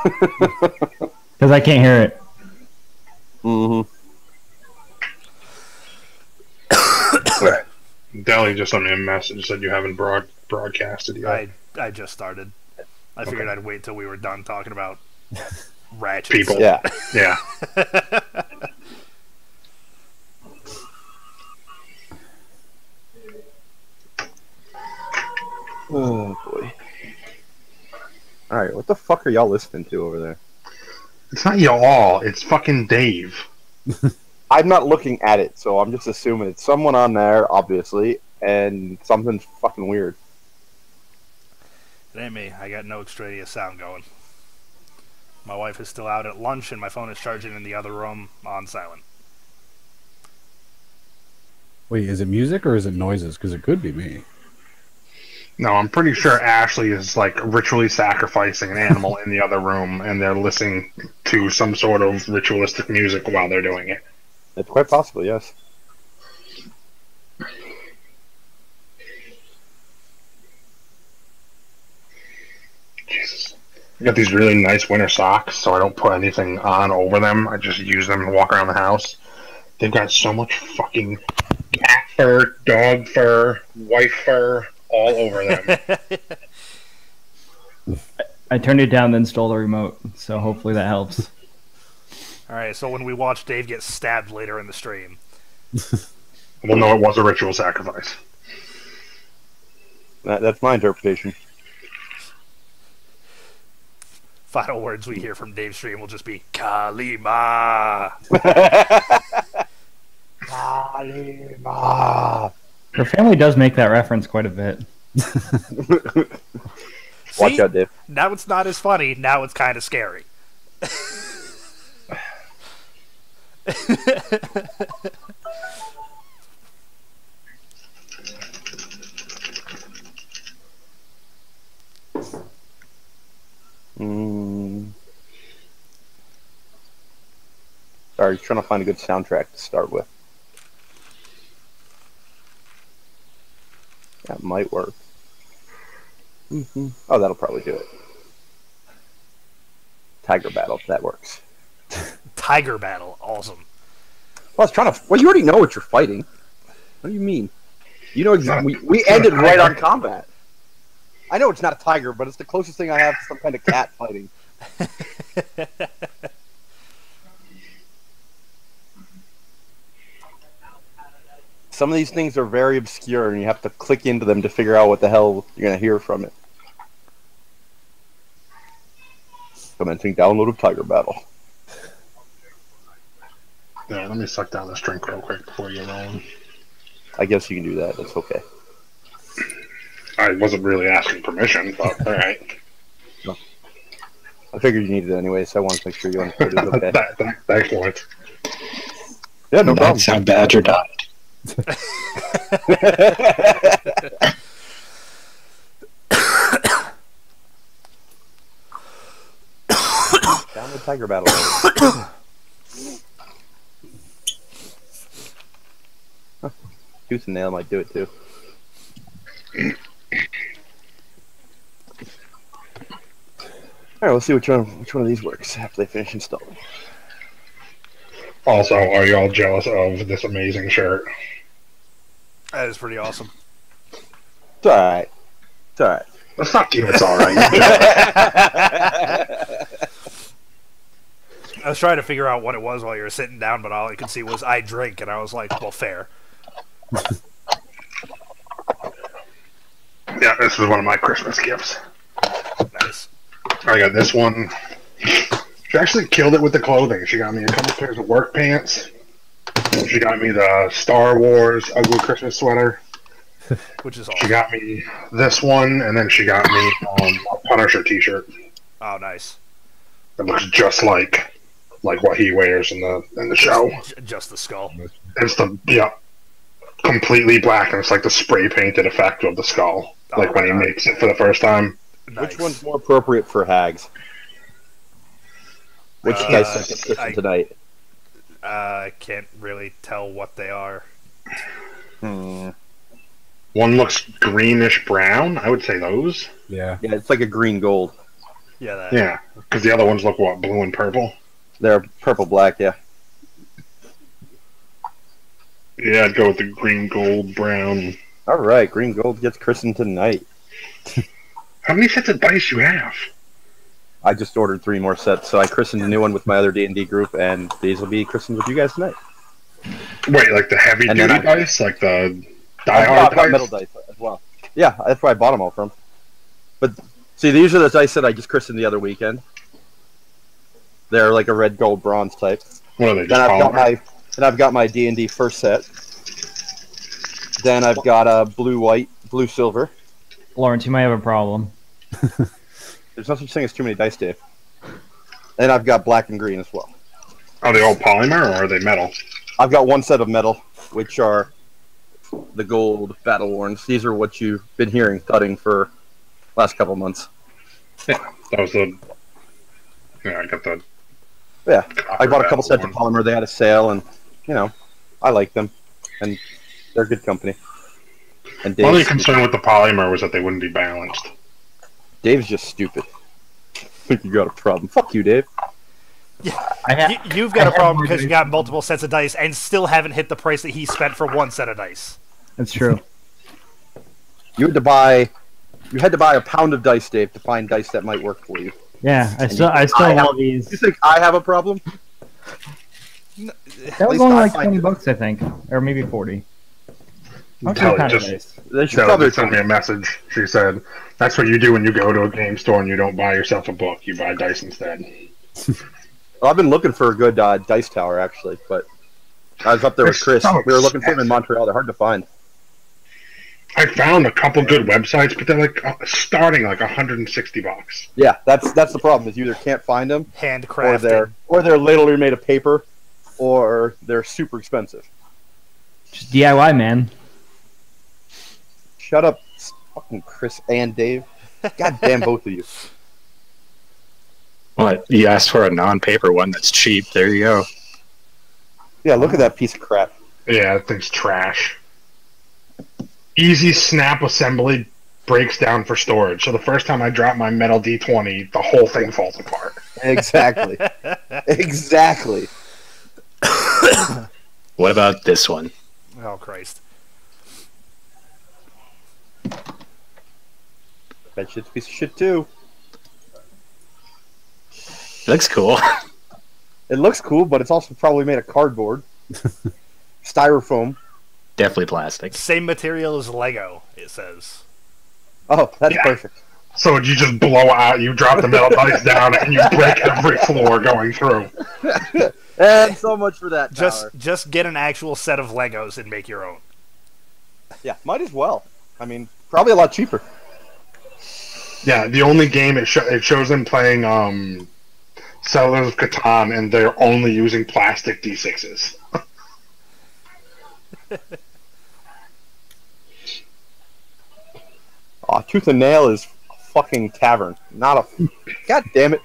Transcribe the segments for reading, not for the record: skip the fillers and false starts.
Because I can't hear it. Mm-hmm. Deli just sent me a message said you haven't broadcasted yet. I just started. I figured I'd wait till we were done talking about ratchets. People. Yeah. Yeah. Oh boy. Alright, what the fuck are y'all listening to over there? It's not y'all, it's fucking Dave. I'm not looking at it, so I'm just assuming it's someone on there, obviously, and something's fucking weird. It ain't me. I got no extraneous sound going. My wife is still out at lunch, and my phone is charging in the other room on silent. Wait, is it music or is it noises? Because it could be me. No, I'm pretty sure Ashley is like ritually sacrificing an animal in the other room, and they're listening to some sort of ritualistic music while they're doing it. It's quite possible, yes. Jesus. I got these really nice winter socks, so I don't put anything on over them. I just use them and walk around the house. They've got so much fucking cat fur, dog fur, wife fur all over them. I turned it down, then stole the remote, so hopefully that helps. Alright, so when we watch Dave get stabbed later in the stream. Well, no, it was a ritual sacrifice. That's my interpretation. Final words we hear from Dave's stream will just be Kalima. Kalima. Her family does make that reference quite a bit. Watch out, Dave. Now it's not as funny. Now it's kind of scary. Sorry, trying to find a good soundtrack to start with. That might work. Oh, that'll probably do it. Tiger Battle, that works. Tiger Battle, awesome. Well, I was trying to. Well, you already know what you're fighting. What do you mean? You know exactly. We ended right on combat. I know it's not a tiger, but it's the closest thing I have to some kind of cat fighting. Some of these things are very obscure, and you have to click into them to figure out what the hell you're going to hear from it. Commencing download of Tiger Battle. Yeah, let me suck down this drink real quick before you roll. I guess you can do that. That's okay. I wasn't really asking permission, but alright. No. I figured you needed it anyway, so I wanted to make sure you understood it was okay. Excellent. Yeah, no problem. That's how Badger died. Down the Tiger Battle. Tooth and nail might do it too. Alright, let's see which one of these works after they finish installing. Also, are you all jealous of this amazing shirt? That is pretty awesome. It's alright. It's alright. Well, fuck you, it's alright. I was trying to figure out what it was while you were sitting down, but all I could see was I drink, and I was like, well, fair. Yeah, this was one of my Christmas gifts. Nice. I got this one. She actually killed it with the clothing. She got me a couple pairs of work pants. She got me the Star Wars ugly Christmas sweater. Which is awesome. She got me this one, and then she got me a Punisher t-shirt. Oh, nice. It looks just like what he wears in the show. Just the skull. It's completely black, and it's like the spray painted effect of the skull, like when he makes it for the first time. Nice. Which one's more appropriate for Hags? Which guys sent it tonight? I can't really tell what they are. One looks greenish brown. I would say those. Yeah. Yeah, it's like a green gold. Yeah, that. Yeah, because the other ones look what, blue and purple. They're purple black, yeah. Yeah, I'd go with the green, gold, brown. All right, green gold gets christened tonight. How many sets of dice you have? I just ordered 3 more sets, so I christened a new one with my other D&D group, and these will be christened with you guys tonight. Wait, like the heavy And duty then dice, like the I've die-hard got dice? metal dice as well. Yeah, that's where I bought them all from. But see, these are the dice that I just christened the other weekend. They're like a red, gold, bronze type. What are they? Then Just I've got my D&D first set. Then I've got a blue, white, blue, silver. Lawrence, you might have a problem. There's no such thing as too many dice, Dave. And I've got black and green as well. Are they all polymer or are they metal? I've got one set of metal, which are the gold battle worns. These are what you've been hearing thudding for last couple months. Yeah, that was the. Yeah, I got the. Yeah, I bought a couple battle sets of one. polymer. They had a sale, and I like them, and they're good company. And My only Dave's, concern with the polymer was that they wouldn't be balanced. Dave's just stupid. I think you got a problem. Fuck you, Dave. You've got a problem because you got multiple sets of dice and still haven't hit the price that he spent for one set of dice. That's true. You had to buy a pound of dice, Dave, to find dice that might work for you. Yeah, I still have all these. You think I have a problem? That was least only I like find $20, I think, or maybe 40. Okay, Kelly kind of just- nice. They should Kelly probably just sent me a message. She said, "That's what you do when you go to a game store and you don't buy yourself a book. You buy dice instead." Well, I've been looking for a good dice tower, actually, but I was up there with They're Chris. so We were looking for them in expensive. Montreal. They're hard to find. I found a couple good websites, but they're like starting like $160. Yeah, that's the problem. Is you either can't find them, Handcrafted. or they're literally made of paper, or they're super expensive. Just DIY, man. Shut up, fucking Chris and Dave. God damn both of you. What? You asked for a non-paper one that's cheap. There you go. Yeah, look at that piece of crap. Yeah, that thing's trash. Easy snap assembly breaks down for storage. So the first time I drop my metal D20, the whole thing falls apart. Exactly. Exactly. What about this one? Oh, Christ. That shit's a piece of shit too. Looks cool. It looks cool, but it's also probably made of cardboard, styrofoam. Definitely plastic. Same material as Lego, it says. Oh, that's Yeah. perfect. So you just blow out, you drop the metal dice down, and you break every floor going through. And so much for that tower. Just get an actual set of Legos and make your own. Yeah, might as well. I mean, probably a lot cheaper. Yeah, the only game it shows them playing Settlers of Catan, and they're only using plastic D6s. Aw, Tooth and Nail is a fucking tavern, not a... God damn it.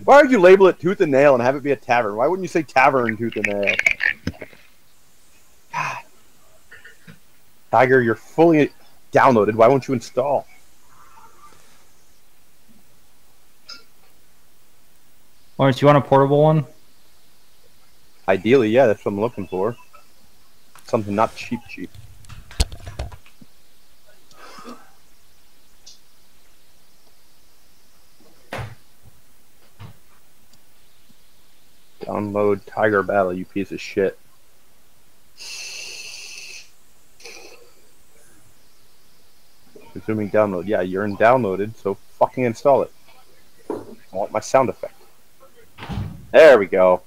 Why would you label it Tooth and Nail and have it be a tavern? Why wouldn't you say Tavern Tooth and Nail? God. Tiger, you're fully downloaded. Why won't you install? Lawrence, you want a portable one? Ideally, yeah, that's what I'm looking for. Something not cheap. Download Tiger Battle, you piece of shit. Resuming download. Yeah, you're in downloaded, so fucking install it. I want my sound effect. There we go.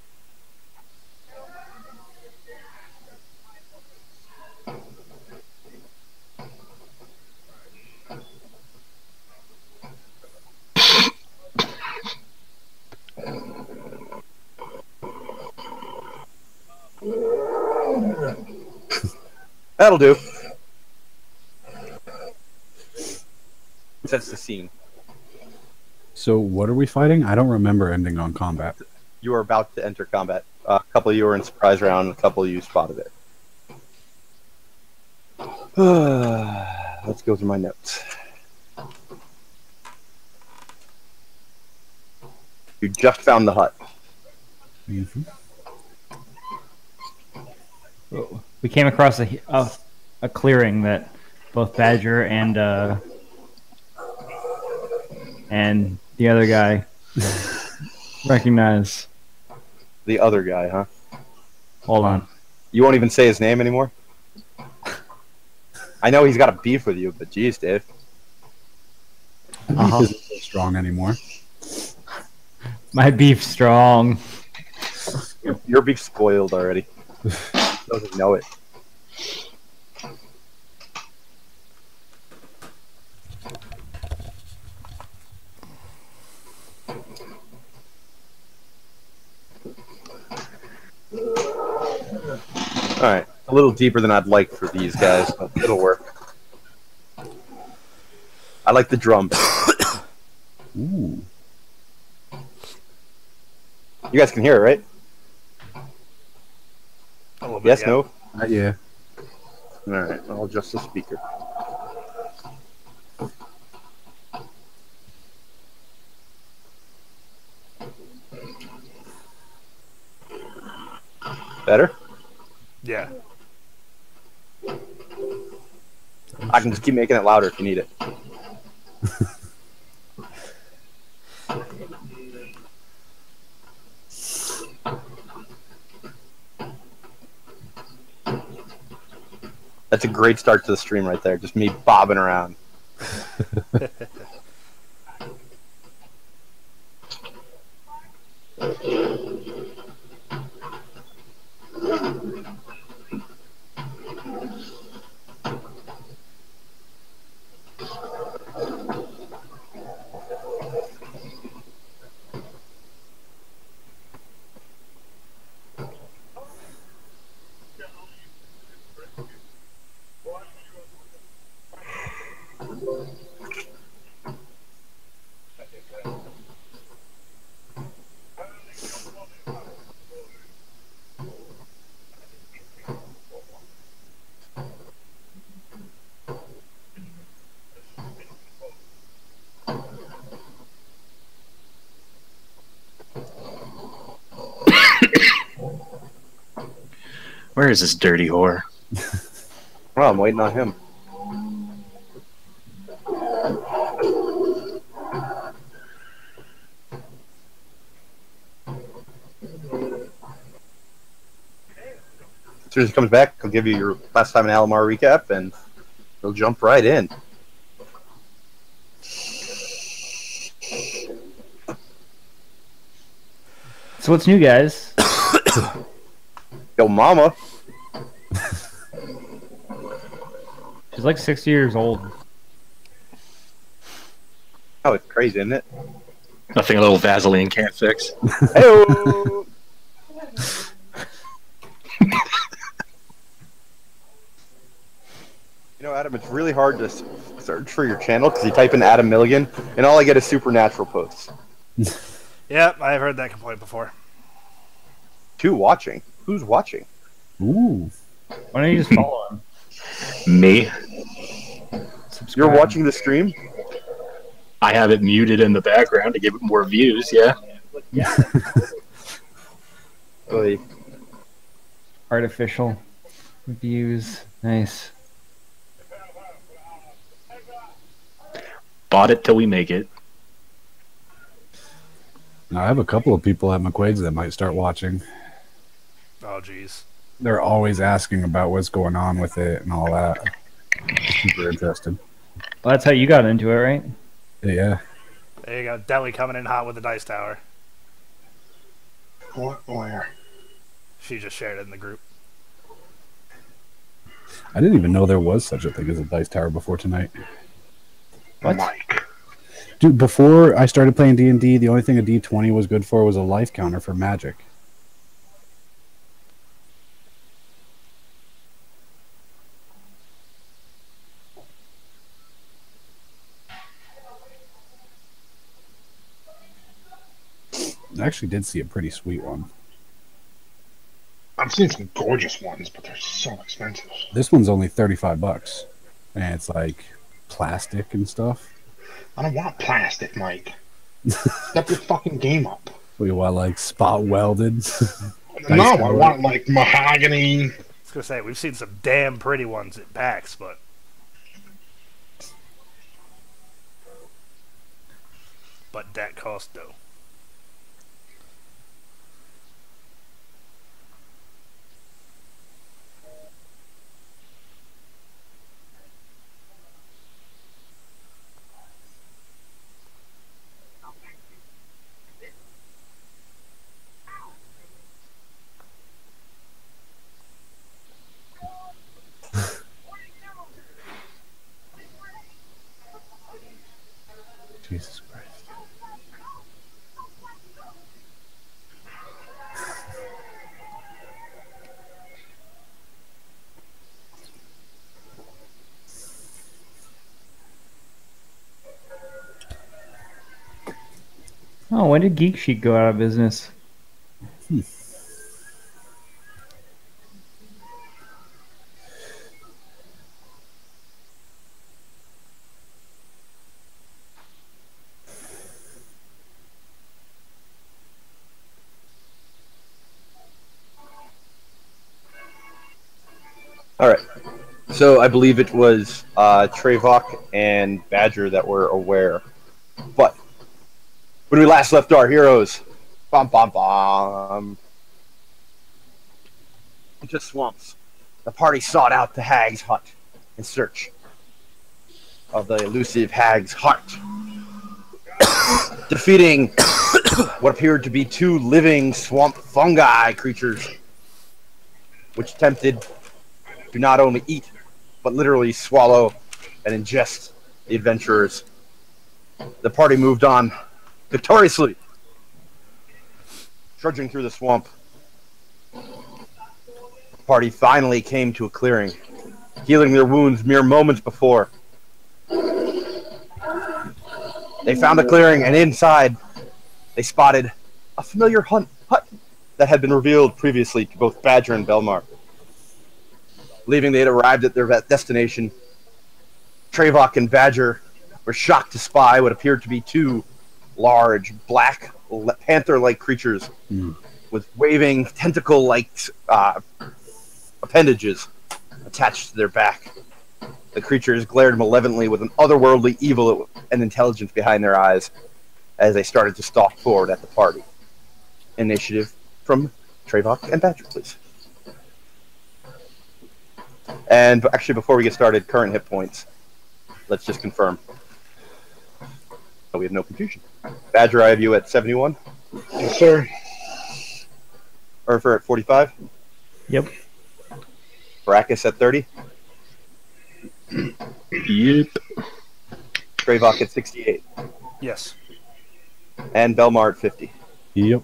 That'll do. Sets the scene. So what are we fighting? I don't remember ending on combat. You are about to enter combat. A couple of you are in surprise round, a couple of you spotted it. Let's go through my notes. You just found the hut. Mm-hmm. We came across a clearing that both Badger and the other guy recognize. The other guy, huh? Hold on. You won't even say his name anymore? I know he's got a beef with you, but geez, Dave. Beef isn't so strong anymore. My beef's strong. Your beef's spoiled already. Doesn't know it. Alright, a little deeper than I'd like for these guys, but it'll work. I like the drums. Ooh. You guys can hear it, right? A little bit, Yes, yeah. no? Yeah. Alright, I'll adjust the speaker. Better? Yeah. I can just keep making it louder if you need it. That's a great start to the stream right there. Just me bobbing around. Where is this dirty whore? Well, I'm waiting on him. As soon as he comes back, I'll give you your last time in Alimar recap, and he'll jump right in. So what's new, guys? Yo, mama. She's like 60 years old. Oh, it's crazy, isn't it? Nothing a little Vaseline can't fix. Hey-o! You know, Adam, it's really hard to search for your channel because you type in Adam Milligan, and all I get is supernatural posts. Yep, I've heard that complaint before. Two watching. Who's watching? Ooh. Why don't you just follow him? Me? Subscribe. You're watching the stream? I have it muted in the background to give it more views, yeah. Oy. Artificial views. Nice. Bought it till we make it. Now, I have a couple of people at McQuaid's that might start watching. Oh, jeez. They're always asking about what's going on with it and all that. Super interested. Well, that's how you got into it, right? Yeah. There you go. Deli coming in hot with the dice tower. What? Where? She just shared it in the group. I didn't even know there was such a thing as a dice tower before tonight. What? Mike. Dude, before I started playing D&D, the only thing a D20 was good for was a life counter for magic. I actually did see a pretty sweet one. I've seen some gorgeous ones, but they're so expensive. This one's only $35, and it's like plastic and stuff. I don't want plastic, Mike. Step your fucking game up. We want like spot welded. No, I want like mahogany. I was gonna say we've seen some damn pretty ones at PAX, but that cost though. Jesus Christ. Oh, when did Geek Chic go out of business? All right. So I believe it was Trevok and Badger that were aware. But when we last left our heroes, into swamps, the party sought out the Hags' hut in search of the elusive Hags' heart, defeating what appeared to be two living swamp fungi creatures, which attempted to not only eat, but literally swallow and ingest the adventurers. The party moved on victoriously, trudging through the swamp. The party finally came to a clearing, healing their wounds mere moments before. They found a clearing, and inside they spotted a familiar hut that had been revealed previously to both Badger and Belmar. Believing they had arrived at their destination, Trevok and Badger were shocked to spy what appeared to be two large, black, panther-like creatures with waving, tentacle-like appendages attached to their back. The creatures glared malevolently with an otherworldly evil and intelligence behind their eyes as they started to stalk forward at the party. Initiative from Trevok and Badger, please. And actually, before we get started, current hit points. Let's just confirm. We have no confusion. Badger, I have you at 71. Yes, sir. Urfer at 45. Yep. Brackus at 30. Yep. Trevok at 68. Yes. And Belmar at 50. Yep.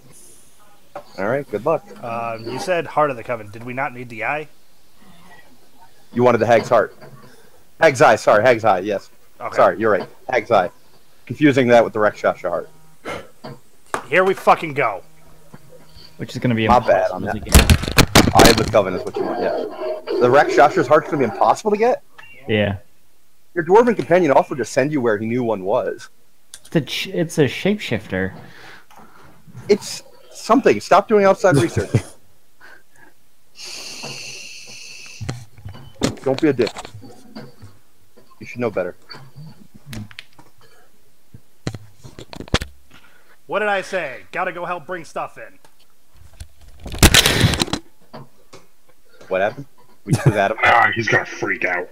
All right, good luck. You said Heart of the Coven. Did we not need the eye? You wanted the Hag's Heart. Hag's Eye, sorry, Hag's Eye, yes. Okay. Sorry, you're right. Hag's Eye. Confusing that with the Rekshasha Heart. Here we fucking go. Which is going to be Not bad impossible on to that. get. Eye of the Coven is what you want, yeah. The Rekshasha's Heart's going to be impossible to get? Yeah. Your Dwarven companion offered to send you where he knew one was. It's a shapeshifter. It's something. Stop doing outside research. Don't be a dick. You should know better. What did I say? Gotta go help bring stuff in. What happened? We just with Adam. He's gonna freak out.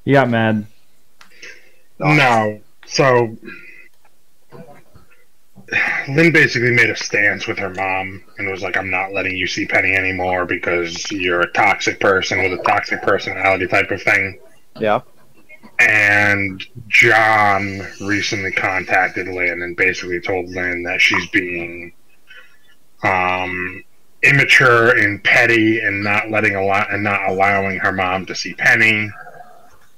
You got mad. No. So Lynn basically made a stance with her mom and was like, I'm not letting you see Penny anymore because you're a toxic person with a toxic personality type of thing. Yeah. And John recently contacted Lynn and basically told Lynn that she's being immature and petty and not allowing her mom to see Penny.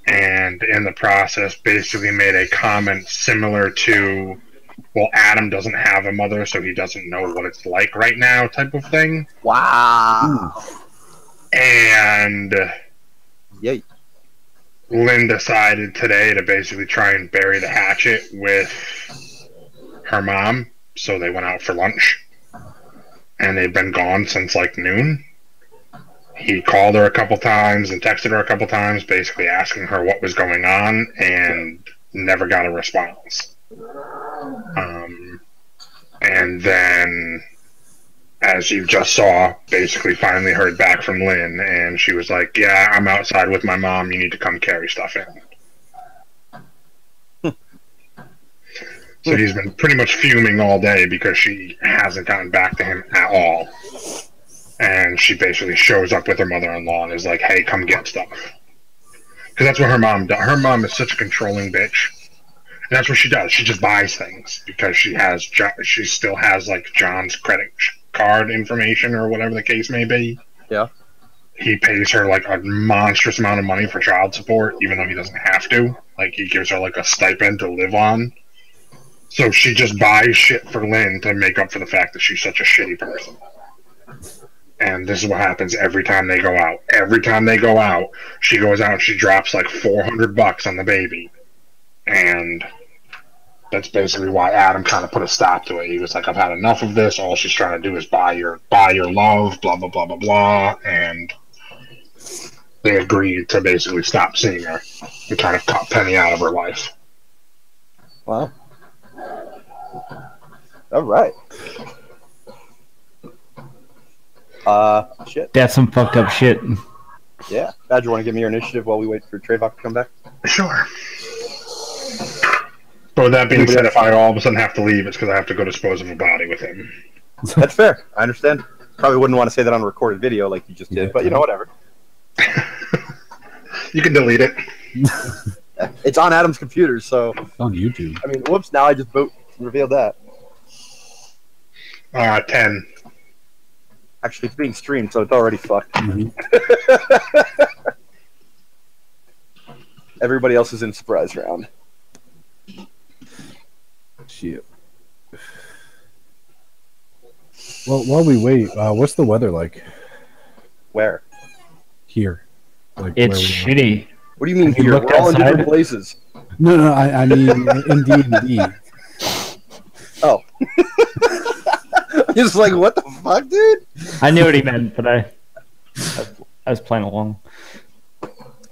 And in the process, basically made a comment similar to, well, Adam doesn't have a mother, so he doesn't know what it's like right now, type of thing. Wow. And Yay. Lynn decided today to basically try and bury the hatchet with her mom. so they went out for lunch. And they've been gone since like noon. He called her a couple times and texted her a couple times, basically asking her what was going on, and never got a response. And then, as you just saw, basically finally heard back from Lynn, and she was like, "Yeah, I'm outside with my mom. You need to come carry stuff in." So he's been pretty much fuming all day because she hasn't gotten back to him at all. And she basically shows up with her mother-in-law and is like, "Hey, come get stuff." Because that's what her mom does. Her mom is such a controlling bitch. And that's what she does. She just buys things because she still has like John's credit card information or whatever the case may be. Yeah. He pays her like a monstrous amount of money for child support, even though he doesn't have to. Like, he gives her like a stipend to live on. So she just buys shit for Lynn to make up for the fact that she's such a shitty person. And this is what happens every time they go out. Every time they go out, she goes out and she drops like $400 on the baby. And that's basically why Adam kind of put a stop to it. He was like, "I've had enough of this. All she's trying to do is buy your love, blah, blah, blah, blah, blah." And they agreed to basically stop seeing her and kind of cut Penny out of her life. Wow. All right. Shit. That's some fucked up shit. Yeah. Badger, want to give me your initiative while we wait for Trayvon to come back? Sure. But with that being said, if I all of a sudden have to leave, it's because I have to go dispose of a body with him. That's fair. I understand. Probably wouldn't want to say that on a recorded video like you just did, but you know, whatever. You can delete it. It's on Adam's computer, so... It's on YouTube. I mean, whoops, now I just revealed that. 10. Actually, it's being streamed, so it's already fucked. Mm-hmm. Everybody else is in surprise round. Shit. Well, while we wait, what's the weather like Where? here? Like, It's where we are? shitty. What do you mean Have you here? looked We're all in outside? different places. No, I mean in D&D. Oh. He's like, what the fuck, dude? I knew what he meant, but I was playing along.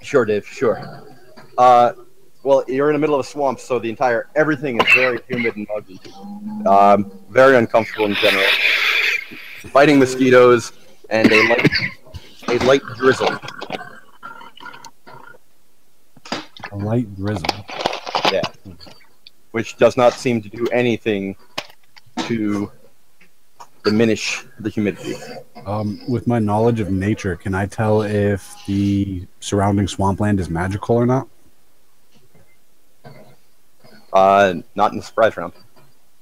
Sure, Dave, sure. Well, you're in the middle of a swamp, so everything is very humid and muggy. Very uncomfortable in general. Biting mosquitoes and a light drizzle. A light drizzle. Yeah. Which does not seem to do anything to diminish the humidity. With my knowledge of nature, can I tell if the surrounding swampland is magical or not? Not in the surprise round.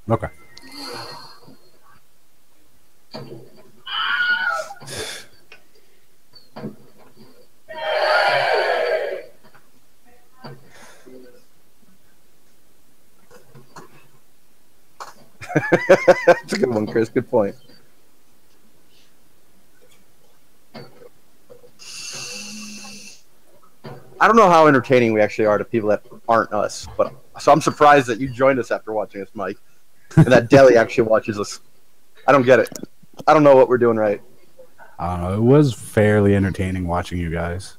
Okay. That's a good one, Chris. Good point. I don't know how entertaining we actually are to people that aren't us, but so I'm surprised that you joined us after watching us, Mike, and that Deli actually watches us. I don't get it. I don't know what we're doing right. I don't know. It was fairly entertaining watching you guys.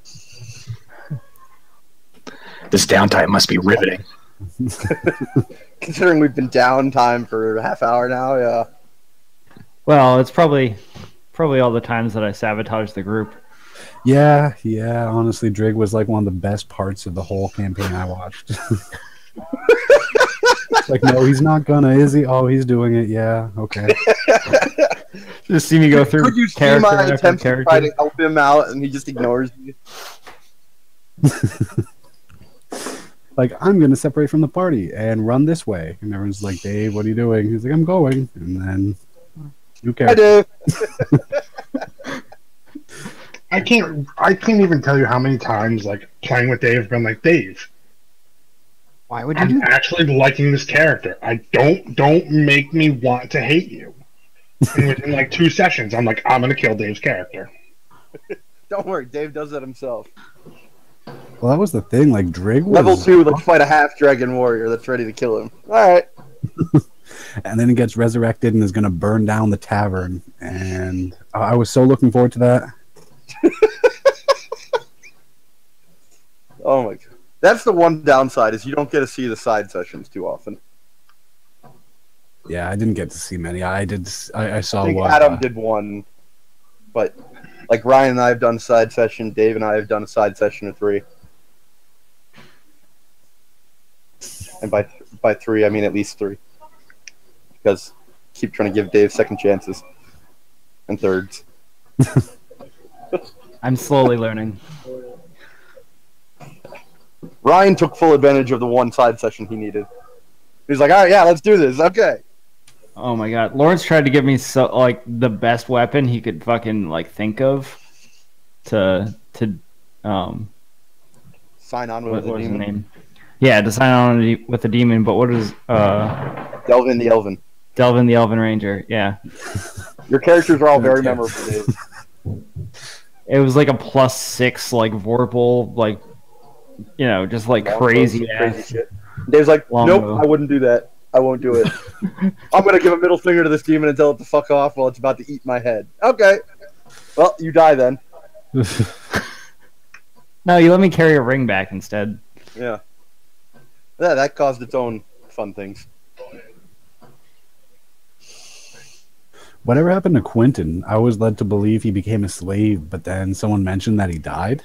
This downtime must be riveting. Considering we've been downtime for a half hour now, yeah. Well, it's probably all the times that I sabotage the group. Yeah. Honestly, Drig was like one of the best parts of the whole campaign I watched. Like, no, he's not gonna, is he? Oh, he's doing it. Yeah, okay. Just see me go through. Could you see character my after attempts to character. try to help him out, and he just ignores me? Like, I'm gonna separate from the party and run this way, and everyone's like, "Dave, what are you doing?" He's like, "I'm going," and then who cares? I do. I can't even tell you how many times, like, playing with Dave, I've been like, "Dave, Why would you do I'm that? actually liking this character. I don't make me want to hate you." And within like 2 sessions, I'm like, I'm gonna kill Dave's character. Don't worry, Dave does that himself. Well, that was the thing. Like, Drig was Level 2, let's fight a half-dragon warrior that's ready to kill him. Alright. And then he gets resurrected and is going to burn down the tavern. And I was so looking forward to that. Oh my god. That's the one downside, is you don't get to see the side sessions too often. Yeah, I didn't get to see many. I saw I think one. Adam did one, but like Ryan and I have done a side session, Dave and I have done a side session of 3. And by 3, I mean at least 3. Because I keep trying to give Dave second chances and thirds. I'm slowly learning. Ryan took full advantage of the one side session he needed. He's like, all right, yeah, let's do this. Okay. Oh my god, Lawrence tried to give me the best weapon he could fucking think of to Sign on what with the was his demon. name? Yeah, to sign on with the demon. But what is Delvin the Elven. Delvin the Elven Ranger? Yeah, Your characters are all very memorable, Dave. it was like a +6 Vorpal, just crazy ass. shit. Dave's like, Long nope, bow. I wouldn't do that. I won't do it. I'm gonna give a middle finger to this demon and tell it to fuck off while it's about to eat my head. Okay. Well, you die then. No, you let me carry a ring back instead. Yeah. Yeah, that caused its own fun things. Whatever happened to Quentin? I was led to believe he became a slave, but then someone mentioned that he died.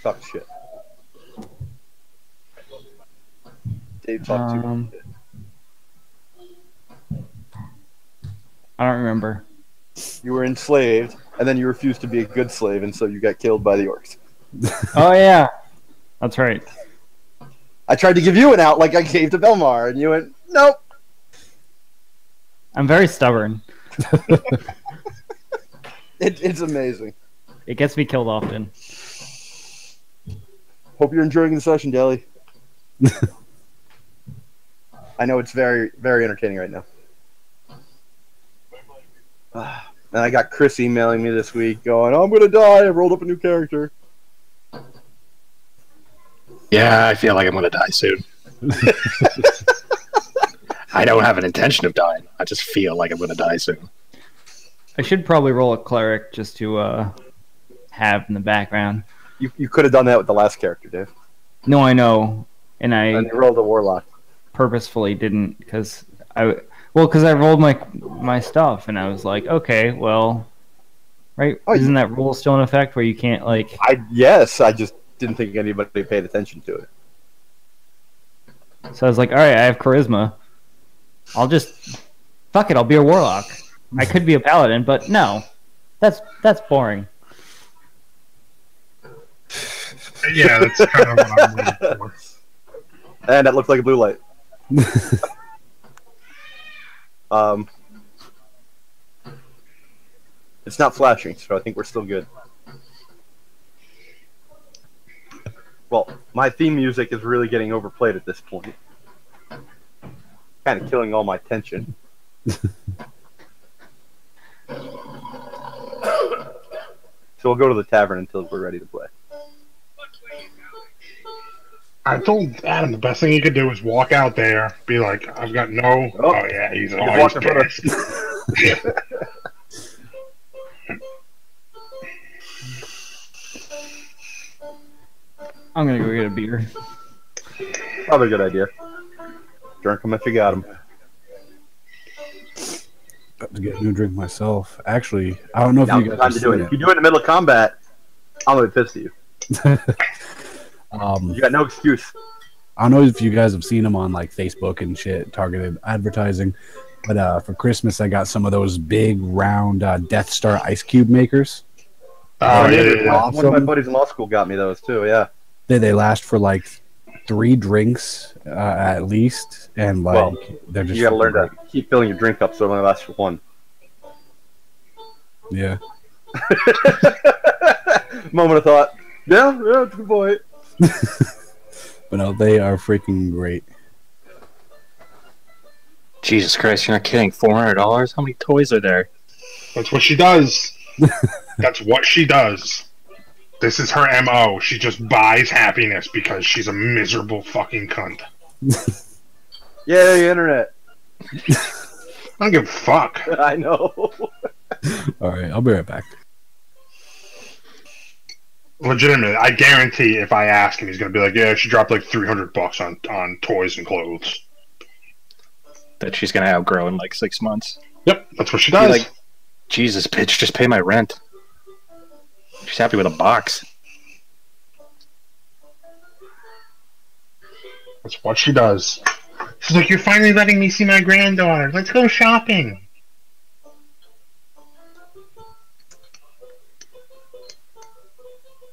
Talk shit. Dave talked too much shit. I don't remember. You were enslaved, and then you refused to be a good slave, and so you got killed by the orcs. Oh yeah, that's right. I tried to give you an out like I gave to Belmar, and you went, nope. I'm very stubborn. It's amazing. It gets me killed often. Hope you're enjoying the session, Deli. I know it's very, very entertaining right now. And I got Chris emailing me this week going, I'm going to die. I rolled up a new character. Yeah, I feel like I'm going to die soon. I don't have an intention of dying. I just feel like I'm going to die soon. I should probably roll a cleric just to have in the background. You could have done that with the last character, Dave. No, I know, and I And you rolled a warlock. purposefully didn't because I rolled my stuff and I was like, okay, well, right? Oh, Isn't that rule still in effect where you can't Yes, I just didn't think anybody paid attention to it. So I was like, all right, I have charisma. I'll just fuck it. I'll be a warlock. I could be a paladin, but no, that's boring. Yeah, that's kind of what I'm waiting for. And that looked like a blue light. It's not flashing, so I think we're still good. Well, my theme music is really getting overplayed at this point. Kind of killing all my tension. So we'll go to the tavern until we're ready to play. I told Adam the best thing he could do is walk out there, be like, I've got no... Oh, yeah, he's always pissed. I'm gonna go get a beer. Probably a good idea. Drink them if you got them. About to get a new drink myself. Actually, I don't know if Now's you the guys time have to do seen it. If you do it in the middle of combat, I'm going to be pissed at you. You got no excuse. I don't know if you guys have seen them on Facebook and shit, targeted advertising. But for Christmas, I got some of those big round Death Star ice cube makers. Oh, yeah, they're yeah. One of my awesome. buddies in law school got me those too, yeah. They last for 3 drinks at least, and Well, they're just You got to learn great. to keep filling your drink up so it only lasts for one. Yeah. Moment of thought. Yeah, that's a good point. But no, they are freaking great. Jesus Christ, you're not kidding. $400? How many toys are there? That's what she does. That's what she does. This is her MO. She just buys happiness because she's a miserable fucking cunt. Yeah, the internet. I don't give a fuck. I know. All right, I'll be right back. Legitimately, I guarantee if I ask him, he's gonna be like, "Yeah, she dropped like $300 on toys and clothes." That she's gonna outgrow in like 6 months. Yep, that's what she does. Like, Jesus, bitch, just pay my rent. She's happy with a box. That's what she does. She's like, "You're finally letting me see my granddaughter. Let's go shopping."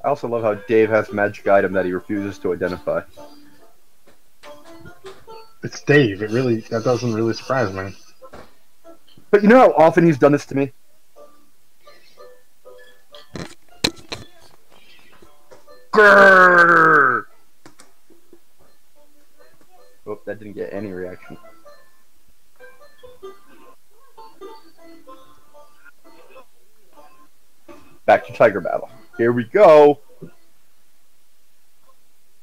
I also love how Dave has a magic item that he refuses to identify. It's Dave. That doesn't really surprise me. But you know how often he's done this to me? Grrr! Oh, that didn't get any reaction. Back to Tiger Battle. Here we go.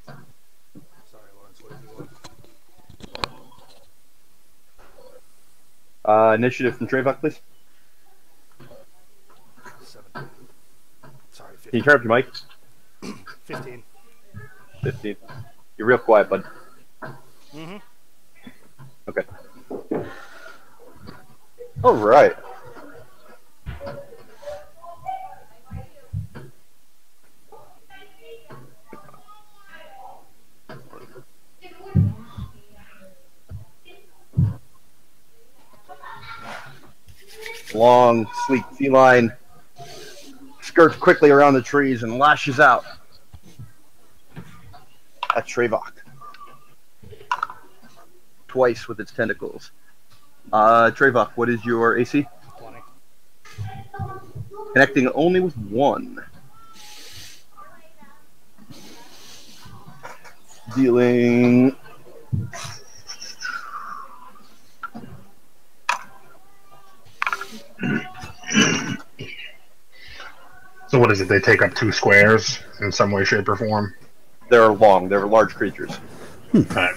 Sorry, Lawrence, what did you want? Initiative from Trayvon, please. 17. Sorry, Can 15. you turn up your mic? 15. 15. You're real quiet, bud. Mm-hmm. Okay. All right. Long, sleek feline skirts quickly around the trees and lashes out at Trayvon twice with its tentacles. Trayvon, what is your AC? 20. Connecting only with one. Dealing So what is it? They take up 2 squares in some way, shape, or form. They're large creatures. Right.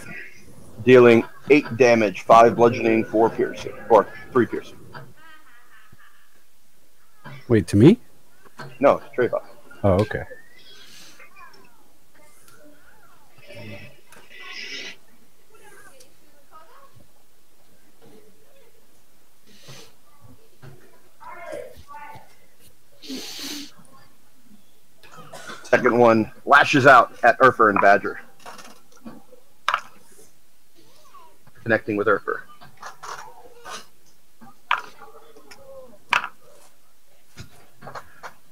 Dealing 8 damage, 5 bludgeoning, 4 piercing, or 3 piercing. Wait, to me? No, Trayvon. Oh, okay. Second one lashes out at Urfer and Badger. Connecting with Urfer.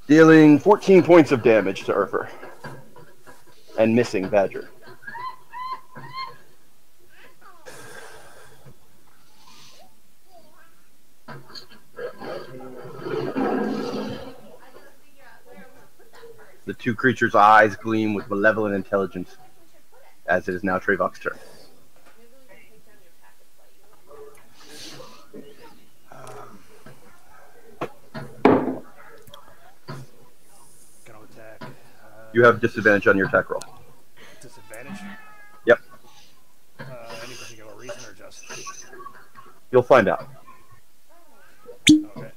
Dealing 14 points of damage to Urfer. And missing Badger. The 2 creatures' eyes gleam with malevolent intelligence, as it is now Trayvon's turn. Gonna attack. You have disadvantage on your attack roll. Disadvantage? Yep. Any particular reason or just? You'll find out. Okay.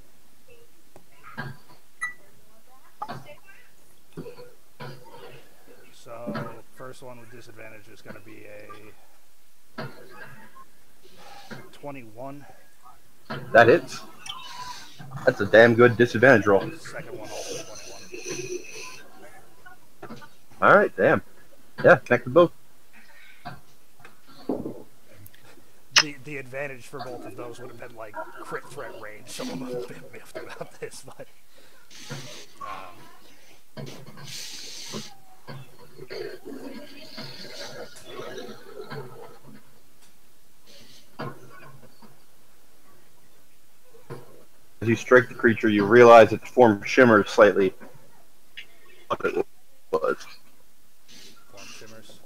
So, first one with disadvantage is going to be a 21. That hits. That's a damn good disadvantage roll. Second one also 21. Alright, damn. Yeah, connected both. The advantage for both of those would have been like crit threat range, so I'm a bit miffed about this, but As you strike the creature, you realize its form shimmers slightly. What it was. form shimmers.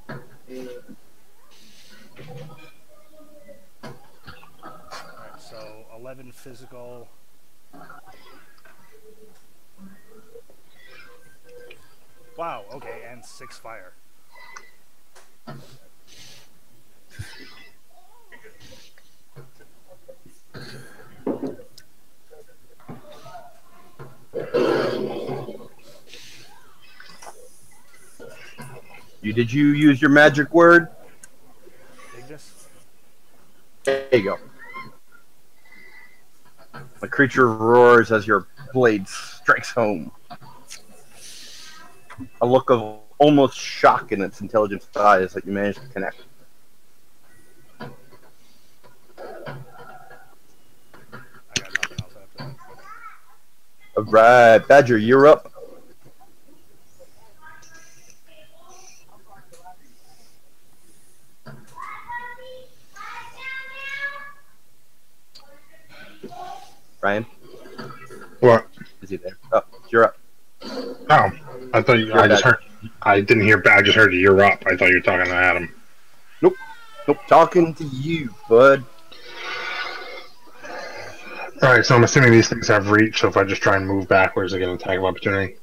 Alright, so 11 physical. Wow, okay, and 6 fire. you. Did you use your magic word? Ignis? There you go. The creature roars as your blade strikes home. A look of almost shock in its intelligent eyes that you managed to connect. I got nothing else after that. Alright, Badger, you're up. Ryan? What? Is he there? Oh, you're up. Oh, I thought you. You're I just back. heard. I didn't hear. I just heard you're up. I thought you were talking to Adam. Nope, talking to you, bud. All right, so I'm assuming these things have reach. So if I just try and move backwards, I get an attack of opportunity.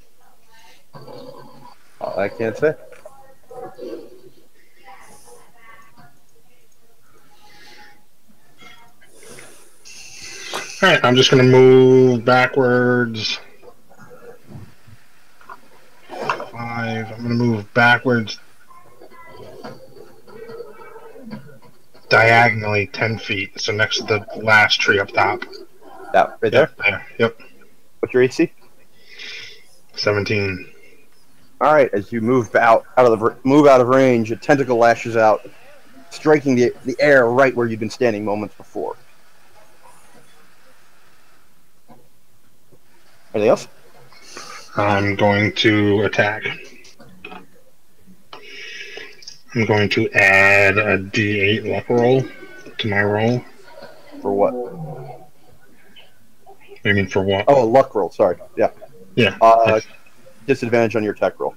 I can't say. All right, I'm just gonna move backwards. 5. I'm gonna move backwards diagonally 10 feet. So next to the last tree up top. That right there. There. Yep. What's your AC? 17. All right, as you move out of range, a tentacle lashes out, striking the air right where you've been standing moments before. Anything else? I'm going to attack. I'm going to add a D8 luck roll to my roll. For what? What do you mean for what? Oh, a luck roll. Sorry. Yeah. Yeah. Disadvantage on your attack roll.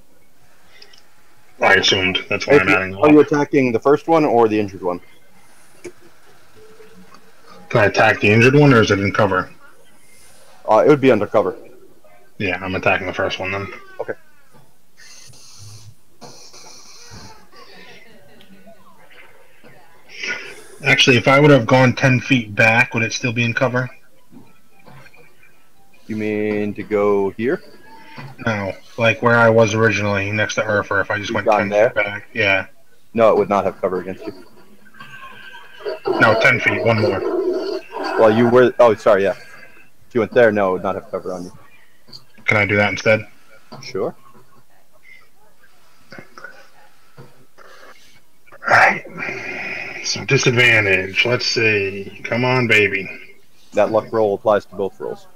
I assumed. That's why I'm adding Are you luck. attacking the first one or the injured one? Can I attack the injured one, or is it in cover? It would be undercover. Yeah, I'm attacking the first one then. Okay. Actually, if I would have gone 10 feet back, would it still be in cover? You mean to go here? No, like where I was originally, next to Urfa, if I just went gone 10 there? feet back. Yeah. No, it would not have cover against you. No, 10 feet, one more. Well, you were. Oh, sorry. Yeah. If you went there, no, it would not have cover on you. Can I do that instead? Sure. Alright. So disadvantage. Let's see. Come on, baby. That luck roll applies to both rolls.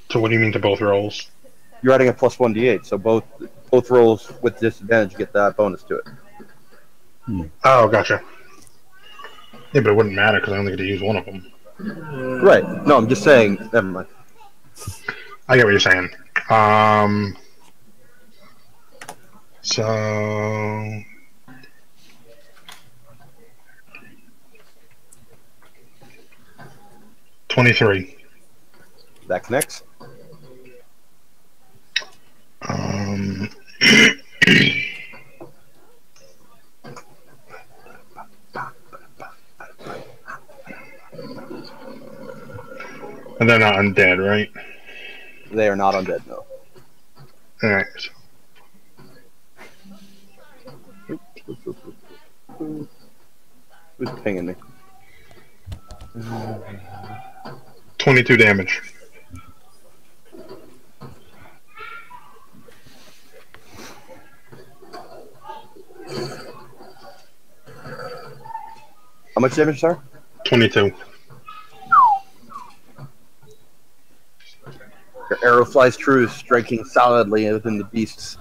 So what do you mean to both rolls? You're adding a plus 1d8, so both rolls with disadvantage get that bonus to it. Oh, gotcha. Yeah, but it wouldn't matter because I only get to use one of them. Right. No, I'm just saying. Never mind. I get what you're saying. So 23. That connects. And they're not undead, right? They are not undead, no. Alright. Who's pinging me? 22 damage. How much damage, sir? 22. Your arrow flies true, striking solidly within the beast's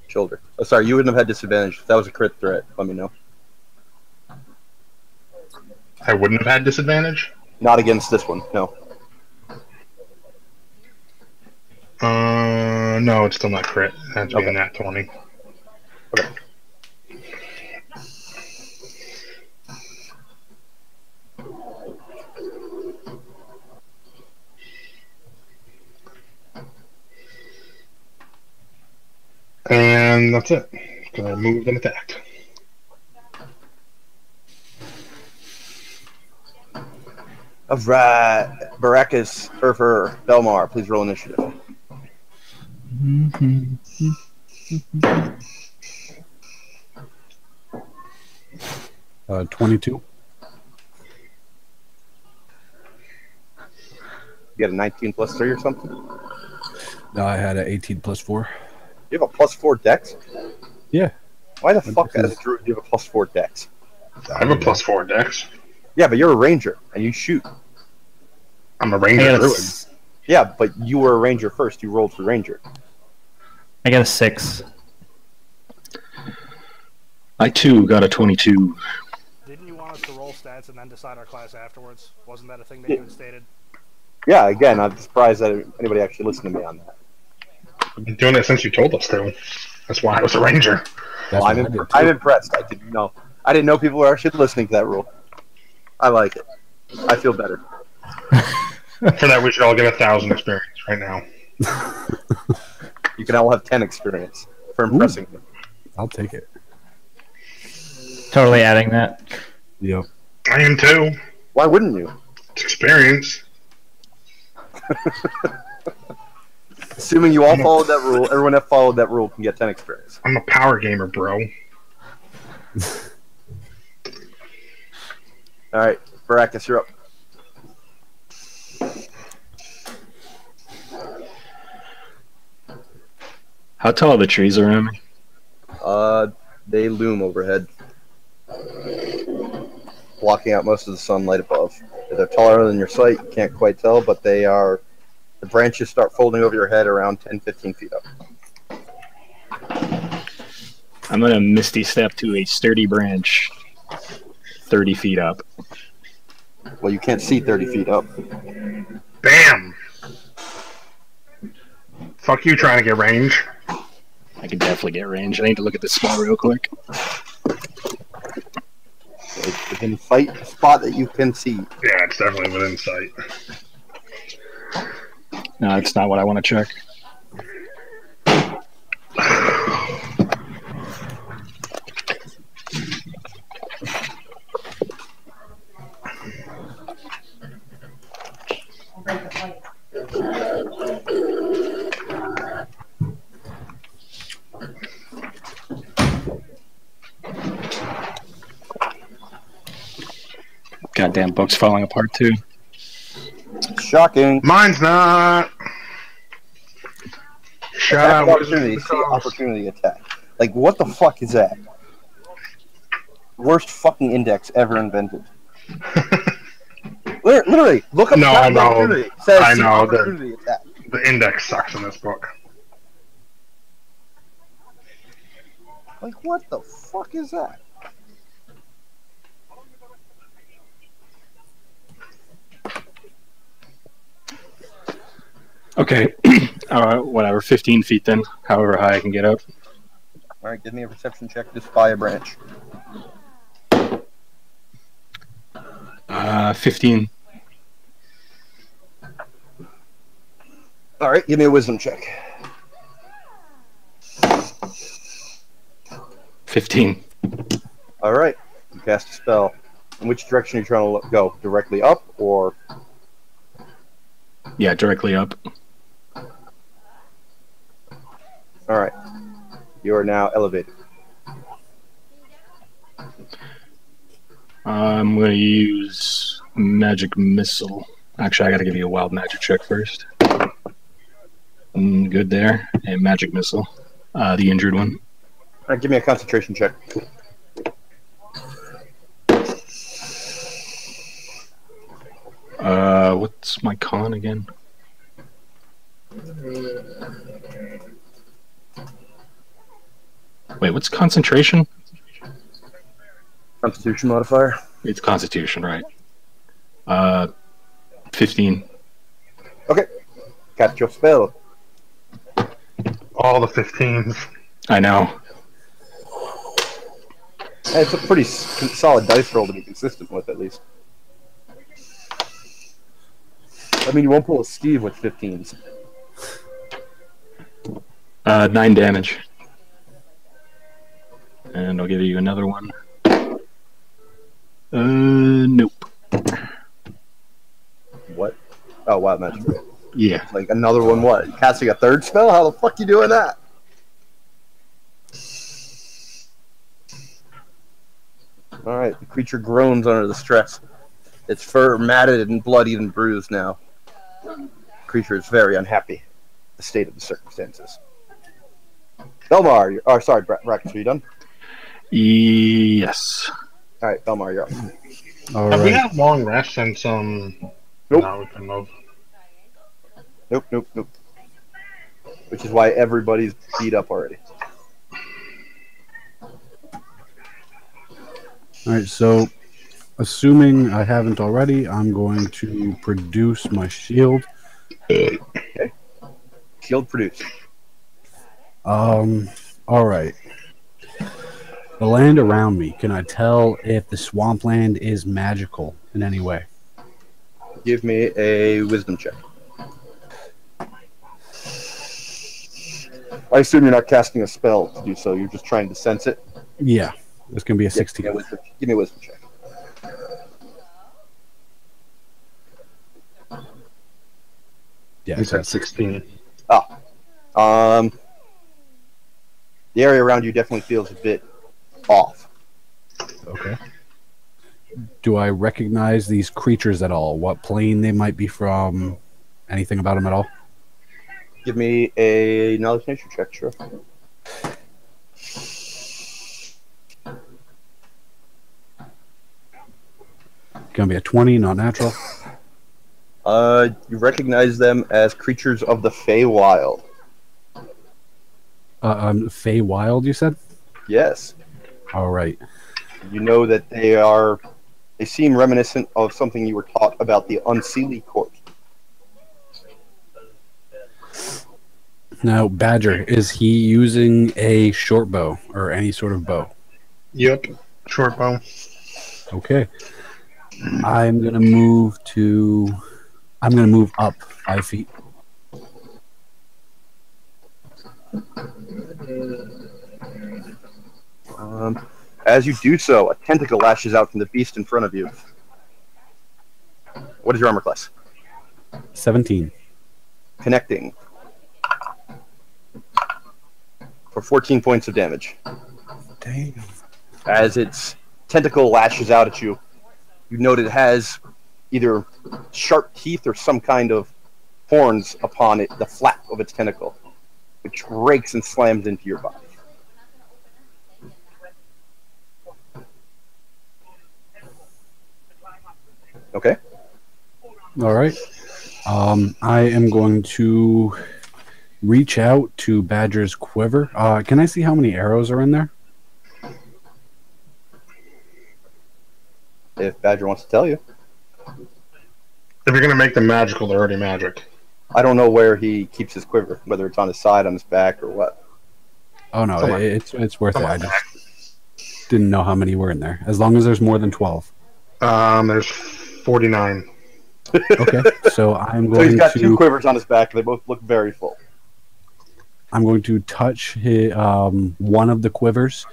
shoulder. Oh, sorry, you wouldn't have had disadvantage. If that was a crit threat, let me know. I wouldn't have had disadvantage? Not against this one, no. No, it's still not crit. It has to be Okay. a nat 20. Okay. And that's it. Because I moved and attacked. Alright. Baracus, Urfer, Belmar, please roll initiative. $22. You get a 19 plus 3 or something? No, I had an 18 plus 4. You have a plus 4 dex? Yeah. Why the fuck as a druid do you have a plus 4 dex? I have a plus 4 dex. Yeah, but you're a ranger and you shoot. I'm a ranger druid. Yeah, but you were a ranger first. You rolled for ranger. I got a 6. I too got a 22. Didn't you want us to roll stats and then decide our class afterwards? Wasn't that a thing that you had stated? Yeah, again, I'm surprised that anybody actually listened to me on that. I've been doing it since you told us to. That's why I was a ranger. That's Well, what I did, too. I'm impressed. I didn't know. I didn't know people were actually listening to that rule. I like it. I feel better. For that, we should all get 1,000 experience right now. You can all have 10 experience for impressing me. I'll take it. Totally adding that. Yep. I am too. Why wouldn't you? It's experience. Assuming you all followed that rule, everyone that followed that rule can get 10 experience. I'm a power gamer, bro. All right, Baracus, you're up. How tall are the trees around me? They loom overhead, blocking out most of the sunlight above. They're taller than your sight, you can't quite tell, but they are. The branches start folding over your head around 10, 15 feet up. I'm going to misty step to a sturdy branch 30 feet up. Well, you can't see 30 feet up. Bam! Fuck you trying to get range. I can definitely get range. I need to look at this spot real quick. It's within sight spot that you can see. Yeah, it's definitely within sight. No, that's not what I want to check. Goddamn book's falling apart too. Shocking. Mine's not. Shout Attack out of Wizards of opportunity. the See Coast. opportunity attack. Like, what the fuck is that? Worst fucking index ever invented. Literally, look up No, attack I of know. opportunity. It says I see know, the- opportunity attack. The index sucks in this book. Like, what the fuck is that? Okay. Whatever. 15 feet then. However high I can get up. All right, give me a perception check to spy a branch. 15. All right, give me a wisdom check. 15. All right, you cast a spell. In which direction are you trying to go? Directly up or? Yeah, directly up. All right, you are now elevated. I'm going to use Magic Missile. Actually, I got to give you a wild magic check first. Good there. And Magic Missile. The injured one. All right, give me a concentration check. What's my con again? Wait, what's concentration? Constitution modifier. It's Constitution, right? 15. Okay, cast your spell. All the 15s. I know. Hey, it's a pretty solid dice roll to be consistent with, at least. I mean, you won't pull a Steve with 15s. 9 damage. And I'll give you another one. Nope. What? Oh, wild magic. Yeah. Like another one. What? Casting a third spell? How the fuck you doing that? All right. The creature groans under the stress. Its fur matted and bloodied and bruised now. The creature is very unhappy. The state of the circumstances. Belmar, sorry, Brackens, are you done? Yes. All right, Belmar, you're up. All Have we right. had long rest since Nope. No, we couldn't have. Nope. Which is why everybody's beat up already. All right. So, assuming I haven't already, I'm going to produce my shield. Okay. Shield produced. All right. The land around me. Can I tell if the swampland is magical in any way? Give me a wisdom check. I assume you're not casting a spell to do so. You're just trying to sense it. Yeah. This can be a Yeah, 16. give me a wisdom check. Yeah. You so said that's 16. The area around you definitely feels a bit off. okay. Do I recognize these creatures at all? What plane they might be from? Anything about them at all? Give me a knowledge nature check, sure. Gonna be a 20, not natural. You recognize them as creatures of the Feywild. Fey Wild, you said? Yes. All right. You know that they seem reminiscent of something you were taught about the Unseelie Court. Now, Badger, is he using a short bow or any sort of bow? Yep. Short bow. Okay. I'm gonna move up 5 feet. As you do so, a tentacle lashes out from the beast in front of you. What is your armor class? 17. Connecting. For 14 points of damage. Dang. As its tentacle lashes out at you, you note it has either sharp teeth or some kind of horns upon it, the flap of its tentacle, which rakes and slams into your body. Okay. All right. I am going to reach out to Badger's quiver. Can I see how many arrows are in there? If Badger wants to tell you. If you're gonna make them magical, they're already magic. I don't know where he keeps his quiver, whether it's on his side, on his back, or what. Oh no, Come on. it's worth it. Come on. I just didn't know how many were in there. As long as there's more than 12. There's 49. Okay, so I'm So he's going got two to quivers on his back. They both look very full. touch one of the quivers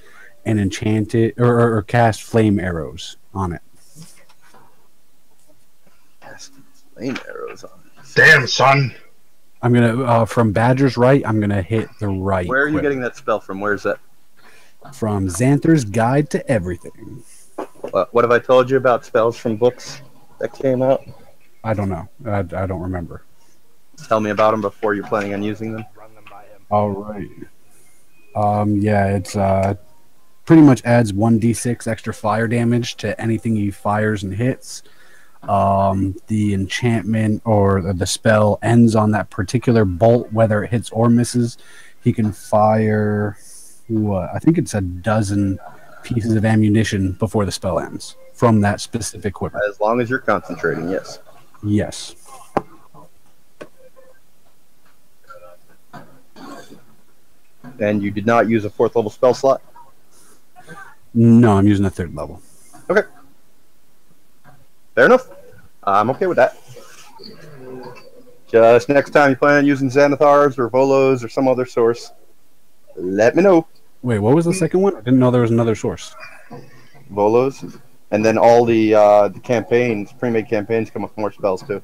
and enchant it or cast flame arrows on it. Cast flame arrows on it. Damn, son. I'm gonna from Badger's right. I'm gonna hit the right. Where are you quiver. getting that spell from? Where is that? From Xanther's Guide to Everything. What have I told you about spells from books that came out? I don't know. I don't remember. Tell me about them before you're planning on using them. Run them by him. All right. Yeah, it's pretty much adds 1d6 extra fire damage to anything he fires and hits. The enchantment or the spell ends on that particular bolt, whether it hits or misses. He can fire, I think it's a dozen pieces of ammunition before the spell ends from that specific quiver. As long as you're concentrating, yes. Yes. And you did not use a 4th level spell slot? No, I'm using a 3rd level. Okay. Fair enough. I'm okay with that. Just next time you plan on using Xanathars or Volos or some other source, let me know. Wait, what was the second one? I didn't know there was another source. Volos. And then all the campaigns, pre-made campaigns come with more spells too.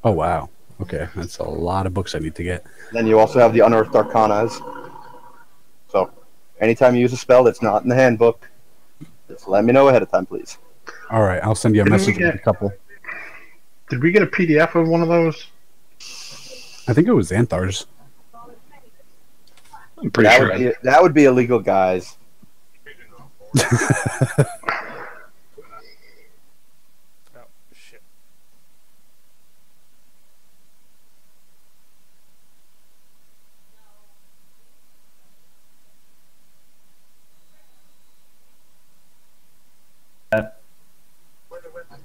Oh, wow. Okay, that's a lot of books I need to get. Then you also have the Unearthed Arcanas. So, anytime you use a spell that's not in the handbook, Just let me know ahead of time, please. All right, I'll send you a Didn't we message with get- a couple. Did we get a PDF of one of those? I think it was Xanthar's. I'm pretty sure. That would be illegal, guys. Oh, shit.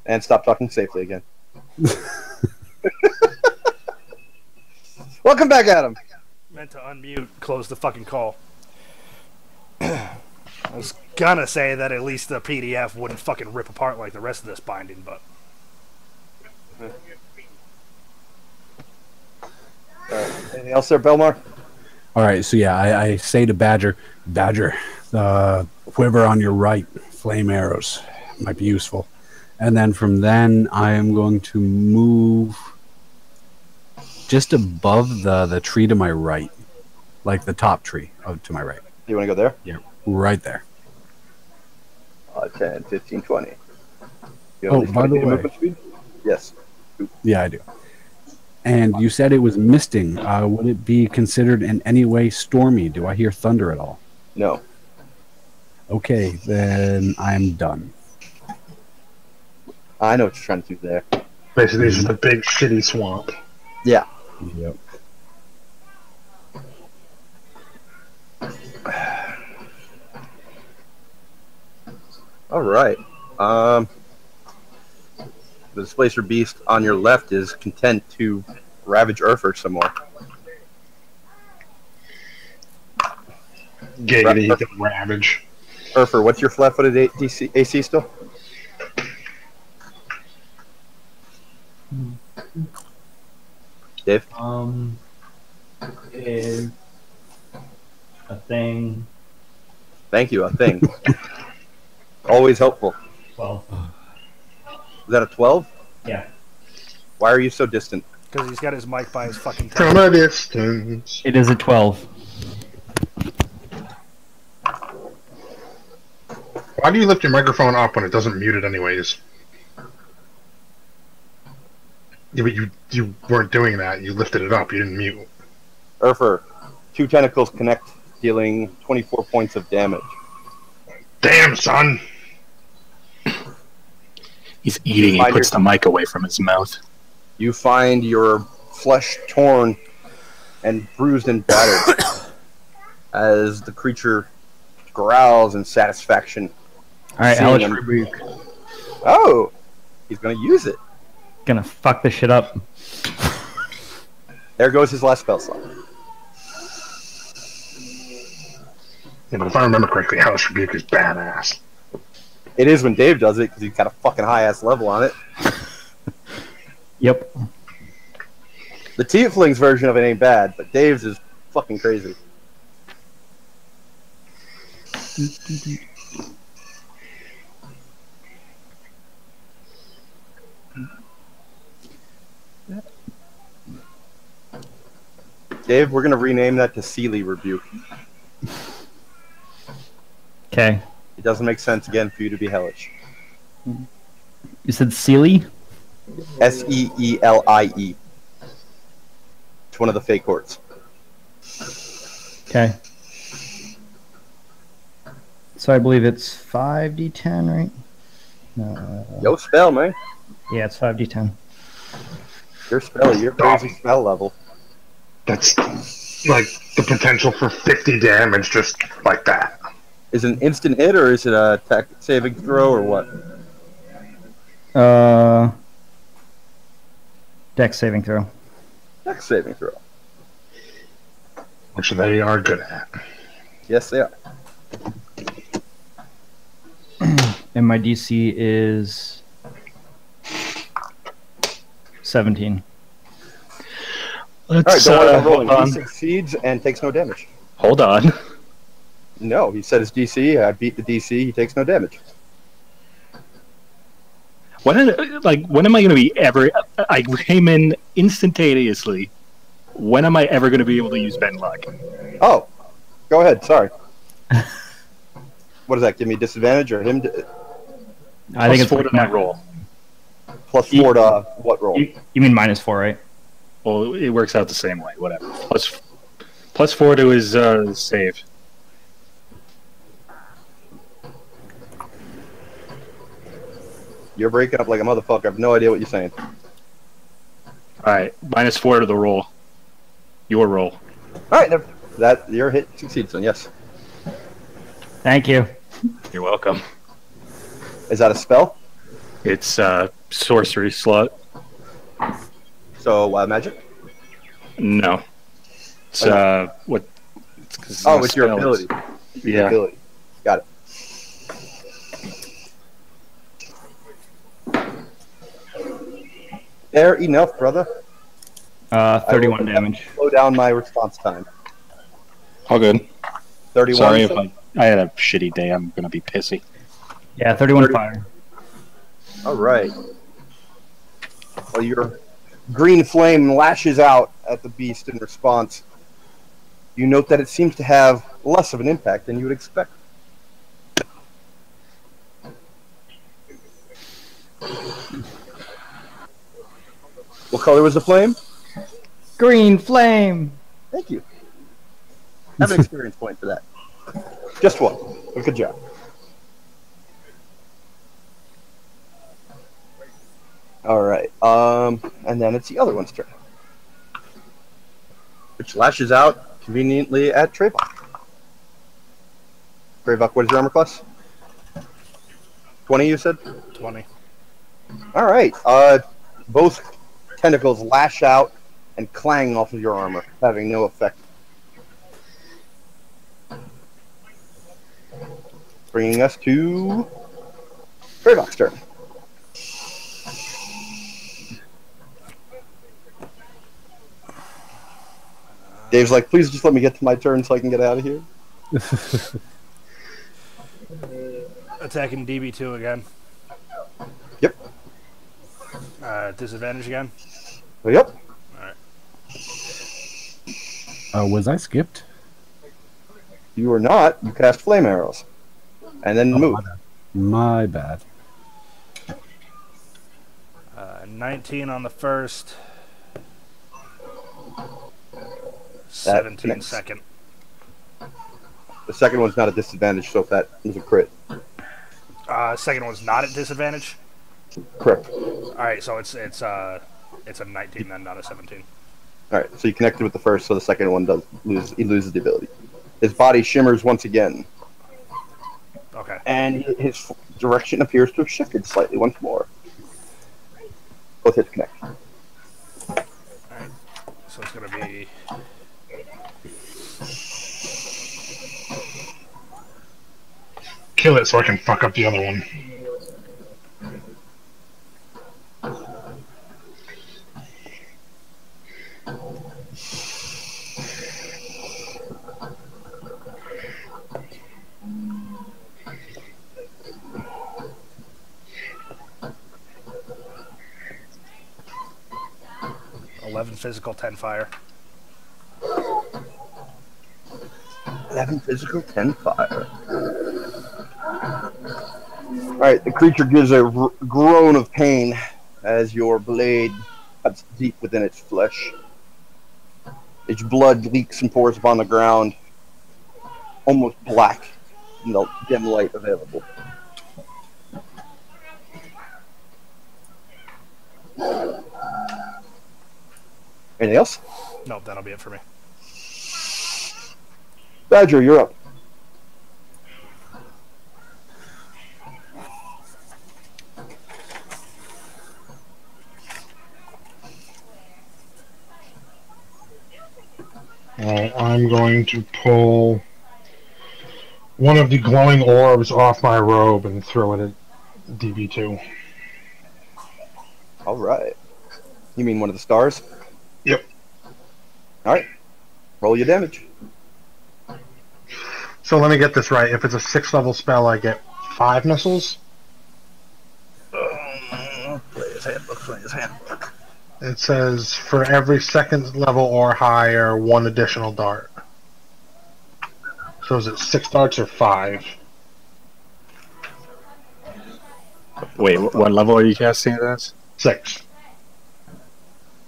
And stop talking safely again. Welcome back, Adam. Meant to unmute, close the fucking call. I was gonna say that at least the PDF wouldn't fucking rip apart like the rest of this binding, but... Anything else there, Belmar? All right, so yeah, I say to Badger, the quiver on your right, flame arrows, might be useful. And then from then, I am going to move just above the tree to my right, like the top tree to my right. You want to go there? Yeah, right there. 10, 15, 20. You have at Oh, least by 20 the feet of way, movement speed? Yes. yeah, I do. And you said it was misting. Would it be considered in any way stormy? Do I hear thunder at all? No. Okay, then I'm done. I know what you're trying to do there. Basically, this is the big shitty swamp. Yeah. Yep. All right. The Displacer Beast on your left is content to ravage Urfer some more. Giggity, the ravage. Urfer, what's your flat-footed AC still? Dave? Is a thing. Thank you, a thing. Always helpful. Well, Is that a 12? yeah. Why are you so distant? Because he's got his mic by his fucking From temple. a distance. It is a 12. Why do you lift your microphone up when it doesn't mute it anyways? Yeah, but you weren't doing that. You lifted it up. You didn't mute. Urfer, 2 tentacles connect, dealing 24 points of damage. Damn, son. He's eating. He puts the mic away from his mouth. You find your flesh torn and bruised and battered as the creature growls in satisfaction. Alright, Seeing Hellish him. Rebuke. Oh! He's going to use it. Gonna fuck this shit up. There goes his last spell slot. Yeah, but if I remember correctly, Hellish Rebuke is badass. It is when Dave does it, because he's got a fucking high-ass level on it. Yep. The Tiefling's version of it ain't bad, but Dave's is fucking crazy. Dave, we're going to rename that to Sealy Rebuke. Okay. It doesn't make sense, again, for you to be hellish. You said Sealy? Seelie. It's one of the fake hordes. Okay. So I believe it's 5d10, right? No. Yo spell, man. Yeah, it's 5d10. Your spell, your crazy spell level. That's like the potential for 50 damage just like that. Is it an instant hit, or is it a attack saving throw, or what? Dex saving throw. Dex saving throw. Which they are good at. Yes, they are. And my DC is 17. Let's Alright, don't worry about rolling. hold on. He succeeds and takes no damage. Hold on. No, he said his DC. I beat the DC. He takes no damage. When am I going to be ever? I came in instantaneously. When am I ever going to be able to use Ben Luck? Oh, go ahead. Sorry. What does that give me? Disadvantage or him? I think it's +4 to that roll. +4 to what roll? You mean -4, right? Well, it works out the same way. Whatever. +4 to his save. You're breaking up like a motherfucker. I have no idea what you're saying. All right, -4 to the roll. Your roll. All right, that your hit succeeds. Then yes. Thank you. You're welcome. Is that a spell? It's sorcery slot. So wild magic? No. It's what? It's Oh, it's your ability. Yeah. Ability. Got it. Fair enough, brother. 31 damage. Slow down my response time. All good. 31. Sorry if I had a shitty day. I'm gonna be pissy. Yeah, 31 fire. All right. Well, your green flame lashes out at the beast in response. You note that it seems to have less of an impact than you would expect. What color was the flame? Green flame. Thank you. Have an experience point for that. Just one. But good job. All right. And then it's the other one's turn, which lashes out conveniently at Trevok. Trevok, what is your armor class? 20, you said? 20. All right. Both tentacles lash out and clang off of your armor, having no effect. Bringing us to Trevok's turn. Dave's like, please just let me get to my turn so I can get out of here. Attacking DB2 again. Yep. Disadvantage again. Yep. Alright. Was I skipped? You are not. You cast flame arrows. And then move. My bad. 19 on the first. 17 connects. second. The second one's not a disadvantage, so if that was a crit. Second one's not at disadvantage. Correct. Alright, so it's a 19 then, not a 17. Alright, so you connected with the first, so the second one does lose. He loses the ability. His body shimmers once again. Okay. And his direction appears to have shifted slightly once more. Both hits connect. Alright. So it's gonna be Kill it so I can fuck up the other one. physical, 10 fire. 11 physical, 10 fire. Alright, the creature gives a groan of pain as your blade cuts deep within its flesh. Its blood leaks and pours upon the ground, almost black in the dim light available. Anything else? Nope, that'll be it for me. Badger, you're up. I'm going to pull one of the glowing orbs off my robe and throw it at DB2. All right. You mean one of the stars? Yep. All right. Roll your damage. So let me get this right. If it's a 6th level spell, I get 5 missiles. Play his hand. It says for every 2nd level or higher, 1 additional dart. So is it 6 darts or 5? Wait, what level are you casting it as? 6.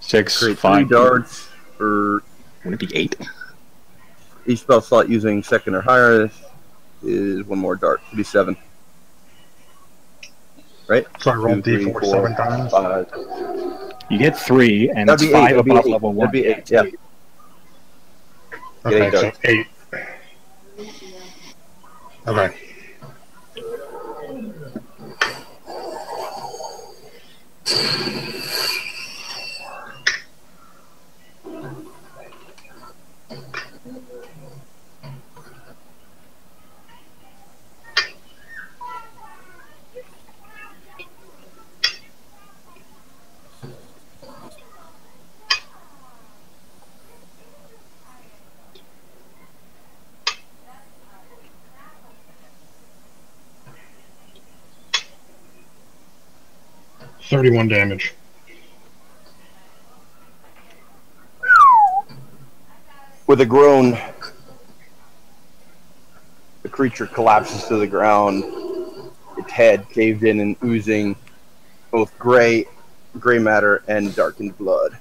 6, Create 5. 3 darts for Would it be 8? each spell slot using second or higher. Is 1 more dart. Could be 7. Right? So I rolled 2, 3, D4 4, 7 times. 5. You get 3, and That'd it's be 5 8, that'd be above 8, level 1. that'd be 8, it's yeah. 8. Okay, eight so darts. 8. Okay. $31 damage. With a groan, the creature collapses to the ground. Its head caved in and oozing both gray matter and darkened blood.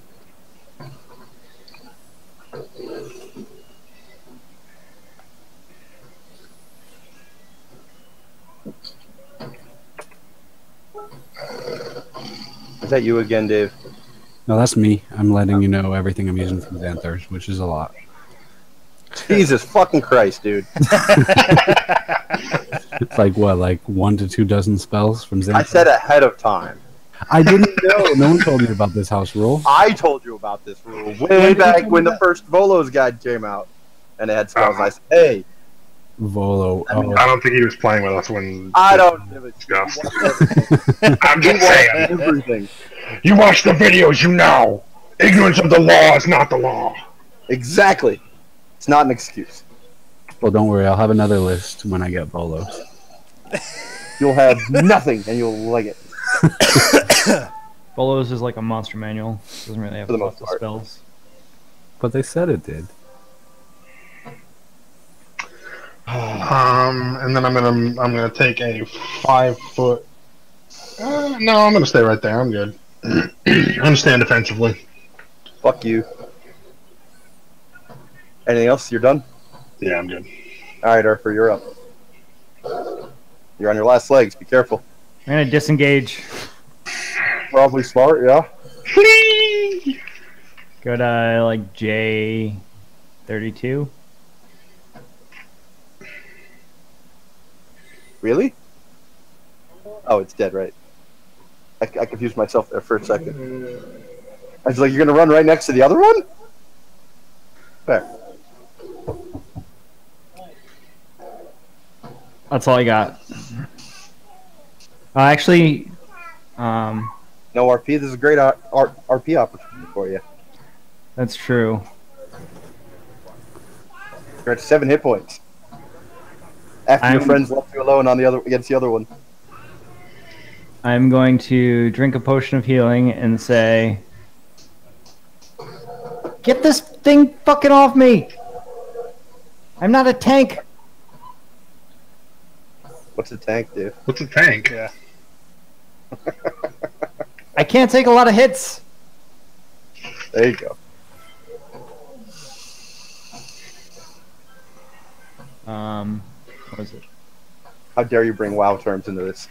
Is that you again, Dave? No, that's me. I'm letting you know everything I'm using from Xanthars, which is a lot. Jesus fucking Christ, dude. It's like, what, like 1 to 2 dozen spells from Xanthars? I said ahead of time. I didn't know. No one told me about this house rule. I told you about this rule way back when the first Volo's guide came out. And it had spells. I said, hey, Volo. I Oh, don't think he was playing with us when. I don't give a Discussed. shit. I'm just saying. Everything. You watch the videos, you know. Ignorance of the law is not the law. Exactly. It's not an excuse. well, don't worry. I'll have another list when I get Volos. You'll have nothing and you'll like it. Bolos is like a monster manual. Doesn't really have For the lots most of part. spells. But they said it did. And then I'm gonna take a 5 foot. No, I'm gonna stay right there. I'm good. I'm gonna stand defensively. Fuck you. Anything else? You're done? Yeah, I'm good. Alright, Arthur, you're up. You're on your last legs. Be careful. I'm gonna disengage. Probably smart, yeah? Go to like J32. Really? Oh, it's dead, right? I confused myself there for a second. I was like, you're gonna run right next to the other one? Fair. That's all I got. Actually, No RP. This is a great RP opportunity for you. that's true. You're at 7 hit points. After your I'm- friends left you alone on the other against the other one. I'm going to drink a potion of healing and say, "Get this thing fucking off me! I'm not a tank." What's a tank, dude? What's a tank? Yeah. I can't take a lot of hits. There you go. What is it? How dare you bring WoW terms into this?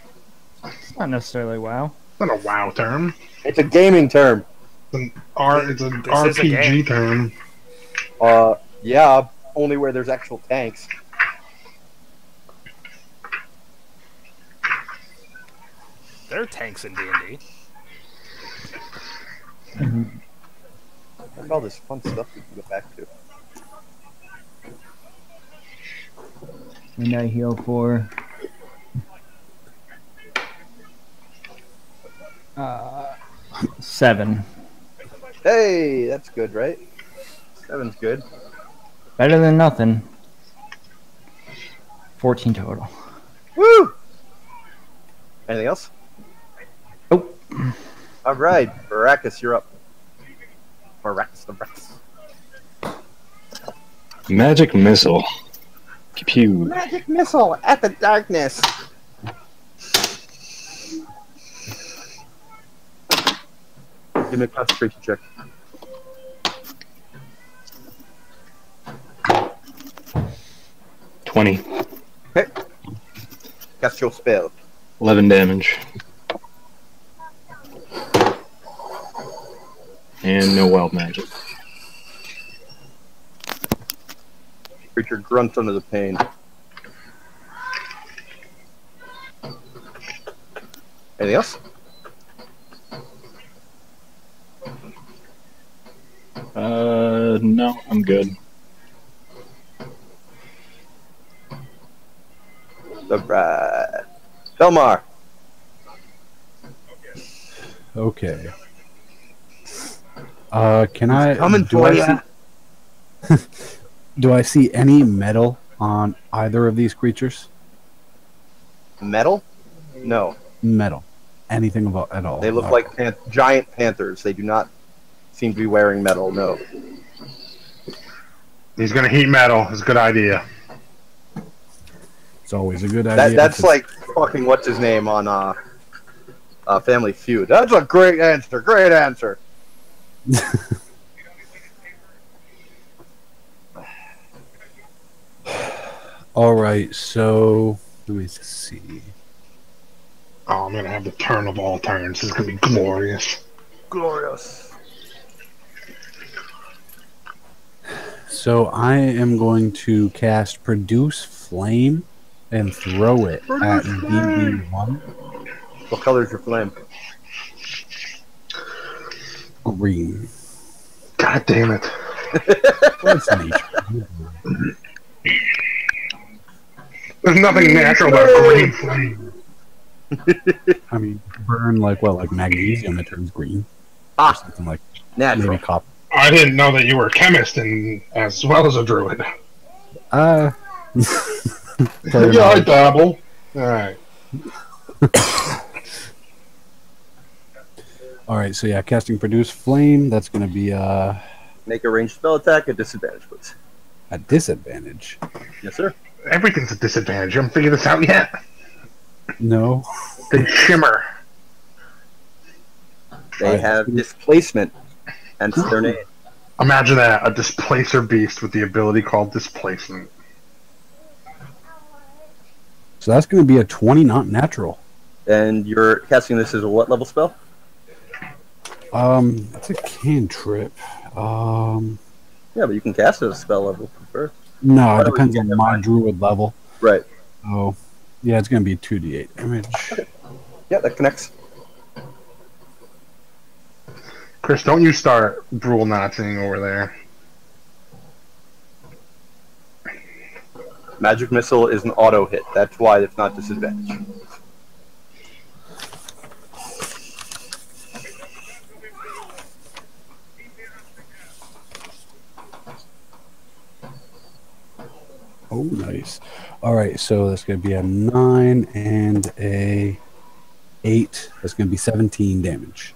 It's not necessarily WoW. It's not a WoW term. It's a gaming term. It's an This is a game. RPG term. Yeah, only where there's actual tanks. There are tanks in D&D. Look at all this fun stuff we can go back to. And I heal for 7. Hey, that's good, right? 7's good. Better than nothing. 14 total. Woo! Anything else? Oh, All right, Baracus, you're up. Baracus. Magic missile. Pew. Magic missile at the darkness. Give me a concentration check. $20. Okay. Cast your spell. 11 damage. And no wild magic. Creature grunts under the pain. Anything else? No, I'm good. Alright. Belmar. Okay. Can I? Coming do for I ya. see- Do I see any metal on either of these creatures? Metal? No. Metal. Anything about at all? They look like giant panthers. They do not seem to be wearing metal, no. He's gonna heat metal. It's a good idea. It's always a good idea. That's like fucking what's his name on Family Feud. That's a great answer. Great answer. All right, so let me see. Oh, I'm gonna have the turn of all turns. This is gonna be glorious. Glorious. So I am going to cast Produce Flame and throw it at BB1. What color is your flame? Green. God damn it. That's nature. There's nothing natural about green flame. I mean, burn like what, like magnesium? It turns green. Ah, Or something like natural. maybe copper. I didn't know that you were a chemist and as well as a druid. Fair Yeah, I enough. dabble. Alright. All right, so yeah, casting Produce Flame. That's going to be Make a ranged spell attack at disadvantage, please. a disadvantage. Yes, sir. Everything's a disadvantage. You haven't figured this out yet? No. The shimmer. They have displacement, hence their name. Imagine that, a displacer beast with the ability called displacement. So that's going to be a 20, not natural. And you're casting this as a what level spell? It's a cantrip. Yeah, but you can cast it as a spell level first. No, it depends on my druid level. Right. Oh, yeah, it's going to be 2d8 damage. Yeah, that connects. Chris, don't you start brule knotting over there. Magic Missile is an auto hit. That's why it's not disadvantage. Oh, nice. All right, so that's going to be a 9 and a 8. That's going to be 17 damage.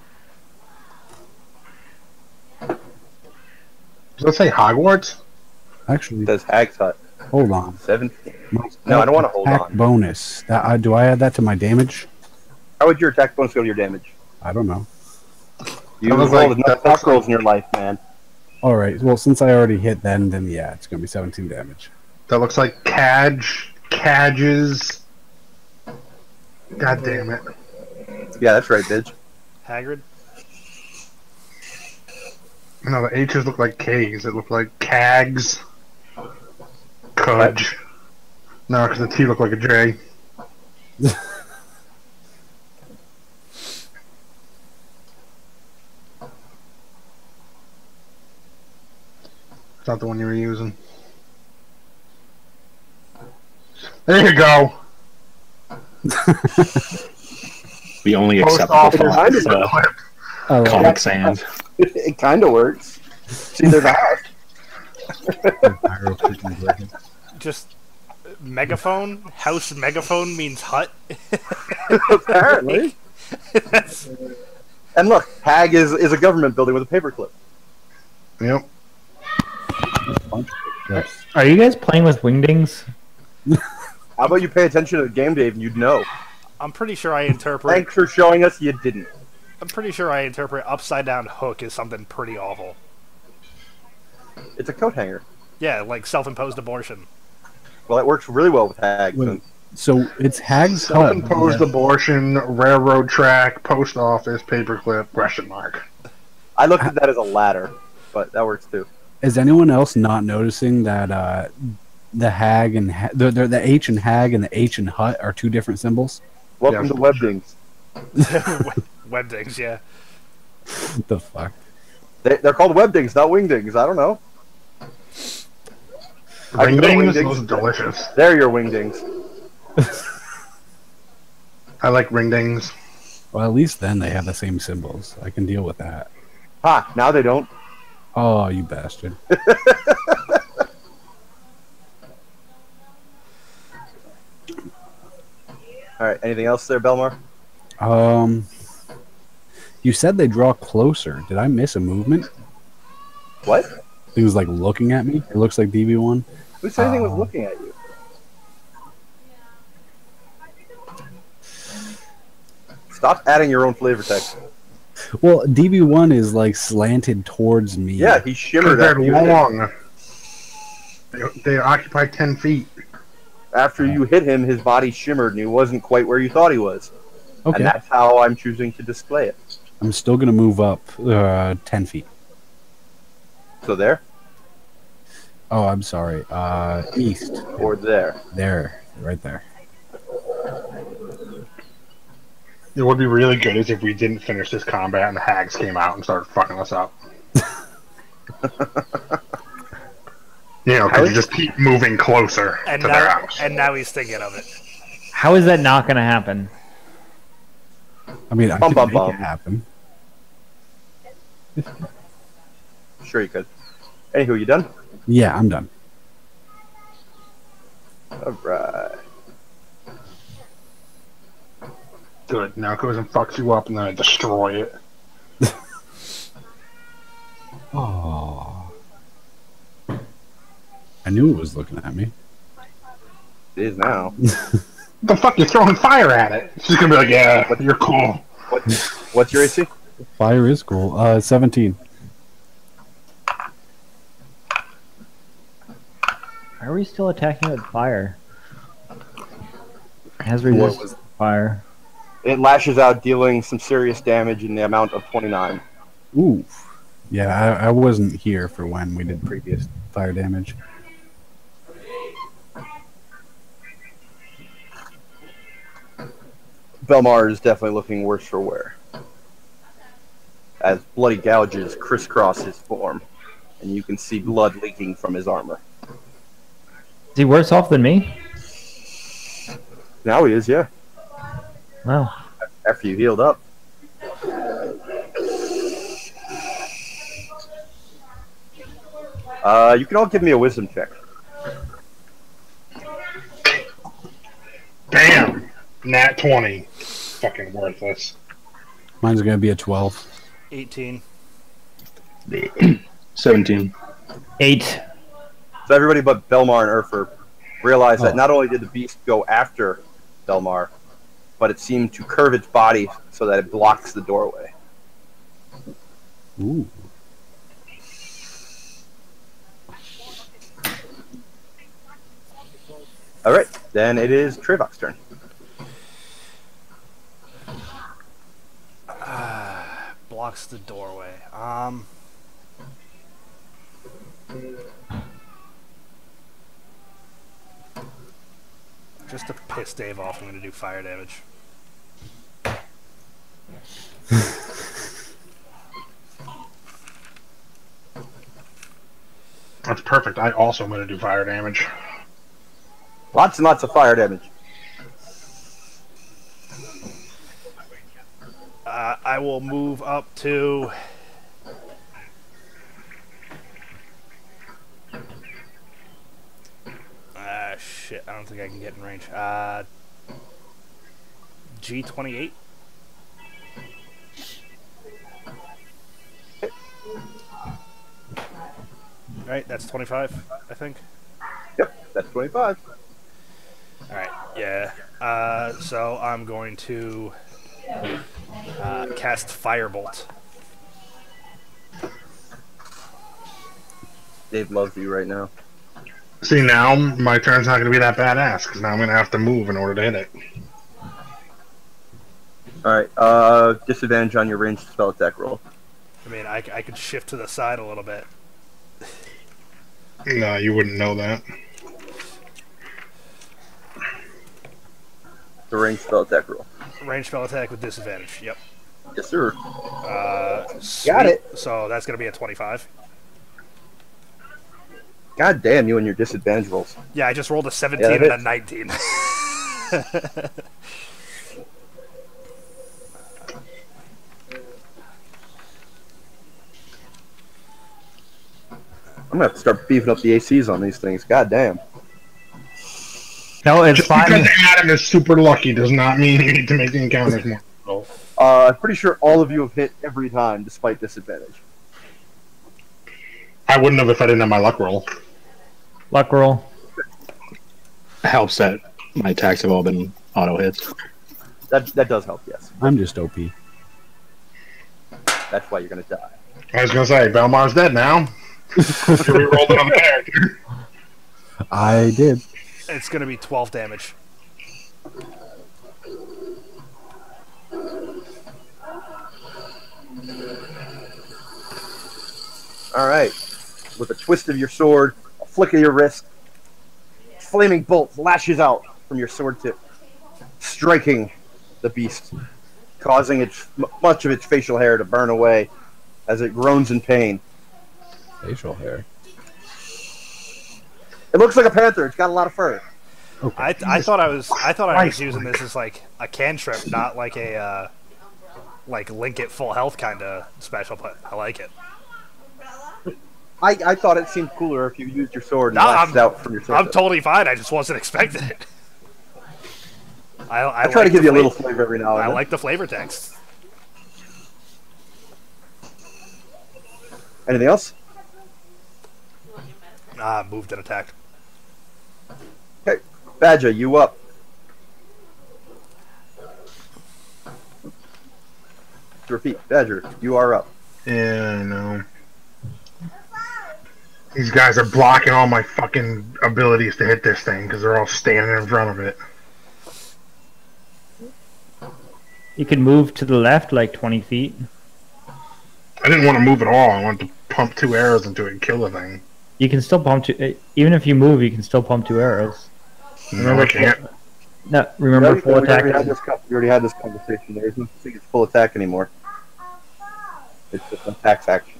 Does that say Hogwarts? Actually, It says Hag's Hut. hold on. 17. My No, I don't want to hold attack on. bonus. Do I add that to my damage? How would your attack bonus go to your damage? I don't know. You That looks rolled like- enough that attack looks rolls in your life, man. All right, well, since I already hit then yeah, it's going to be 17 damage. That looks like Cadges. God damn it. Yeah, that's right, bitch. Hagrid. No, the H's look like K's. It looked like Cags. Cudge. No, because the T looked like a J. It's not the one you were using. There you go. We only Post accept off the your behind it. font, All right. Comic Sans. It kind of works. See, they're not. Just megaphone. House megaphone means hut. Apparently. That's, And look, Hag is a government building with a paperclip. Yep. Are you guys playing with wingdings? How about you pay attention to the game, Dave, and you'd know. I'm pretty sure I interpret. Thanks for showing us you didn't. I'm pretty sure I interpret upside down hook as something pretty awful. It's a coat hanger. Yeah, like self-imposed abortion. Well, it works really well with Hags. Wait, so it's Hags Hut. Self-imposed abortion, railroad track, post office, paperclip, question mark. I looked at that as a ladder, but that works too. Is anyone else not noticing that the Hag and the H and Hag and the H and Hut are two different symbols? Welcome to Webdings. Webdings, yeah. The fuck? They're called Webdings, not Wingdings. I don't know. Wingdings? Those are delicious. They're your Wingdings. I like ringdings. Well, at least then they have the same symbols. I can deal with that. Ha! Now they don't. Oh, you bastard. Alright, anything else there, Belmar? You said they draw closer. Did I miss a movement? What? He was like looking at me. It looks like DB1. Who said anything was looking at you? Stop adding your own flavor text. Well, DB1 is like slanted towards me. Yeah, he shimmered They're after you long. They occupy 10 feet. After you hit him, his body shimmered and he wasn't quite where you thought he was. Okay. And that's how I'm choosing to display it. I'm still going to move up 10 feet. So there? Oh, I'm sorry. East. Or there? There. Right there. It would be really good is if we didn't finish this combat and the Hags came out and started fucking us up. You know, because you just keep moving closer And to their now, house. and now he's thinking of it. How is that not going to happen? I mean, I Bum, can bum, make bum. it happen. Sure you could. Anywho, you done? Yeah, I'm done. Alright. Good. Now it goes and fucks you up and then I destroy it. Oh. I knew it was looking at me. It is now. The fuck, you're throwing fire at it. She's gonna be like, yeah, you're cool. What's your AC? Fire is cool. 17. Why are we still attacking with fire? It has resistance to fire. It lashes out, dealing some serious damage in the amount of 29. Ooh. Yeah, I wasn't here for when we did previous fire damage. Belmar is definitely looking worse for wear, as bloody gouges crisscross his form, and you can see blood leaking from his armor. Is he worse off than me? Now he is, yeah. Wow. After you healed up. You can all give me a wisdom check. Bam! Nat 20. Fucking worthless. Mine's going to be a 12. 18. 17. 8. So everybody but Belmar and Urfer realize that not only did the beast go after Belmar, but it seemed to curve its body so that it blocks the doorway. Ooh. Alright, then it is Trevok's turn. Blocks the doorway. Just to piss Dave off, I'm going to do fire damage. That's perfect. I also am going to do fire damage. Lots and lots of fire damage. I will move up to... shit, I don't think I can get in range. G28? Alright, that's 25, I think. Yep, that's 25. Alright, yeah. So I'm going to Cast Firebolt. Dave loves you right now. See, now my turn's not going to be that badass because now I'm going to have to move in order to hit it. Alright, disadvantage on your ranged spell attack roll. I mean, I could shift to the side a little bit. No, you wouldn't know that. The ranged spell attack roll. Range spell attack with disadvantage. Yep. Yes, sir. Got it. So that's going to be a 25. God damn you and your disadvantage rolls. Yeah, I just rolled a 17 and a 19. I'm gonna have to start beefing up the ACs on these things. God damn. No, it's Just fine. because Adam is super lucky does not mean you need to make the encounters more difficult. I'm pretty sure all of you have hit every time despite disadvantage. I wouldn't have if I didn't have my luck roll. Luck roll. Helps that my attacks have all been auto hits. That does help, yes. I'm just OP. That's why you're gonna die. I was going to say, Belmar's dead now. You re-rolled another character. I did. It's going to be 12 damage. Alright. With a twist of your sword, a flick of your wrist, flaming bolt lashes out from your sword tip, striking the beast, causing much of its facial hair to burn away as it groans in pain. Facial hair. It looks like a panther. It's got a lot of fur. I thought I was using this as like a cantrip, not like a like link it full health kind of special, but I like it. I thought it seemed cooler if you used your sword and No, lashed out from your sword. I'm totally fine. I just wasn't expecting it. I try to like give the you a little flavor every now and I then. like the flavor text. Anything else? Moved and attacked. Okay, Badger, you up. To repeat, Badger, you are up. Yeah, I know. These guys are blocking all my fucking abilities to hit this thing because they're all standing in front of it. You can move to the left like 20 feet. I didn't want to move at all. I wanted to pump 2 arrows into it and kill the thing. You can still pump two. Even if you move, you can still pump 2 arrows. No, I can't. No, remember full attack. We already had this conversation. There's no such thing as full attack anymore. It's just an attack action.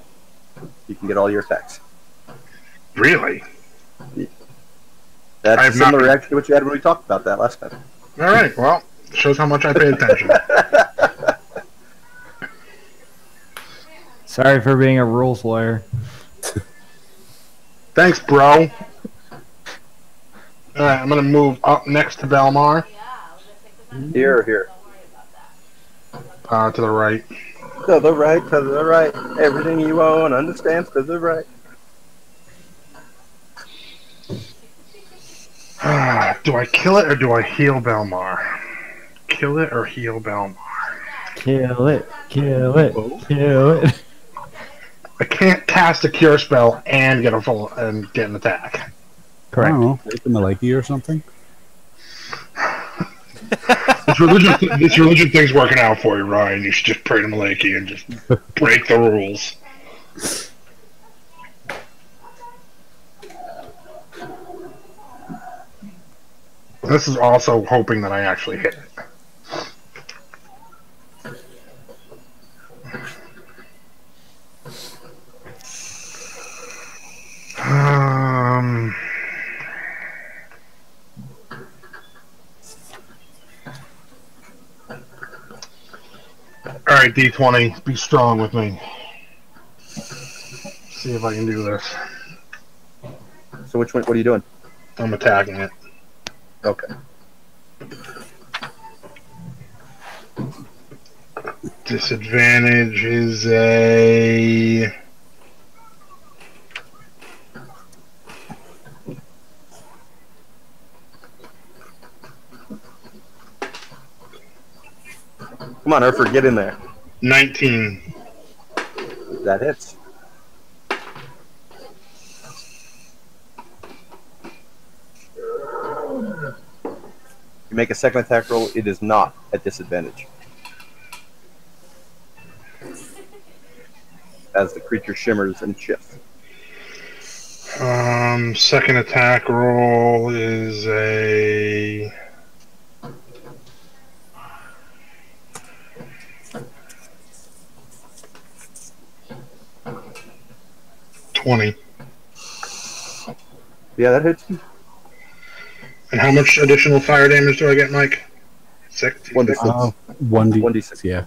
You can get all your attacks. Really? That's I a have similar not- reaction to what you had when we talked about that last time. Alright, well, shows how much I pay attention. Sorry for being a rules lawyer. Thanks, bro. Alright, I'm gonna move up next to Belmar. Here, here. To the right. To the right, to the right. Everything you own understands to the right. Do I kill it or do I heal Belmar? Kill it or heal Belmar? Kill it, kill it, kill it. I can't cast a cure spell and get an attack. I Correct. don't know. Open the Lakey or something. This religion thing's working out for you, Ryan. You should just pray to Malaki and just break the rules. This is also hoping that I actually hit it. Alright, D20, be strong with me. See if I can do this. So which one? What are you doing? I'm attacking it. Okay. Disadvantage is a... Come on, Urfer, get in there. 19. That hits. You make a second attack roll, it is not at disadvantage. As the creature shimmers and shifts. Second attack roll is a 20. Yeah, that hits you. And how much additional fire damage do I get, Mike? 6? 1d6. 1d6, yeah.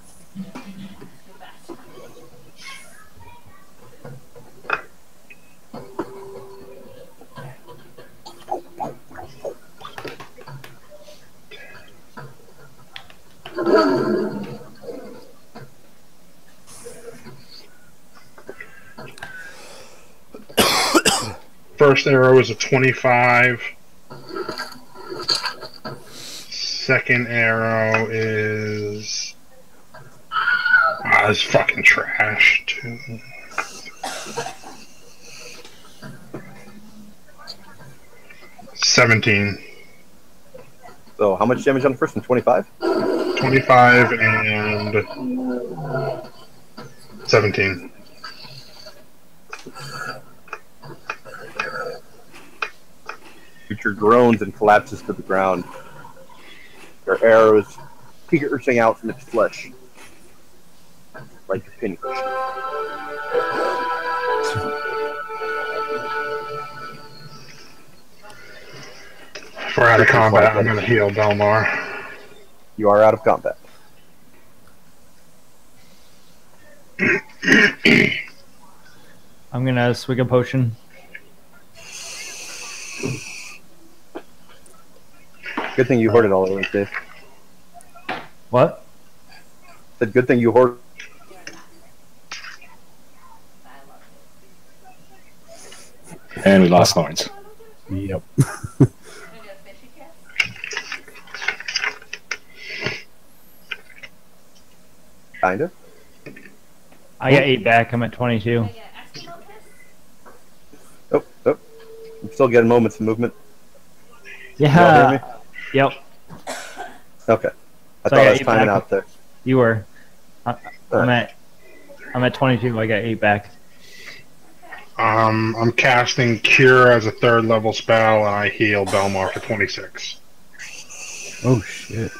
First arrow is a 25. Second arrow is... it's fucking trash, too. $17. So how much damage on the first one? 25? 25 and 17. Creature groans and collapses to the ground. Your arrows piercing out from its flesh. Like a pincushion. If we're out of combat, I'm going to heal Belmar. You are out of combat. I'm gonna swig a potion. Good thing you hoarded all of those, Dave. What? Said good thing you hoarded. And we lost Lawrence. Yep. Kinda. I got 8 back. I'm at 22. Oh. I'm still getting moments of movement. Yeah. You Yep. Okay. I So thought I got I was 8 timing back. out there. You were. I'm at 22. I got 8 back. I'm casting Cure as a 3rd level spell, and I heal Belmar for 26. Oh, shit.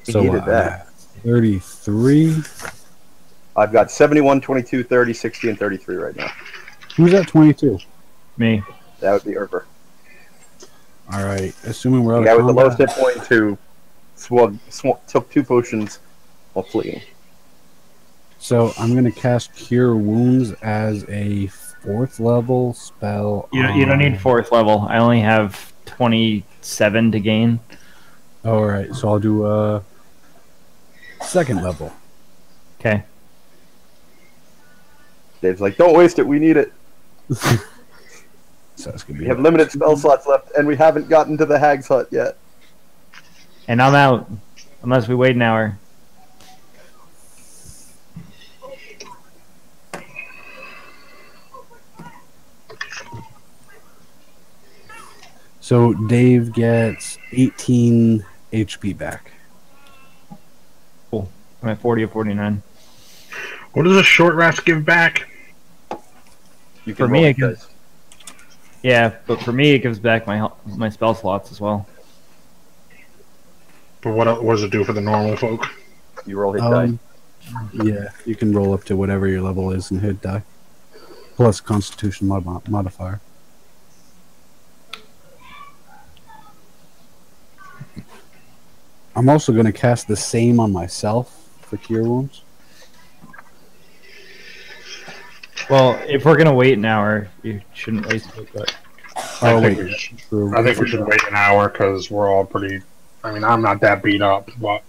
He So, needed that. 33. I've got 71, 22, 30, 60, and 33 right now. Who's at 22? Me. That would be Urber. All right. Assuming we're The out guy of with the lowest combat. hit point who took 2 potions while fleeing. So I'm going to cast Cure Wounds as a 4th level spell. You don't need 4th level. I only have 27 to gain. All right. So I'll do 2nd level. Okay. Dave's like, don't waste it, we need it. So it's going to We be have limited spell slots left, and we haven't gotten to the Hags hut yet. And I'm out. Unless we wait an hour. So Dave gets 18 HP back. Cool. I'm at 40 or 49. What does a short rest give back? You For can me, roll it it, gives- guys. Yeah, but for me, it gives back my spell slots as well. But what does it do for the normal folk? You roll hit die. Yeah, you can roll up to whatever your level is and hit die. Plus Constitution modifier. I'm also going to cast the same on myself for Cure Wounds. Well, if we're gonna wait an hour, you shouldn't waste it. But Oh, I think wait. we should, True. I think we should wait an hour because we're all pretty. I mean, I'm not that beat up, but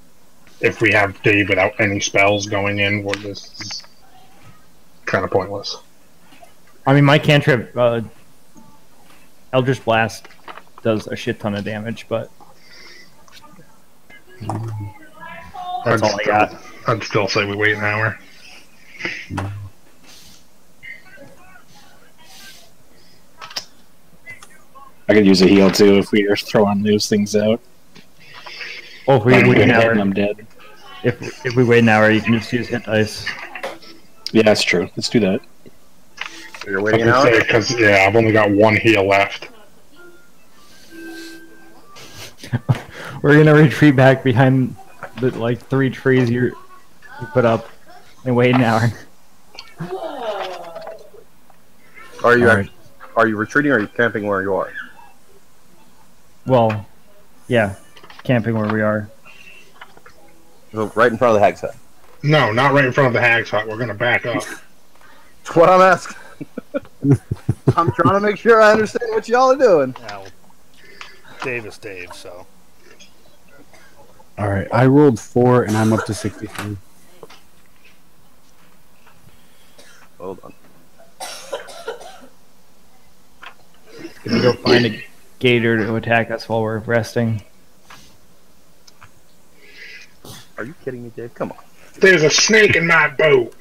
if we have Dave without any spells going in, this is kind of pointless. I mean, my cantrip, Eldritch Blast, does a shit ton of damage, but That's all I got. I'd still say we wait an hour. I could use a heal too if we are throwing those things out. Well, if we wait an And hour, I'm dead. if we wait an hour, you can just use hit dice. Yeah, that's true. Let's do that. You're waiting an hour? Because, yeah, I've only got one heal left. We're gonna retreat back behind the like 3 trees you put up and wait an hour. Are you Alright. are you retreating or are you camping where you are? Well, yeah, camping where we are. So right in front of the Hags hut. No, not right in front of the Hags hut. We're going to back up. That's what I'm asking. I'm trying to make sure I understand what y'all are doing. Now, Dave is Dave, so. All right, I rolled 4 and I'm up to 63. Hold on. Gonna go find a gator to attack us while we're resting. Are you kidding me, Dave? Come on. There's a snake in my boat.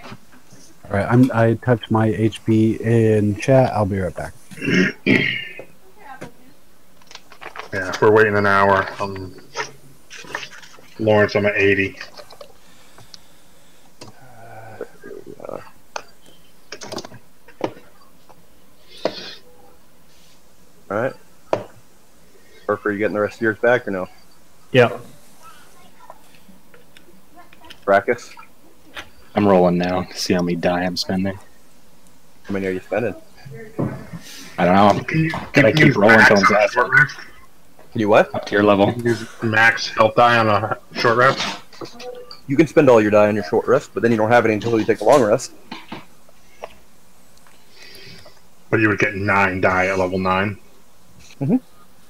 All right, I touched my HP in chat. I'll be right back. Yeah, if we're waiting an hour. Lawrence, I'm at 80. Alright. Parker, are you getting the rest of yours back or no? Yeah. Brackus, I'm rolling now to see how many die I'm spending. how many are you spending? I don't know. Can I you keep use rolling max till it's on a at short rest? Can you what? up to your level. Can you use max health die on a short rest? You can spend all your die on your short rest, but then you don't have any until you take a long rest. But you would get 9 die at level 9.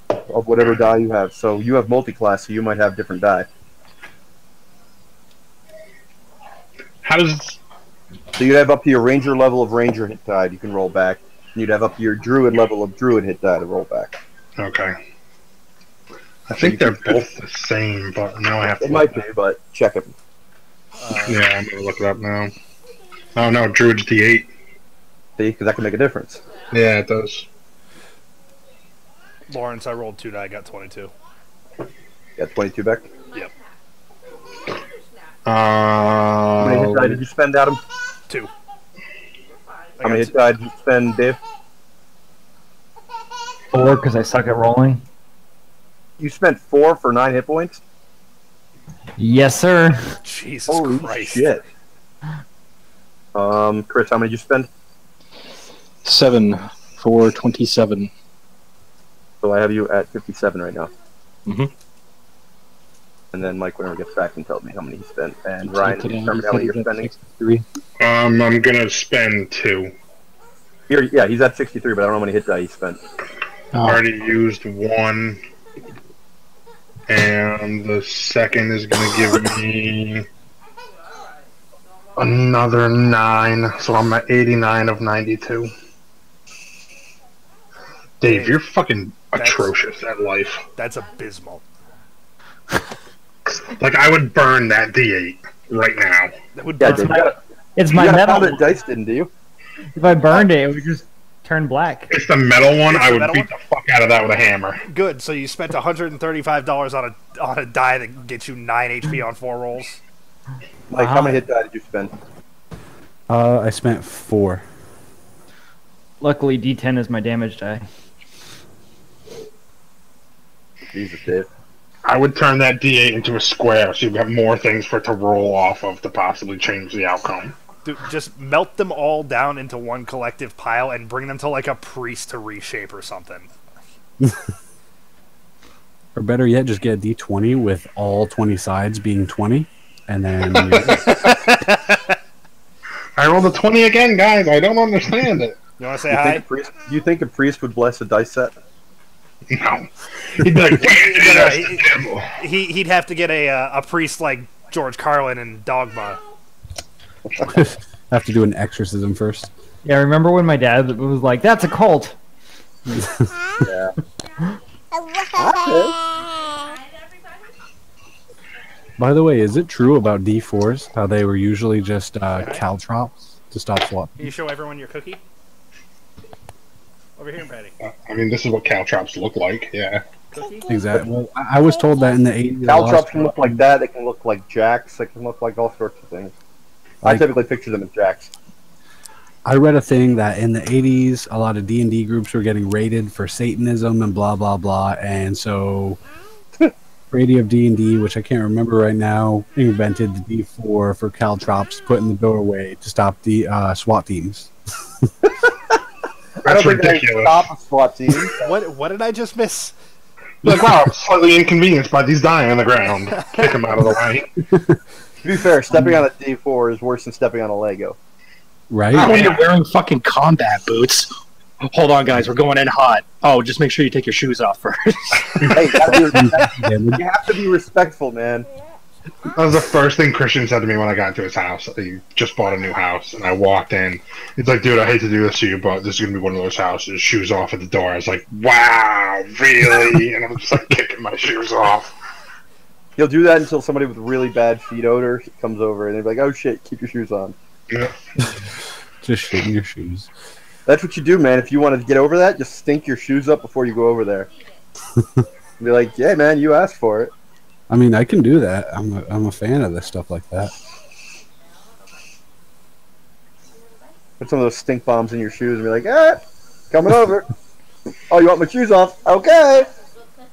Of whatever die you have. So you have multi-class, so you might have different die. How does... So you'd have up to your ranger level of ranger hit die you can roll back. And you'd have up to your druid level of druid hit die to roll back. Okay. I think they're both the same, but now I have to... It might be, but check it. Yeah, I'm going to look it up now. Oh no, Druid's D8. See, because that can make a difference. Yeah, it does. Lawrence, I rolled 2 die, got 22. You got 22 back. Yep. How many hit die did you spend, Adam? 2. How many hit die did you spend, Dave? 4 because I suck at rolling. You spent 4 for 9 hit points? Yes, sir. Jesus Holy Christ. shit. Chris, how many did you spend? 7 for 27. So I have you at 57 right now. Mhm. And then Mike, whenever he gets back, can tell me how many he spent. And Ryan, can you determine how many you're spending? 3. I'm gonna spend 2. Yeah, he's at 63, but I don't know how many hit die he spent. Already used 1. And the second is gonna give me another 9. So I'm at 89 of 92. Dave, you're fucking atrocious at life. That's abysmal. Like, I would burn that D8 right now. That would Yeah, burn Dave, my- you got It's you my got a metal. pounded dice, didn't you? If I burned it, it would just turn black. It's the metal one. It's I the would metal beat the fuck out of that with a hammer. Good, so you spent $135 on a die that gets you 9 HP on 4 rolls. Mike, how many hit die did you spend? I spent 4. Luckily, D10 is my damage die. Jesus, Dave. I would turn that D8 into a square so you have more things for it to roll off of to possibly change the outcome. Dude, just melt them all down into one collective pile and bring them to like a priest to reshape or something. Or better yet, just get a D20 with all 20 sides being 20, and then I rolled a 20 again, guys. I don't understand it. You want to say hi? Do you think a priest would bless a dice set? No. He'd be like, He'd have to get a priest like George Carlin in Dogma. have to do an exorcism first. Yeah, remember when my dad was like, "That's a cult." Yeah. By the way, is it true about D4s, how they were usually just caltrops to stop swap? Can you show everyone your cookie? Over here, Patty. I mean, this is what caltrops look like. Yeah. Cookie? Exactly. Well, I was told that in the 80s. Caltrops can look like that. They can look like jacks. They can look like all sorts of things. I typically picture them as jacks. I read a thing that in the 80s, a lot of D&D groups were getting raided for Satanism and blah, blah, blah. And so Brady of D&D, which I can't remember right now, invented the D4 for caltrops put in the doorway to stop the SWAT teams. I don't think ridiculous. they stop a SWAT team. What did I just miss? Like, wow, I'm slightly inconvenienced by these dying on the ground. Kick them out of the way. To be fair, stepping on a D4 is worse than stepping on a Lego. Right? When you're wearing fucking combat boots. Hold on, guys. We're going in hot. Oh, just make sure you take your shoes off first. Hey, you have to be respectful, man. That was the first thing Christian said to me when I got into his house. He just bought a new house, and I walked in. He's like, dude, I hate to do this to you, but this is going to be one of those houses. Shoes off at the door. I was like, wow, really? And I'm just like kicking my shoes off. He'll do that until somebody with really bad feet odor comes over, and they're like, oh shit, keep your shoes on. Yeah. Just shitting your shoes. That's what you do, man. If you want to get over that, just stink your shoes up before you go over there. Be like, yeah, man, you asked for it. I mean, I can do that. I'm a fan of this stuff like that. Put some of those stink bombs in your shoes and be like, coming over. Oh, you want my shoes off? Okay.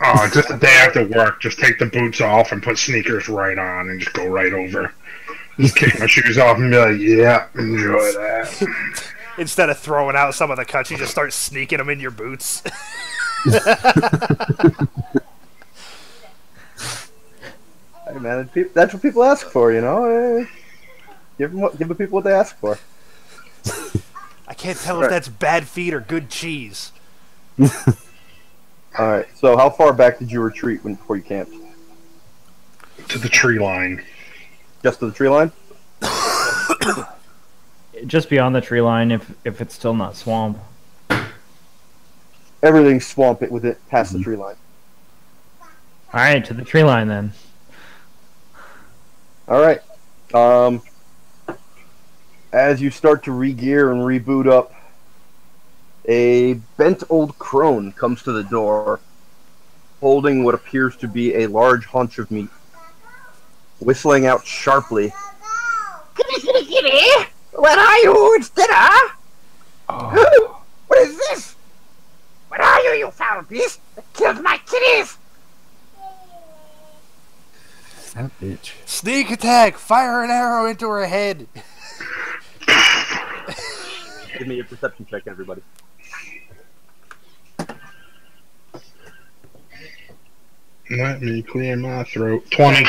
Oh, just the day after work, just take the boots off and put sneakers right on and just go right over. Just kick my shoes off and be like, yeah, enjoy that. Instead of throwing out some of the cuts, you just start sneaking them in your boots. Hey, man, that's what people ask for, you know? Give the people what they ask for. I can't tell if that's bad feet or good cheese. Alright, so how far back did you retreat before you camped? To the tree line. Just to the tree line? Just beyond the tree line, if it's still not swamp. Everything's swamp with it past the tree line. All right, to the tree line then. Alright. As you start to re-gear and reboot up, a bent old crone comes to the door, holding what appears to be a large haunch of meat, whistling out sharply. Kitty, kitty, kitty! Where are you? It's dinner! Oh. What is this? Where are you, you foul beast? That killed my kitties! That bitch. Sneak attack! Fire an arrow into her head! Give me a perception check, everybody. Let me clear my throat. 20.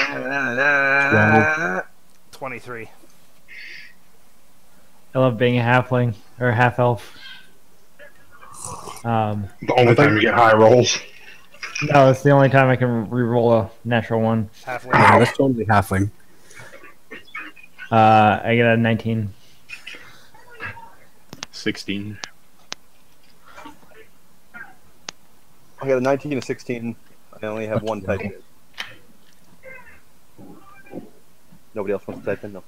23. I love being a halfling or a half elf. The only time you get high rolls. No, it's the only time I can re-roll a natural one. Halfway. Yeah, that's totally halfling. I get a 19. 16. I got a 19 and a 16. I only have one type in. Nobody else wants to type in? No.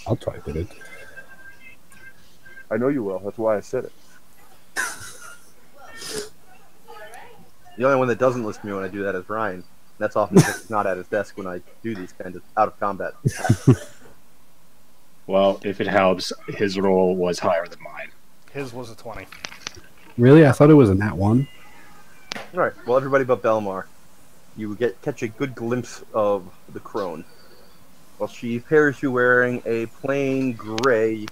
I'll type it in. I know you will. That's why I said it. The only one that doesn't listen to me when I do that is Ryan. That's often because he's not at his desk when I do these kinds of out of combat. Well, if it helps, his roll was higher than mine. His was a 20. Really? I thought it was a nat 1. Alright, well, everybody but Belmar. You catch a good glimpse of the crone. Well, she appears you wearing a plain gray,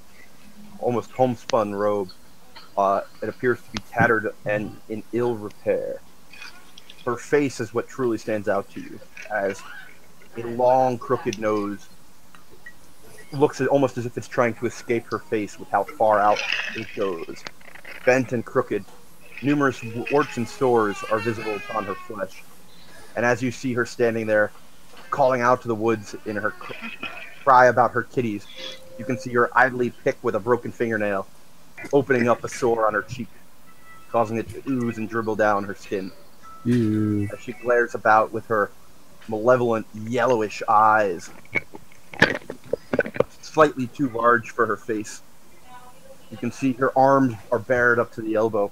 almost homespun robe. It appears to be tattered and in ill repair. Her face is what truly stands out to you, as a long, crooked nose looks almost as if it's trying to escape her face with how far out it goes. Bent and crooked, numerous warts and sores are visible upon her flesh. And as you see her standing there, calling out to the woods in her cry about her kitties, you can see her idly pick with a broken fingernail, opening up a sore on her cheek, causing it to ooze and dribble down her skin. You. as she glares about with her malevolent yellowish eyes, slightly too large for her face. You can see her arms are bared up to the elbow,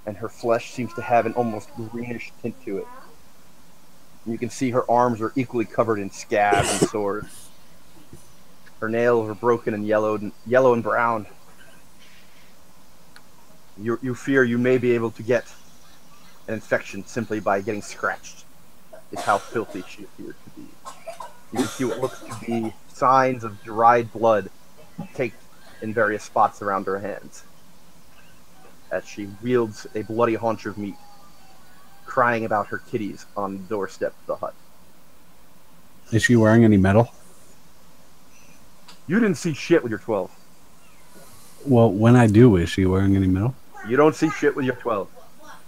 and her flesh seems to have an almost greenish tint to it. You can see her arms are equally covered in scabs and sores. Her nails are broken and yellow and brown. You fear you may be able to get an infection simply by getting scratched. Is how filthy she appears to be. You can see what looks to be signs of dried blood caked in various spots around her hands, as she wields a bloody haunch of meat, crying about her kitties on the doorstep of the hut. Is she wearing any metal? You didn't see shit with your 12. Well, when I do, is she wearing any metal? You don't see shit with your 12.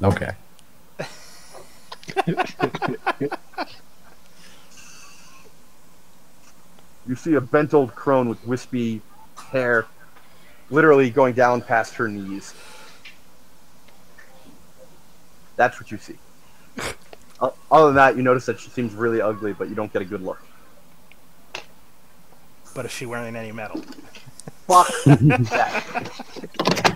Okay. You see a bent old crone with wispy hair literally going down past her knees. That's what you see. Other than that, you notice that she seems really ugly, but you don't get a good look. But is she wearing any metal? Fuck that.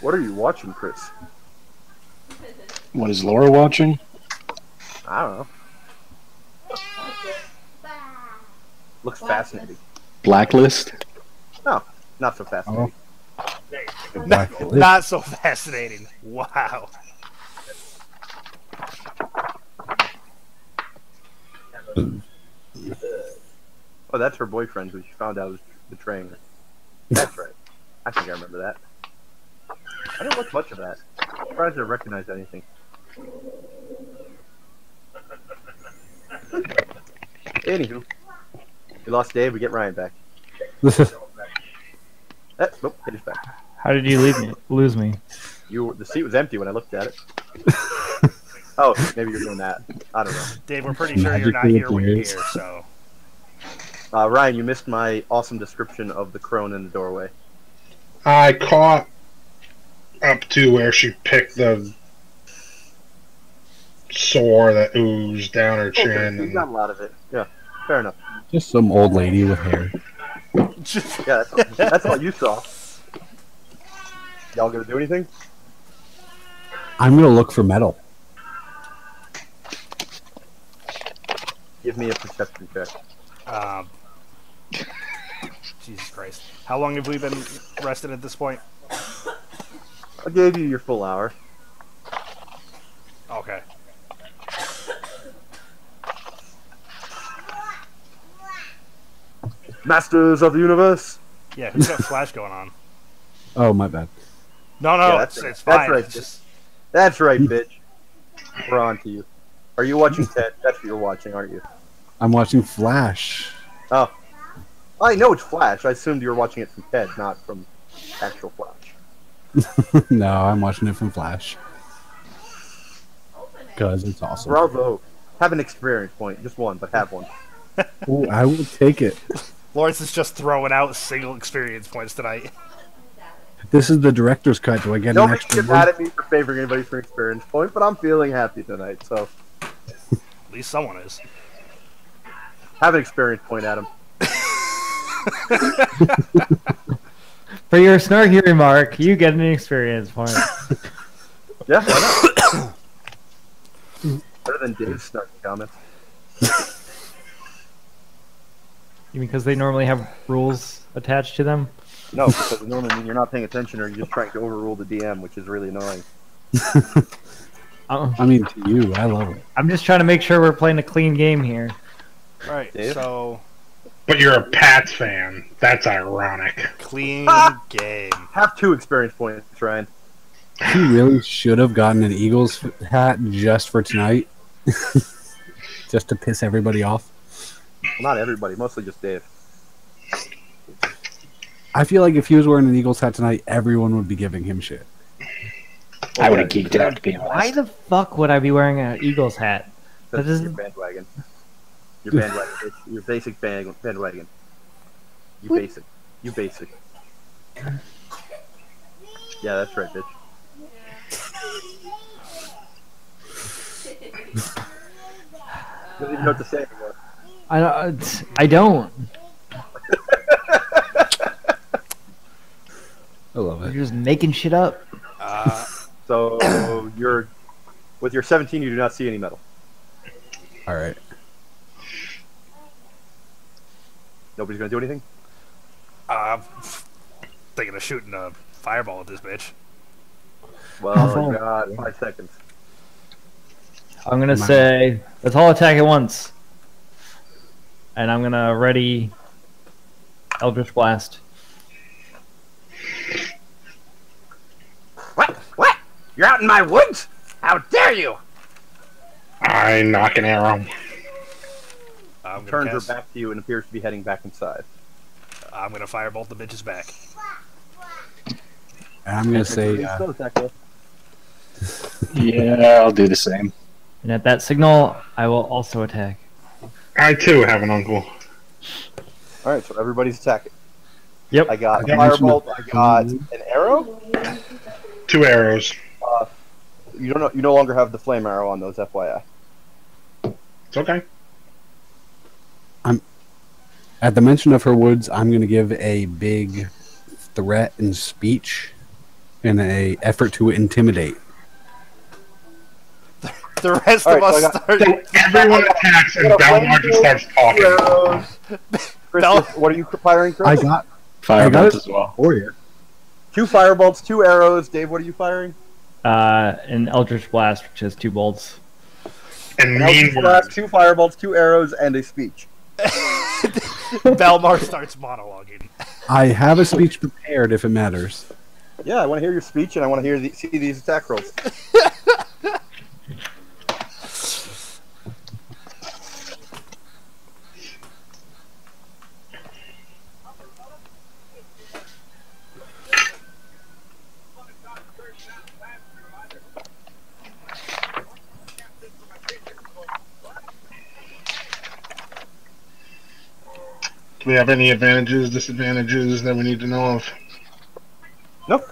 What are you watching, Chris? What is Laura watching? I don't know. Looks fascinating. Blacklist? No, not so fascinating. Not so fascinating. Wow. Oh, that's her boyfriend who she found out was betraying her. That's right. I think I remember that. I didn't watch much of that. I'm surprised I recognized anything. Anywho, we lost Dave, we get Ryan back. Nope, Kitty's back. How did you lose me? The seat was empty when I looked at it. Oh, maybe you're doing that. I don't know. Dave, we're pretty sure you're not here when you're here, so... Ryan, you missed my awesome description of the crone in the doorway. I caught up to where she picked the sore that oozed down her chin. Okay, you got a lot of it. Yeah, fair enough. Just some old lady with hair. Yeah, that's all you saw. Y'all gonna do anything? I'm gonna look for metal. Give me a perception check. Jesus Christ. How long have we been rested at this point? I gave you your full hour. Okay. Masters of the Universe. Yeah, who's got Flash going on? Oh, my bad. No, Yeah, it's fine. That's right. It's just... That's right, bitch. We're on to you. Are you watching Ted? That's what you're watching, aren't you? I'm watching Flash. Oh. I know it's Flash. I assumed you were watching it from Ted, not from actual Flash. No, I'm watching it from Flash. Because it's awesome. Bravo. Have an experience point. Just one, but have one. Ooh, I will take it. Lawrence is just throwing out single experience points tonight. This is the director's cut. Do I get Don't an be extra mad one? at me for favoring anybody for an experience point, but I'm feeling happy tonight, so At least someone is. have an experience point, Adam. For your snarky remark, you get an experience point. Yeah, why not? Better than Dave's snarky comments. You mean because they normally have rules attached to them? No, because normally you're not paying attention or you're just trying to overrule the DM, which is really annoying. I mean, to you, I love it. I'm just trying to make sure we're playing a clean game here. Right, Dave? so... But you're a Pats fan. That's ironic. Clean game. Have 2 experience points, Ryan. He really should have gotten an Eagles hat just for tonight. Just to piss everybody off. Well, not everybody, mostly just Dave. I feel like if he was wearing an Eagles hat tonight, everyone would be giving him shit. I would have geeked out, to be Why honest. the fuck would I be wearing an Eagles hat? That That's your is bandwagon. Your bandwagon. It's your basic bandwagon. You basic. You basic. Yeah, that's right, bitch. You don't even know what to say anymore. I don't. I love You're it. just making shit up. So you're with your 17, you do not see any metal. All right. Nobody's gonna do anything. Thinking of shooting a fireball at this bitch. Well, you got 5 seconds. I'm gonna say let's all attack at once, and I'm gonna ready Eldritch Blast. What? What? You're out in my woods? How dare you? I knock an arrow. I'm Turns gonna her cast, back to you and appears to be heading back inside. I'm gonna firebolt the bitch's back. And I'm gonna say Still attack though. Yeah, I'll do the same. And at that signal, I will also attack. I too have an uncle. All right, so everybody's attacking. Yep. I got Okay. firebolt. I got an arrow. 2 arrows. You don't know. You no longer have the flame arrow on those, FYI. It's okay. at the mention of her woods, I'm gonna give a big threat and speech in a effort to intimidate. The rest All of right, us so I got- start. So everyone attacks and Belmar just starts talking. Arrows. Chris, No. what are you firing, Chris? I got Firebolt it. as well. for you. 2 firebolts, 2 arrows. Dave, what are you firing? An Eldritch Blast, which has 2 bolts. And An Eldritch mean Blast, words. 2 firebolts, 2 arrows, and a speech. Belmar starts monologuing. I have a speech prepared if it matters. Yeah, I want to hear your speech, and I want to see these attack rolls. Do we have any advantages, disadvantages that we need to know of? Nope.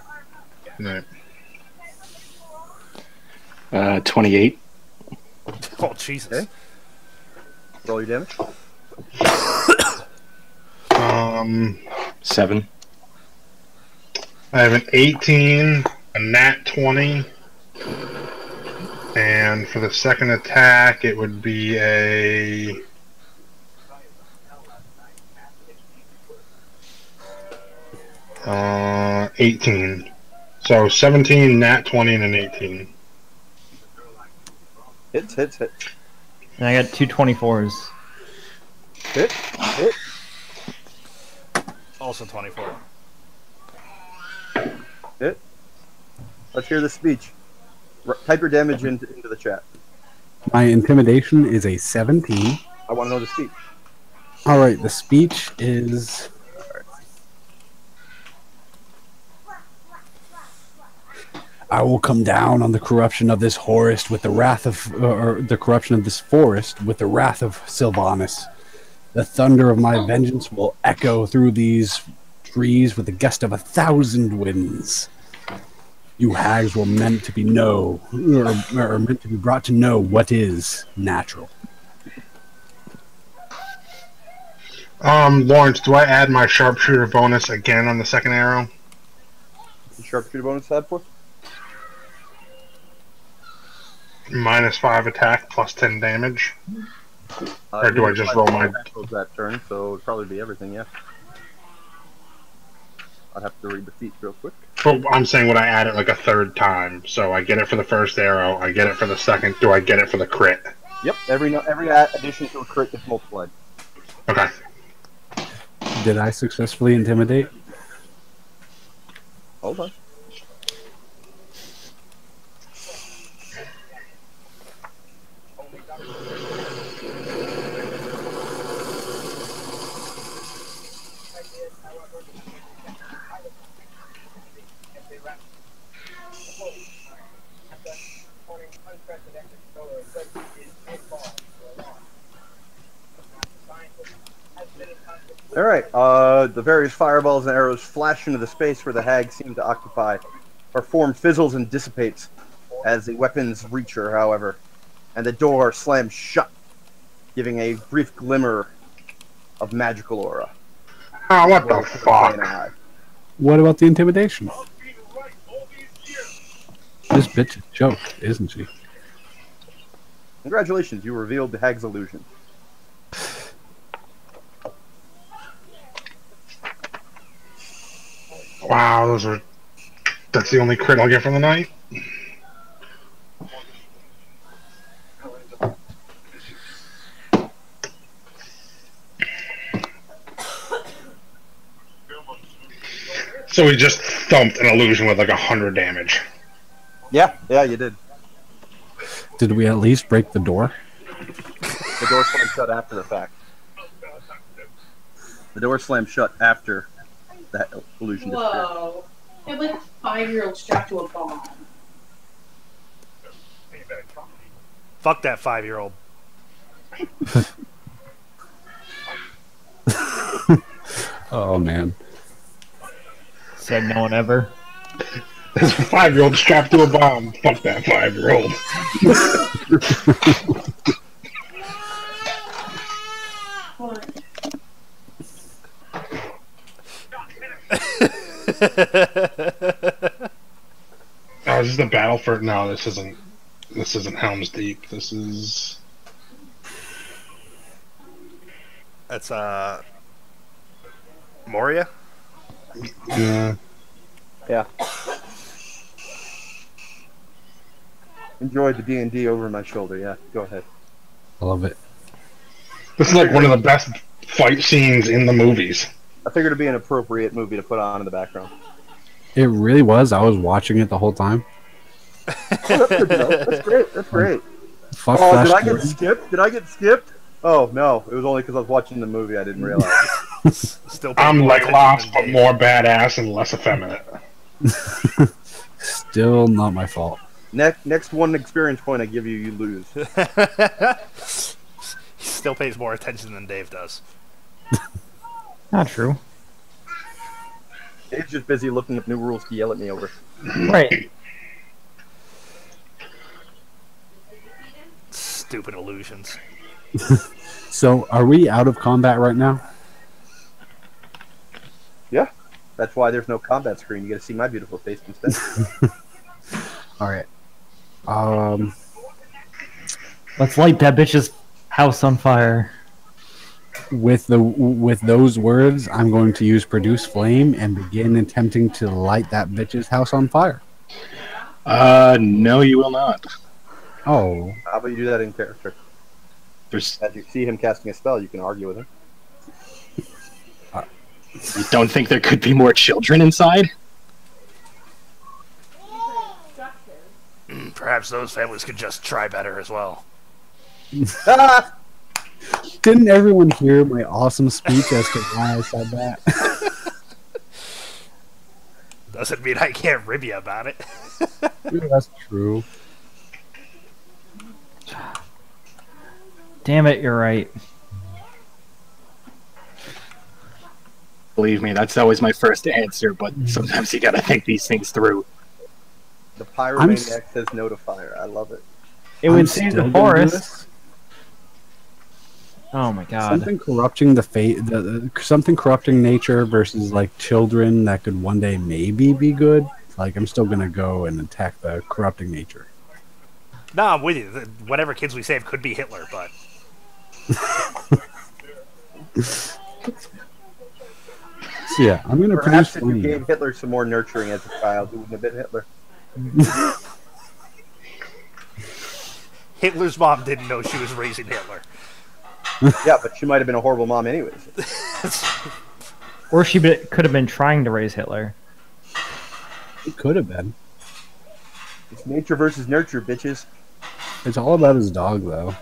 No. 28. Oh Jesus! Okay. Roll your damage. 7. I have an 18, a nat 20, and for the second attack, it would be a 18. So 17, nat 20, and an 18. Hits. And I got 2 24s. Hit. Also 24. Hit. Let's hear the speech. Type your damage into the chat. My intimidation is a 17. I want to know the speech. All right, the speech is. I will come down on the corruption of this forest with the wrath of, or the corruption of this forest with the wrath of Sylvanus. The thunder of my vengeance will echo through these trees with the gust of 1,000 winds. You hags were meant to be or meant to be brought to know what is natural. Lawrence, do I add my sharpshooter bonus again on the second arrow? The sharpshooter bonus add for? -5 attack, plus 10 damage. Or do I just roll my- that turn? So it'd probably be everything. Yeah. I'd have to read the feat real quick. But I'm saying would I add it like a third time? So I get it for the first arrow, I get it for the second, do I get it for the crit? Yep. Every addition to a crit is multiplied. Okay. Did I successfully intimidate? Hold on. All right. The various fireballs and arrows flash into the space where the hag seemed to occupy. Her form fizzles and dissipates as the weapons reach her, however, and the door slams shut, giving a brief glimmer of magical aura. Ah, what the Well, to the plain fuck? eye. What about the intimidation? This bitch is a joke, isn't she? Congratulations, you revealed the hag's illusion. Wow, that's the only crit I'll get for the night? So we just thumped an illusion with like 100 damage. Yeah, you did. Did we at least break the door? The door slammed shut after the fact. The door slammed shut after that illusion disappeared. Whoa. I had like a 5-year-old strapped to a bomb. Fuck that 5-year-old. Oh man. Said no one ever. There's a 5-year-old strapped to a bomb. Fuck that 5-year-old. What? Oh, is this the battle for? No, this isn't. This isn't Helm's Deep. This is. That's Moria? Yeah. Yeah. Enjoyed the D&D over my shoulder. Yeah, go ahead. I love it. This is like one of the best fight scenes in the movies. I figured it'd be an appropriate movie to put on in the background. It really was. I was watching it the whole time. Oh, that's good to know. That's great. That's great. Fuck Oh, Flash did I get Gordon. skipped? Did I get skipped? Oh no, it was only because I was watching the movie. I didn't realize. Still paying I'm more like attention Lost, than but Dave. more badass and less effeminate. Still not my fault. Next one experience point I give you, you lose. He still pays more attention than Dave does. Not true. Dave's just busy looking up new rules to yell at me over. Right. Stupid illusions. So, are we out of combat right now? Yeah, that's why there's no combat screen. You get to see my beautiful face instead. All right. Let's light that bitch's house on fire. With those words, I'm going to use produce flame and begin attempting to light that bitch's house on fire. No, you will not. Oh, How about you do that in character? There's, As you see him casting a spell, you can argue with him. you don't think there could be more children inside? Perhaps those families could just try better as well. Ah! didn't everyone hear my awesome speech as to why I said that? Doesn't mean I can't rib you about it. Yeah, that's true. Damn it, you're right. Believe me, that's always my first answer, but sometimes you gotta think these things through. The pyromaniac says no to fire. I love it. It I'm would save still the gonna do forest. this. Oh my god. Something corrupting the fate, something corrupting nature versus like children that could one day maybe be good. Like I'm still gonna go and attack the corrupting nature. No, I'm with you. Whatever kids we save could be Hitler, but So yeah, I'm gonna Perhaps produce if you flame. gave Hitler some more nurturing as a child, he wouldn't have been Hitler. Hitler's mom didn't know she was raising Hitler. Yeah, but she might have been a horrible mom anyways. Or she could have been trying to raise Hitler. It could have been. It's nature versus nurture, bitches. It's all about his dog, though.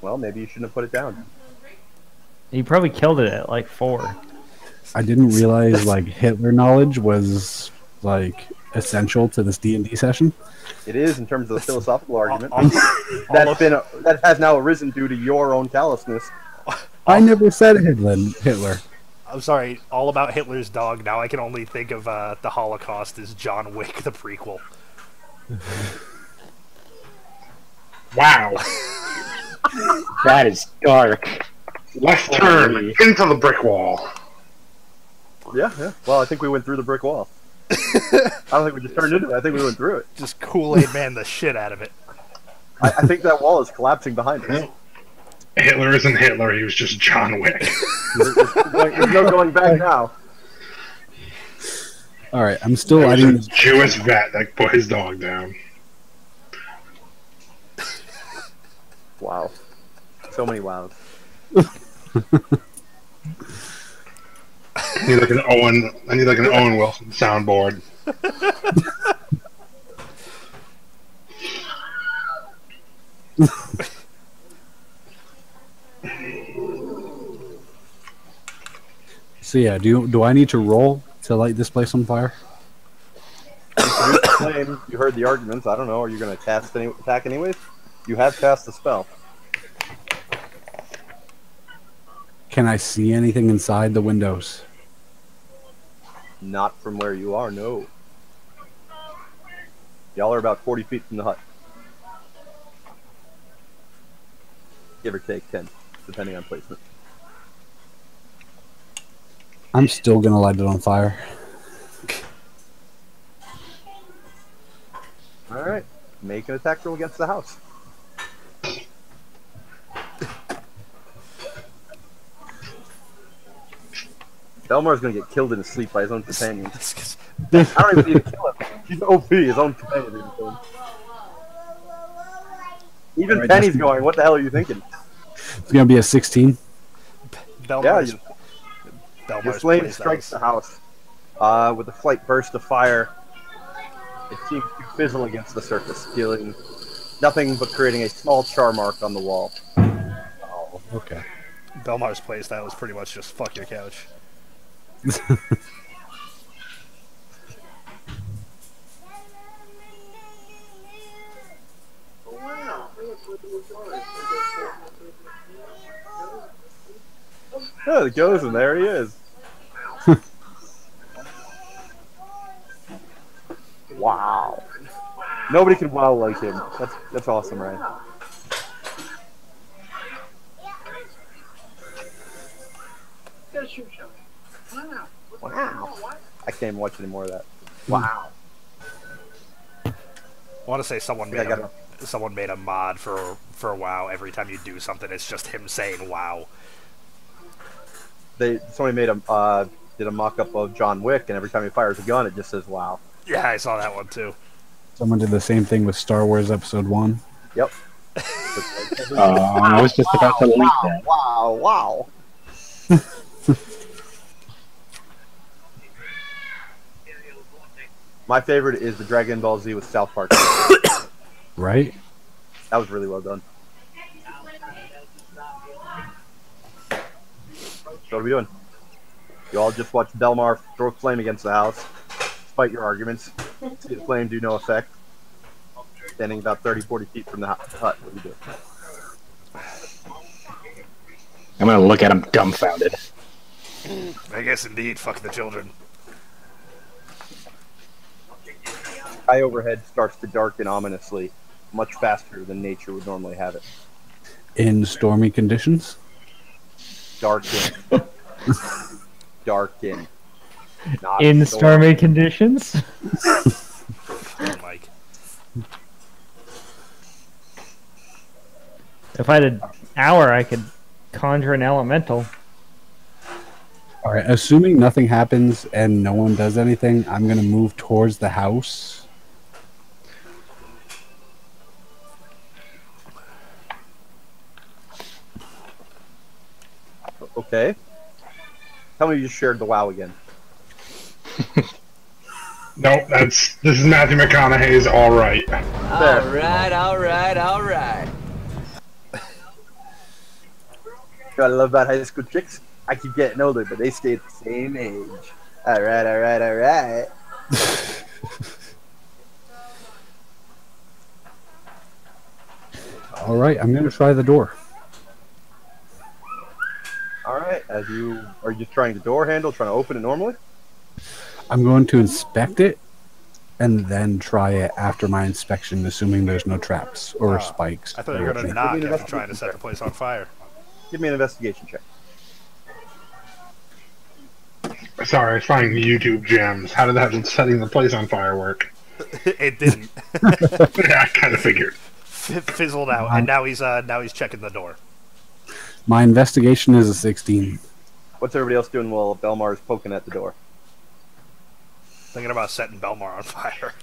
Well, maybe you shouldn't have put it down. He probably killed it at like 4. I didn't realize like Hitler knowledge was like essential to this D&D session. It is in terms of the philosophical argument. All That has now arisen due to your own callousness. I never said Hitler. I'm sorry, all about Hitler's dog. Now I can only think of the Holocaust as John Wick, the prequel. Wow. That is dark. Left turn into the brick wall. Yeah, yeah. Well, I think we went through the brick wall. I don't think we just turned into it. I think we went through it. Just Kool-Aid Man the shit out of it. I think that wall is collapsing behind us. Hitler isn't Hitler, he was just John Wick. There's no going back now. All right, I'm still There was lighting. a Jewish vet that put his dog down. Wow. So many wows. I need like an Owen Wilson soundboard. So yeah, do I need to roll to light this place on fire? Flame, you heard the arguments. I don't know. Are you going to attack anyways? You have cast the spell. Can I see anything inside the windows? Not from where you are, no. Y'all are about 40 feet from the hut. Give or take 10, depending on placement. I'm still gonna light it on fire. Alright. Make an attack roll against the house. Belmar's gonna get killed in his sleep by his own companion. I don't even need to kill him. He's OP, his own companion didn't kill him. Even Alright, Penny's that's- going, what the hell are you thinking? It's gonna be a 16. Belmar's, Your Belmar's flame plays strikes dice. the house. With a slight burst of fire, it seems to fizzle against the surface, dealing nothing but creating a small char mark on the wall. Oh, okay. Belmar's playstyle was pretty much just fuck your couch. Oh, it goes, and there he is. Wow. Nobody can wow like him. That's awesome, Ryan. Wow. I can't even watch any more of that. Wow. I want to say someone Yeah, made I someone made a mod for WoW. Every time you do something, it's just him saying "Wow." Somebody made did a mock-up of John Wick, and every time he fires a gun, it just says "Wow." Yeah, I saw that one too. Someone did the same thing with Star Wars Episode 1. Yep. I was just about to leak that. Wow! Wow! My favorite is the Dragon Ball Z with South Park. Right? That was really well done. So what are we doing? You all just watched Belmar throw flame against the house, despite your arguments. See the flame do no effect. Standing about 30-40 feet from the hut. What do you do? I'm gonna look at him dumbfounded. I guess indeed, fuck the children. Sky overhead starts to darken ominously, much faster than nature would normally have it. In stormy conditions? Darken. Darken. Not In storm. stormy conditions? Oh, Mike. If I had an hour, I could conjure an elemental. Alright, assuming nothing happens and no one does anything, I'm gonna move towards the house. Okay. Tell me you just shared the WoW again. Nope, this is Matthew McConaughey's All Right. Alright. You know what I love about high school chicks? I keep getting older, but they stay at the same age. Alright. Alright, I'm gonna try the door. right. Are you just trying the door handle, trying to open it normally? I'm going to inspect it and then try it after my inspection, assuming there's no traps or spikes. I thought you were going to Give knock me an after trying to set the investigation place on fire. Give me an investigation check. Sorry, I find YouTube gems. How did that setting the place on fire work? It didn't. Yeah, I kind of figured. Fizzled out, and now he's checking the door. My investigation is a 16. What's everybody else doing while Belmar is poking at the door? Thinking about setting Belmar on fire.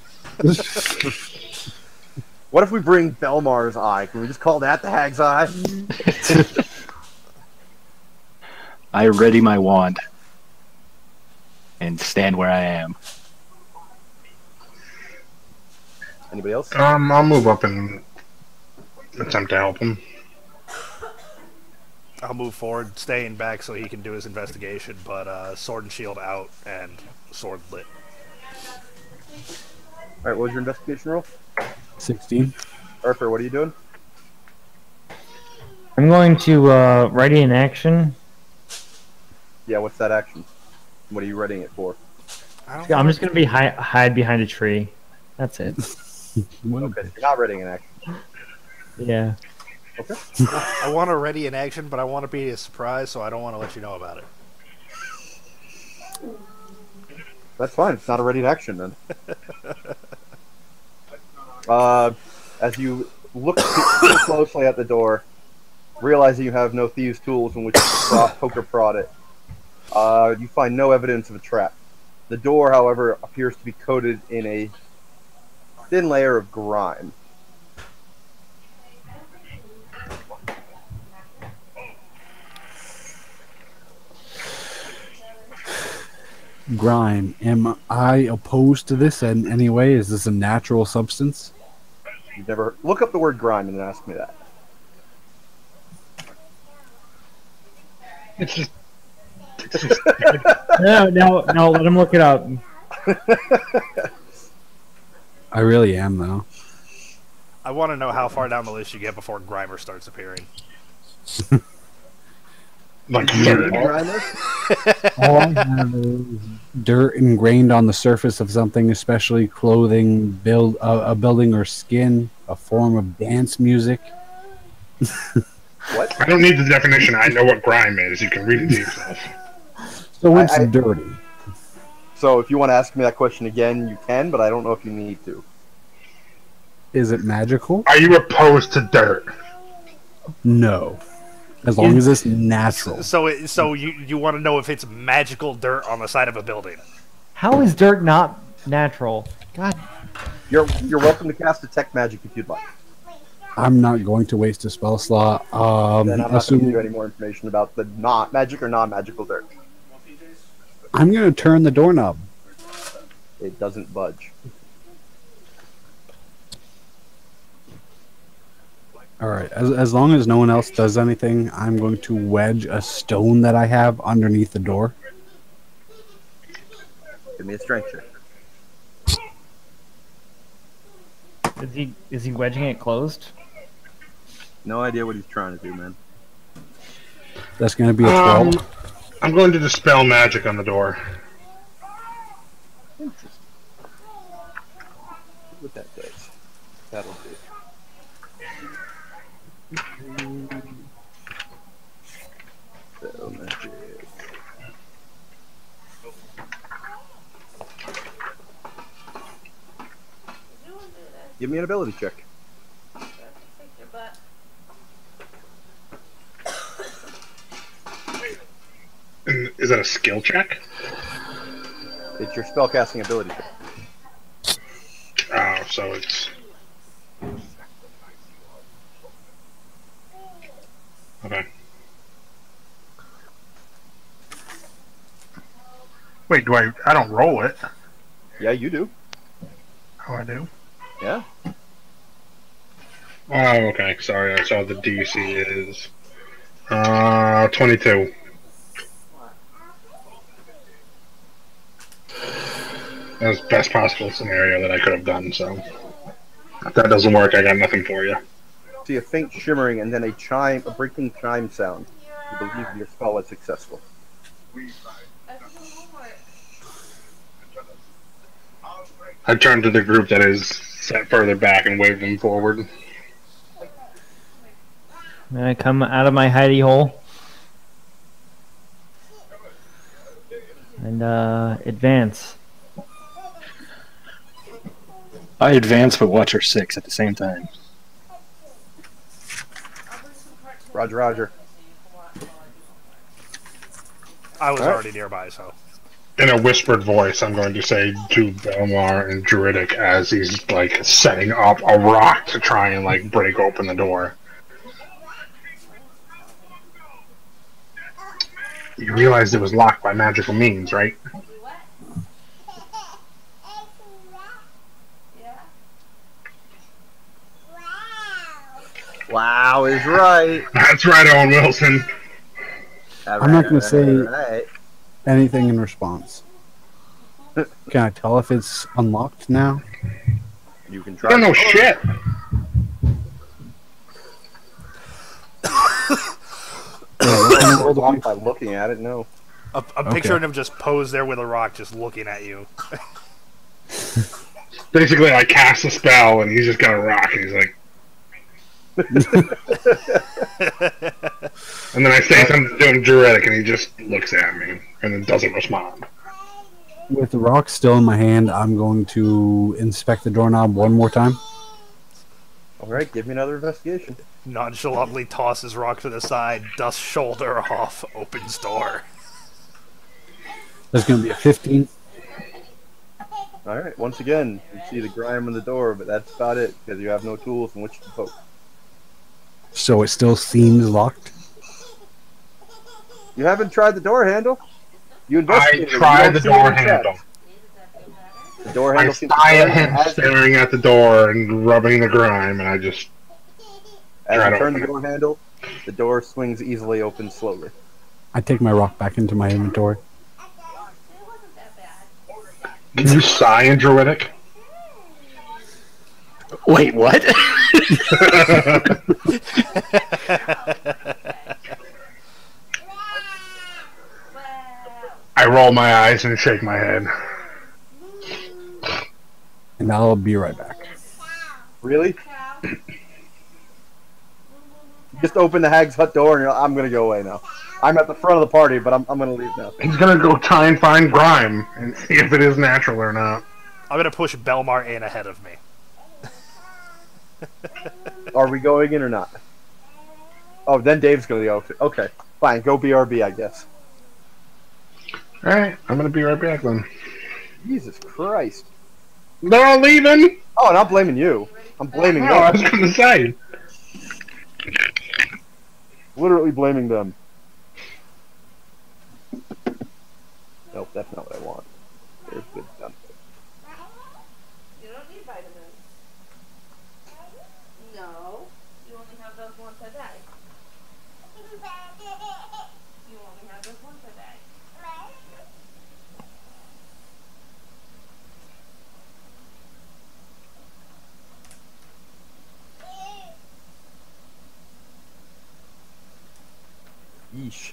What if we bring Belmar's eye? Can we just call that the Hag's eye? I ready my wand and stand where I am. Anybody else? I'll move up and attempt to help him. I'll move forward, staying back so he can do his investigation, but sword and shield out and sword lit. Alright, what was your investigation roll? 16. Arthur, what are you doing? I'm going to ready an action. Yeah, what's that action? What are you readying it for? I'm just going to be hide behind a tree. That's it. Okay, you're not readying an action. Yeah. Okay. I want to ready an action, but I want to be a surprise, so I don't want to let you know about it. That's fine. It's not a ready action then. As you look closely at the door, realizing you have no thieves' tools in which to poke or prod it, you find no evidence of a trap. The door, however, appears to be coated in a thin layer of grime. Grime. Am I opposed to this in any way? Is this a natural substance? You've never look up the word grime and then ask me that. It's just No, let him look it up. I really am, though. I want to know how far down the list you get before Grimer starts appearing. like All I have is dirt ingrained on the surface of something, especially clothing, a building or skin, a form of dance music. What? I don't need the definition. I know what grime is. You can read it to yourself. So it's I- dirty. So if you want to ask me that question again, you can, but I don't know if you need to. Is it magical? Are you opposed to dirt? No. As long as it's natural. So you want to know if it's magical dirt on the side of a building? How is dirt not natural? God. You're welcome to cast detect magic if you'd like. I'm not going to waste a spell slot. Then I'm not going to give you Assuming any more information about the not magic or non-magical dirt. I'm going to turn the doorknob. It doesn't budge. All right. As long as no one else does anything, I'm going to wedge a stone that I have underneath the door. Give me a strength check. Is he wedging it closed? No idea what he's trying to do, man. That's going to be a 12. I'm going to dispel magic on the door. Interesting. What that does. That'll do. So magic. Give me an ability check. And is that a skill check? It's your spellcasting ability check. Oh, so it's... Okay. Wait, I don't roll it. Yeah, you do. Oh, I do? Yeah. Oh, okay. Sorry, I saw the DC is... 22. That was the best possible scenario that I could have done, so... If that doesn't work, I got nothing for you. See a faint shimmering and then a breaking chime sound You believe your spell was successful. I turned to the group that is set further back and waved them forward. And I come out of my hidey hole and advance. I advance but watch her 6 at the same time. Roger, roger. I was All right. already nearby, so. In a whispered voice, I'm going to say to Belmar and Druidic as he's like setting up a rock to try and like break open the door. You realized it was locked by magical means, right? Wow is right. That's right, Owen Wilson. I'm not going to say Right. anything in response. Can I tell if it's unlocked now? You can I try. don't know shit. By looking at it, no. I'm picturing him just posed there with a rock, just looking at you. Basically, I cast a spell and he's just got a rock and he's like. And then I say something to him Druidic and he just looks at me and then doesn't respond. With the rock still in my hand, I'm going to inspect the doorknob one more time. Alright, give me another investigation. Nonchalantly tosses rock to the side, dusts shoulder off, opens door. There's going to be a 15. Alright, once again, you see the grime on the door, but that's about it, because you have no tools in which to poke. So it still seems locked. You haven't tried the door handle? You I investigated. tried the door handle. The door I handle seems spy to at him staring at the door and rubbing the grime, and I just As try you to turn open the door handle, the door swings easily open slowly. I take my rock back into my inventory. Can you sigh in Druidic? Wait, what? I roll my eyes and shake my head. And I'll be right back. Really? Just open the Hags Hut door and you're like, I'm gonna go away now. I'm at the front of the party, but I'm gonna leave now. He's gonna go try and find grime and see if it is natural or not. I'm gonna push Belmar in ahead of me. Are we going in or not? Oh, then Dave's gonna go. Okay, fine. Go BRB, I guess. Alright, I'm gonna be right back then. Jesus Christ. They're all leaving! Oh, and I'm blaming you. I'm blaming No, I them. was gonna say. Literally blaming them. Nope, that's not what I want. There's good stuff. You don't need vitamins. No, you only have those once a day. You only have those once a day. Yeesh.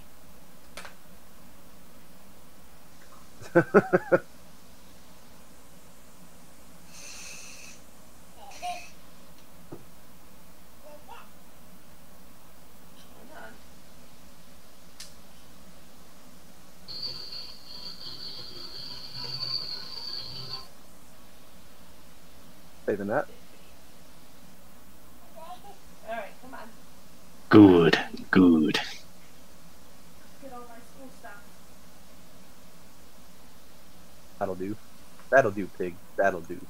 Saving that. Alright, come on. Good, good. Get all my school stuff. That'll do. That'll do, pig. That'll do. You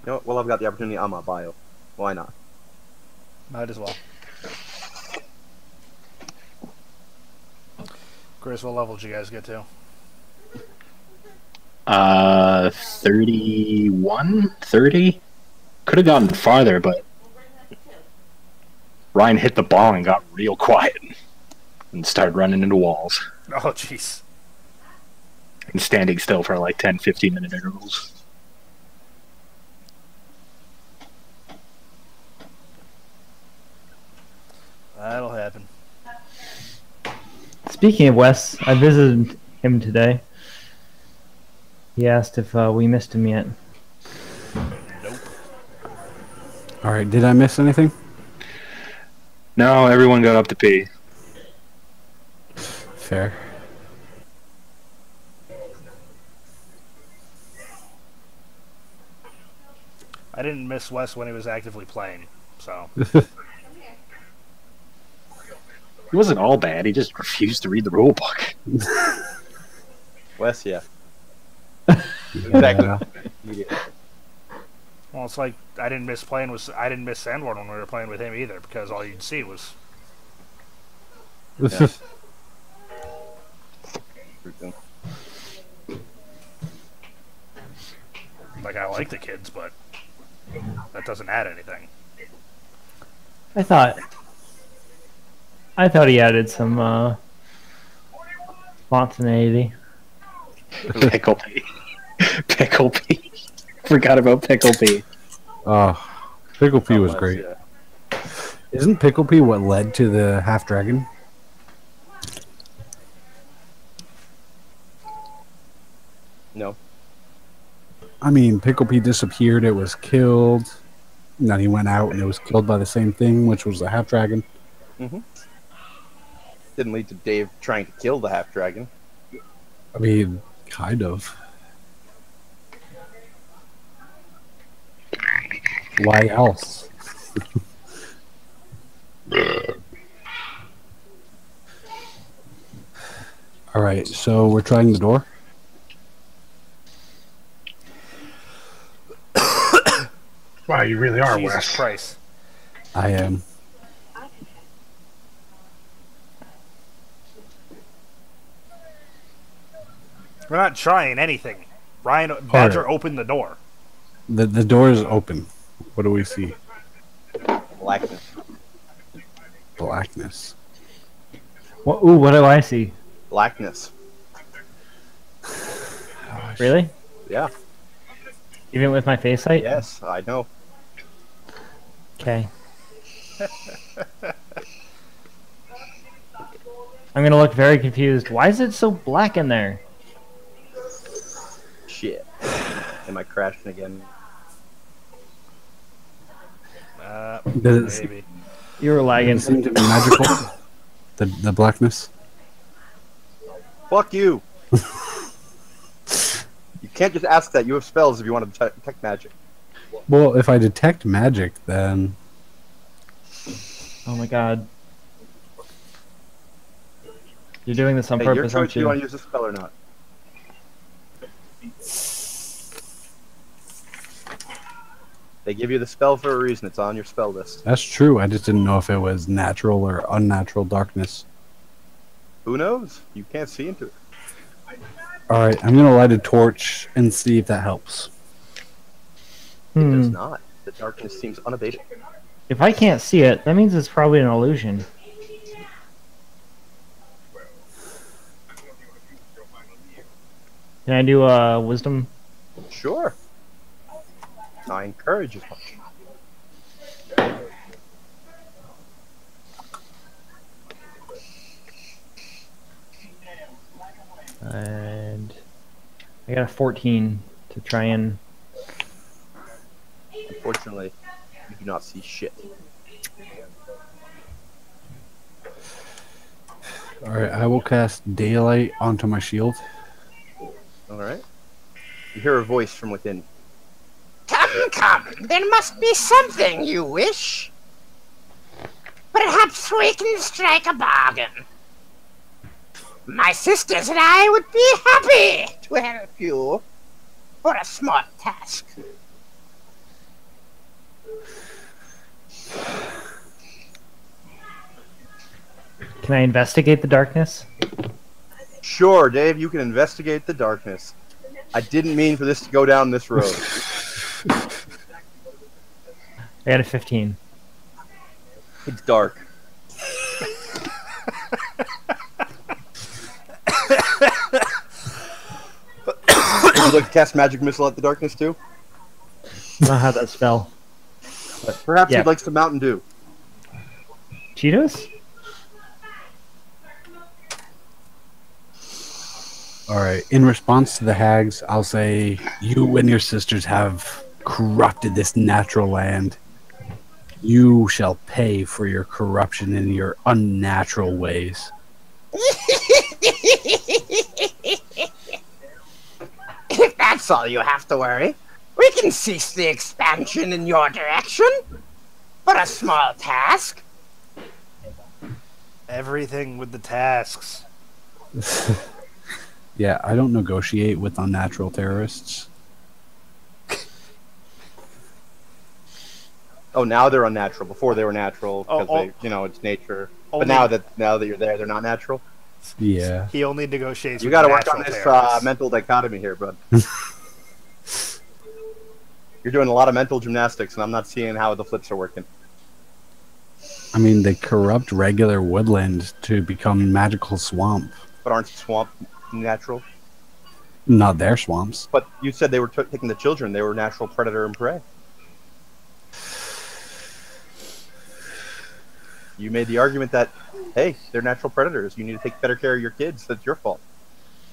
know what? Well, I've got the opportunity on my bio. Why not? Might as well. Chris, what level did you guys get to? 31? 30? Could have gotten farther, but Ryan hit the ball and got real quiet and started running into walls. Oh, jeez. and standing still for like 10, 15-minute intervals. That'll happen. Speaking of Wes, I visited him today. He asked if we missed him yet. Nope. All right, did I miss anything? No, everyone got up to pee. Fair. I didn't miss Wes when he was actively playing, so. He wasn't all bad. He just refused to read the rule book. Wes, yeah. Exactly. Well, it's like I didn't miss Sandworm when we were playing with him either, because all you'd see was Yeah. like I like the kids, but that doesn't add anything. I thought he added some spontaneity. Pickle pee. Pickle pee. Forgot about Pickle pee. Oh, Pickle Pea was great. Yeah. Isn't Pickle Pea what led to the half dragon? No. I mean, Pickle Pea disappeared. It was killed. And then he went out and it was killed by the same thing, which was the half dragon. Mm-hmm. Didn't lead to Dave trying to kill the half dragon. I mean, kind of. Why else? All right, so we're trying the door. Wow, you really are, Jesus Wes. Christ. I am. We're not trying anything. Ryan Badger opened the door. The door is open. What do we see? Blackness. Blackness. What do I see? Blackness. Really? Yeah. Even with my face height? Yes, I know. Okay. I'm gonna look very confused. Why is it so black in there? Shit. Am I crashing again? Does it Maybe. You were lagging. seem to be magical? The blackness? Fuck you! You can't just ask that. You have spells if you want to detect magic. Well, if I detect magic, then... Oh my god. You're doing this on Hey, your purpose, choice aren't if you you? want to use the spell or not. They give you the spell for a reason. It's on your spell list. That's true. I just didn't know if it was natural or unnatural darkness. Who knows? You can't see into it. Alright, I'm going to light a torch and see if that helps. It does not. The darkness seems unabated. If I can't see it, that means it's probably an illusion. Can I do a wisdom? Sure. I encourage as much. And I got a 14 to try and... Unfortunately, you do not see shit. Alright, I will cast daylight onto my shield. Alright. You hear a voice from within. Come, come, there must be something you wish. Perhaps we can strike a bargain. My sisters and I would be happy to help you for a small task. Can I investigate the darkness? Sure, Dave, you can investigate the darkness. I didn't mean for this to go down this road. I got a 15. It's dark. you like to cast magic missile at the darkness too? I don't know how that spell. Perhaps Yeah. you'd like some Mountain Dew. Cheetos? All right. In response to the hags, I'll say you and your sisters have corrupted this natural land. You shall pay for your corruption and your unnatural ways. If that's all you have to worry, we can cease the expansion in your direction. But a small task. Everything with the tasks. Yeah, I don't negotiate with unnatural terrorists. Oh, now they're unnatural. Before they were natural because it's nature. But now that you're there, they're not natural. Yeah. He only negotiates. You got to work on this mental dichotomy here, bud. You're doing a lot of mental gymnastics, and I'm not seeing how the flips are working. I mean, they corrupt regular woodland to become magical swamp. But aren't swamp natural? Not their swamps. But you said they were taking the children. They were natural predator and prey. You made the argument that, hey, they're natural predators. You need to take better care of your kids. That's your fault.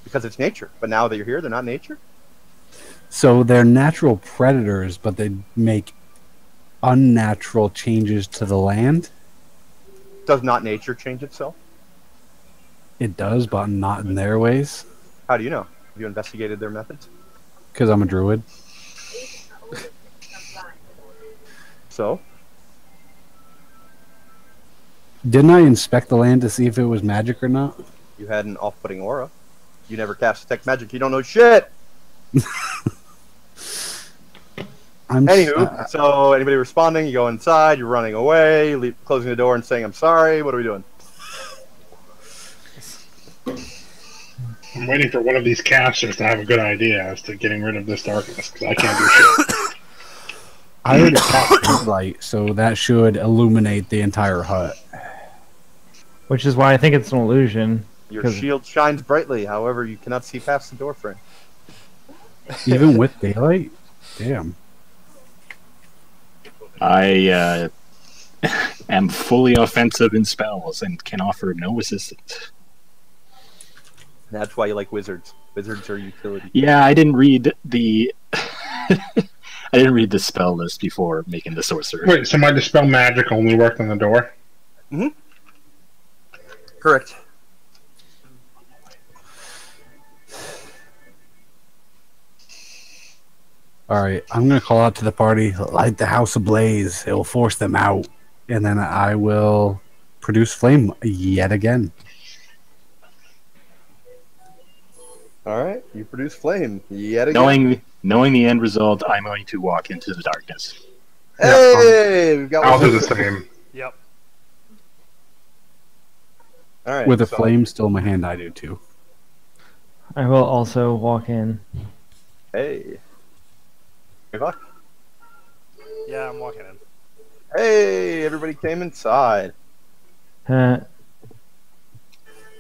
Because it's nature. But now that you're here, they're not nature? So they're natural predators, but they make unnatural changes to the land? Does not nature change itself? It does, but not in their ways. How do you know? Have you investigated their methods? Because I'm a druid. So? Didn't I inspect the land to see if it was magic or not? You had an off-putting aura. You never cast detect magic. You don't know shit! Anywho, so anybody responding, you go inside, you're running away, closing the door and saying, I'm sorry, what are we doing? I'm waiting for one of these casters to have a good idea as to getting rid of this darkness, because I can't do shit. I already cast light, so that should illuminate the entire hut. Which is why I think it's an illusion. Your shield shines brightly, however, you cannot see past the door frame. Even with daylight? Damn. I am fully offensive in spells and can offer no assistance. That's why you like wizards. Wizards are utility. Yeah, I didn't read the I didn't read the spell list before making the sorcerer. Wait, so my dispel magic only worked on the door? Mm-hmm. Correct. Alright, I'm going to call out to the party, light the house ablaze. It will force them out. And then I will produce flame yet again. Alright, you produce flame yet again. Knowing the end result, I'm going to walk into the darkness. Hey! We've got I'll one. do the same. Yep. Alright. With a flame still in my hand, I do too. I will also walk in. Hey. Hey, Buck. Yeah, I'm walking in. Hey, everybody came inside.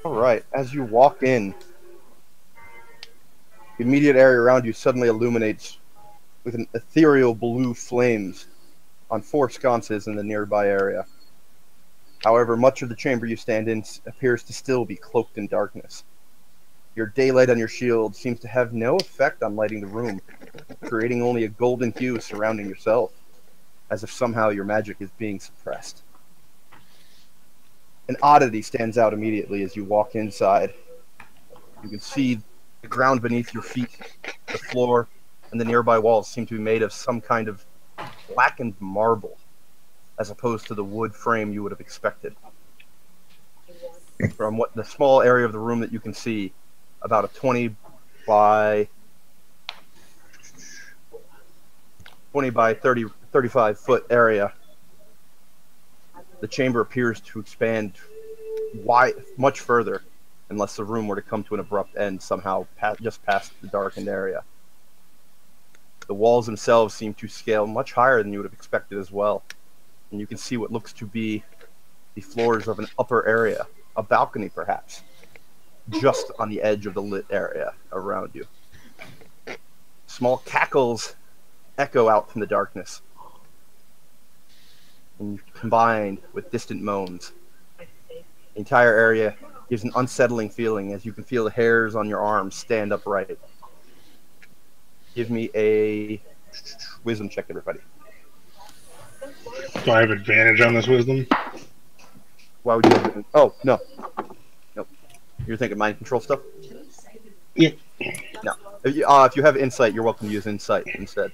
Alright, as you walk in, the immediate area around you suddenly illuminates with an ethereal blue flames on 4 sconces in the nearby area. However, much of the chamber you stand in appears to still be cloaked in darkness. Your daylight on your shield seems to have no effect on lighting the room, creating only a golden hue surrounding yourself, as if somehow your magic is being suppressed. An oddity stands out immediately as you walk inside. You can see the ground beneath your feet, the floor, and the nearby walls seem to be made of some kind of blackened marble, as opposed to the wood frame you would have expected. From what the small area of the room that you can see, about a 20 by 35 foot area, the chamber appears to expand much further, unless the room were to come to an abrupt end somehow just past the darkened area. The walls themselves seem to scale much higher than you would have expected as well, and you can see what looks to be the floors of an upper area, a balcony perhaps, just on the edge of the lit area around you. Small cackles echo out from the darkness, and combined with distant moans. The entire area gives an unsettling feeling as you can feel the hairs on your arms stand upright. Give me a wisdom check, everybody. Do I have advantage on this wisdom? Why would you have... Oh, no. Nope. You're thinking mind control stuff? Yeah. No. If you have insight, you're welcome to use insight instead.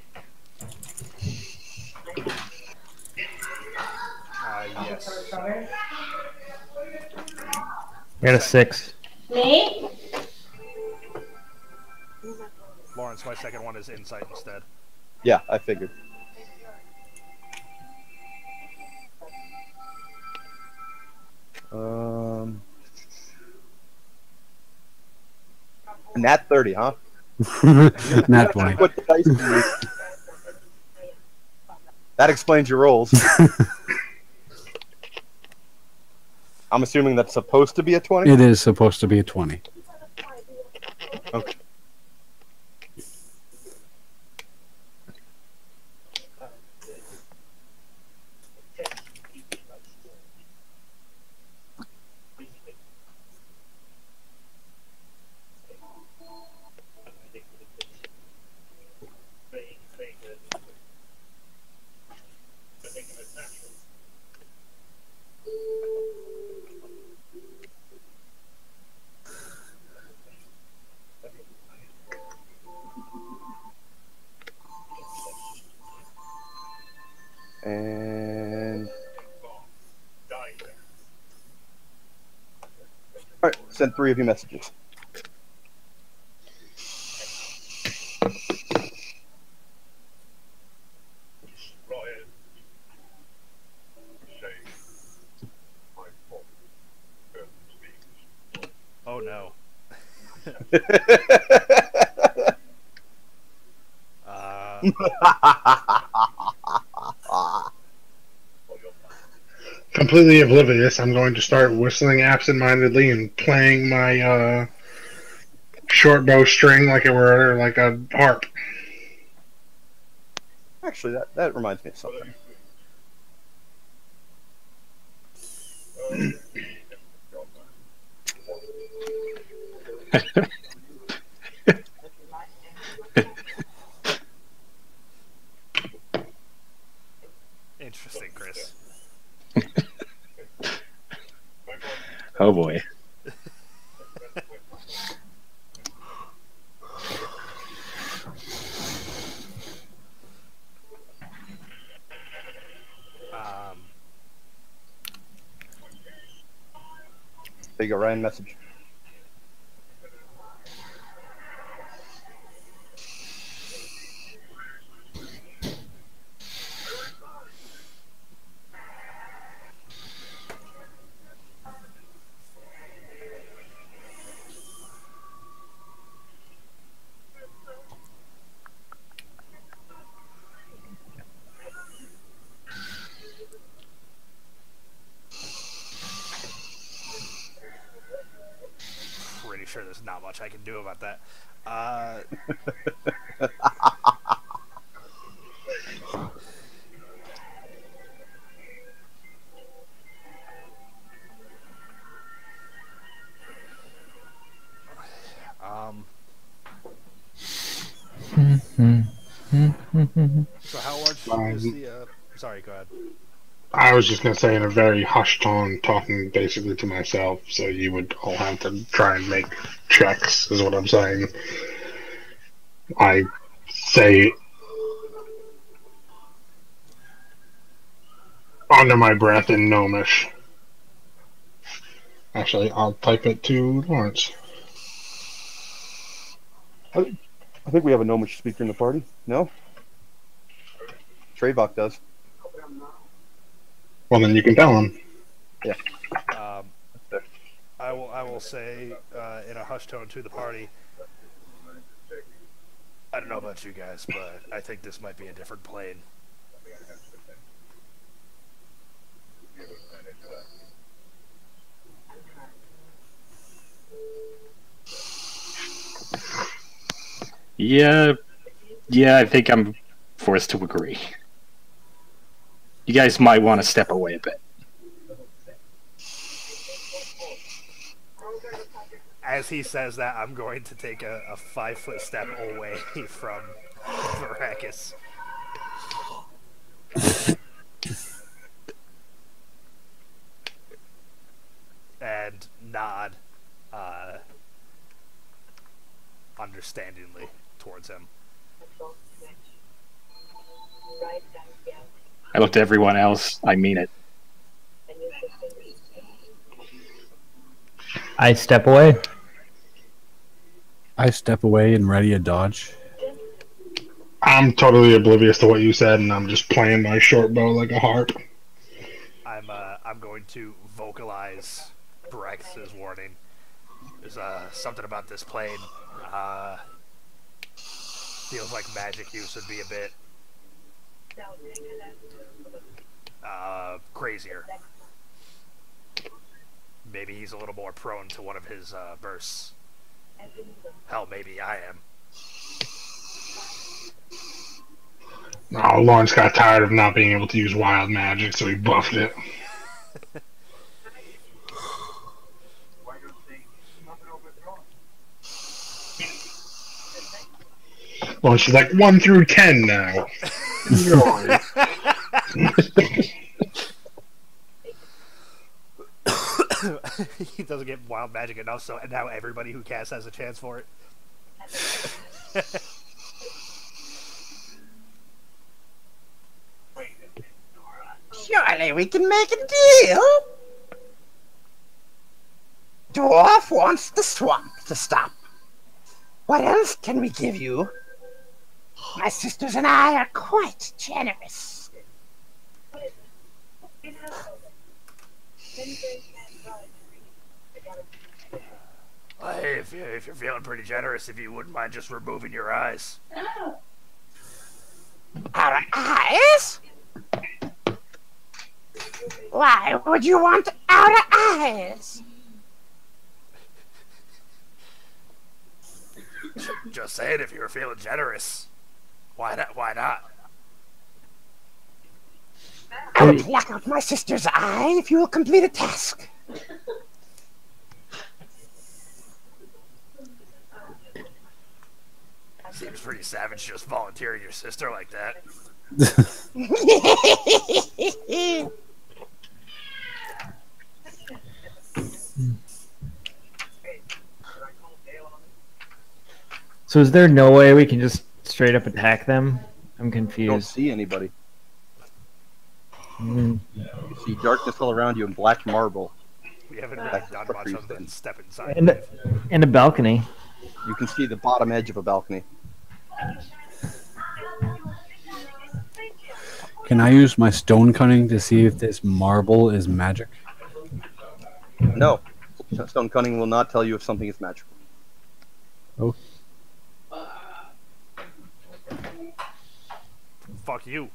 Yes. I got a 6. Me? Lawrence, my second one is insight instead. Yeah, I figured. Nat 30, huh? Nat 20. What the dice do you- That explains your rolls. I'm assuming that's supposed to be a 20? It is supposed to be a 20. Okay. And all right, send 3 of you messages. Oh no. Completely oblivious, I'm going to start whistling absentmindedly and playing my short bow string like it were like a harp. Actually, that reminds me of something. Interesting, Chris. Oh boy. There you go, Ryan, message. Pretty sure there's not much I can do about that. So how large is the? Sorry, go ahead. I was just going to say in a very hushed tone, talking basically to myself, so you would all have to try and make checks, is what I'm saying. I say under my breath in Gnomish. Actually, I'll type it to Lawrence. I think we have a Gnomish speaker in the party. No? Treyvok does. Well, then you can tell him. Yeah. I will say in a hushed tone to the party. I don't know about you guys, but I think this might be a different plane. Yeah, Yeah, I think I'm forced to agree. You guys might want to step away a bit. As he says that, I'm going to take a 5-foot step away from Varakis. And nod understandingly towards him. I look to everyone else. I mean it. I step away. I step away and ready a dodge. I'm totally oblivious to what you said, and I'm just playing my short bow like a harp. I'm going to vocalize Brex's warning. There's something about this plane. Feels like magic use would be a bit crazier. Maybe he's a little more prone to one of his bursts. Hell, maybe I am. Oh, Lawrence got tired of not being able to use wild magic, so he buffed it. Lawrence is like 1 through 10 now. He doesn't get wild magic enough, so now everybody who casts has a chance for it. Surely we can make a deal. Dwarf wants the swamp to stop. What else can we give you? My sisters and I are quite generous. Hey, if you're feeling pretty generous, if you wouldn't mind just removing your eyes. Our eyes? Why would you want our eyes? Just saying, if you were feeling generous, why not? Why not? I will pluck out my sister's eye if you will complete a task. Seems pretty savage just volunteering your sister like that. So is there no way we can just straight up attack them? I'm You don't confused. see anybody. Mm. You see darkness all around you and black marble. We haven't really That's done what much you other than said. step inside. And a balcony. You can see the bottom edge of a balcony. Can I use my stone cunning to see if this marble is magic? No. Stone Cunning will not tell you if something is magical. Oh, Fuck you.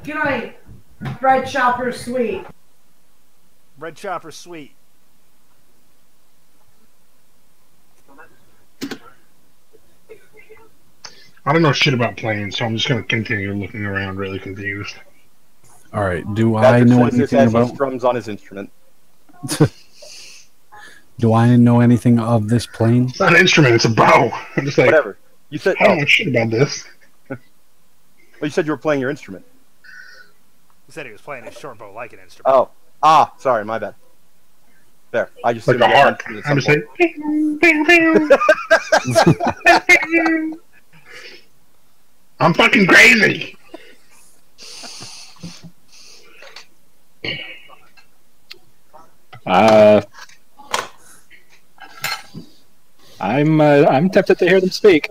Good night, Red Chopper Sweet. Red Chopper Sweet. I don't know shit about planes, so I'm just going to continue looking around really confused. all right. Do I Patrick know says this anything as he about? strums on his instrument. Do I know anything of this plane? It's not an instrument, it's a bow. I'm just like, Whatever. You said. I don't Oh, know shit about this. well, you said you were playing your instrument. He said he was playing his short bow like an instrument. Oh. Sorry, my bad. There. I just Like assumed a you had harp. an instrument at I'm some just like, point. I'm fucking crazy. I'm tempted to hear them speak.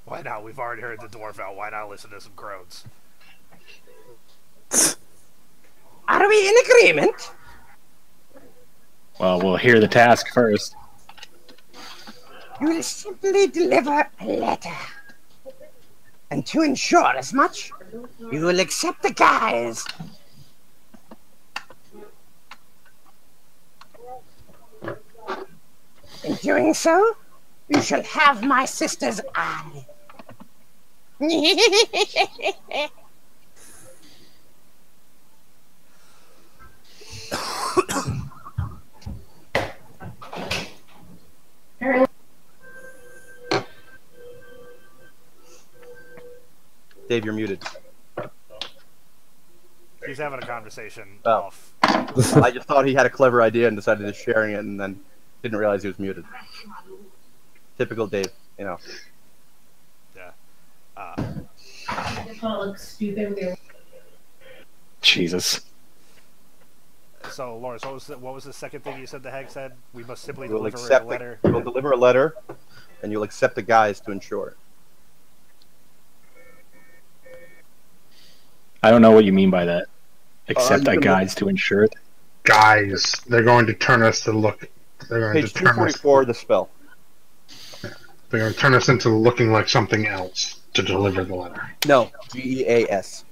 Why not? We've already heard the dwarf out. Why not listen to some crones? Are we in agreement? Well, we'll hear the task first. You will simply deliver a letter. And to ensure as much, you will accept the guise. In doing so, you shall have my sister's eye. Dave, you're muted. He's having a conversation Oh. off. I just thought he had a clever idea and decided to sharing it, and then didn't realize he was muted. Typical Dave, you know. Yeah. I just want to look stupid with your. Jesus. So, Lawrence, what was the second thing you said the Hag said? We must simply You'll deliver a accept letter. you'll deliver a letter, and you'll accept the guise to ensure it. I don't know what you mean by that. Except you I can guides to ensure it. Guys, they're going to turn us to look. They're going Page to turn us. 244 of the spell. They're going to turn us into looking like something else to deliver the letter. No, Geas.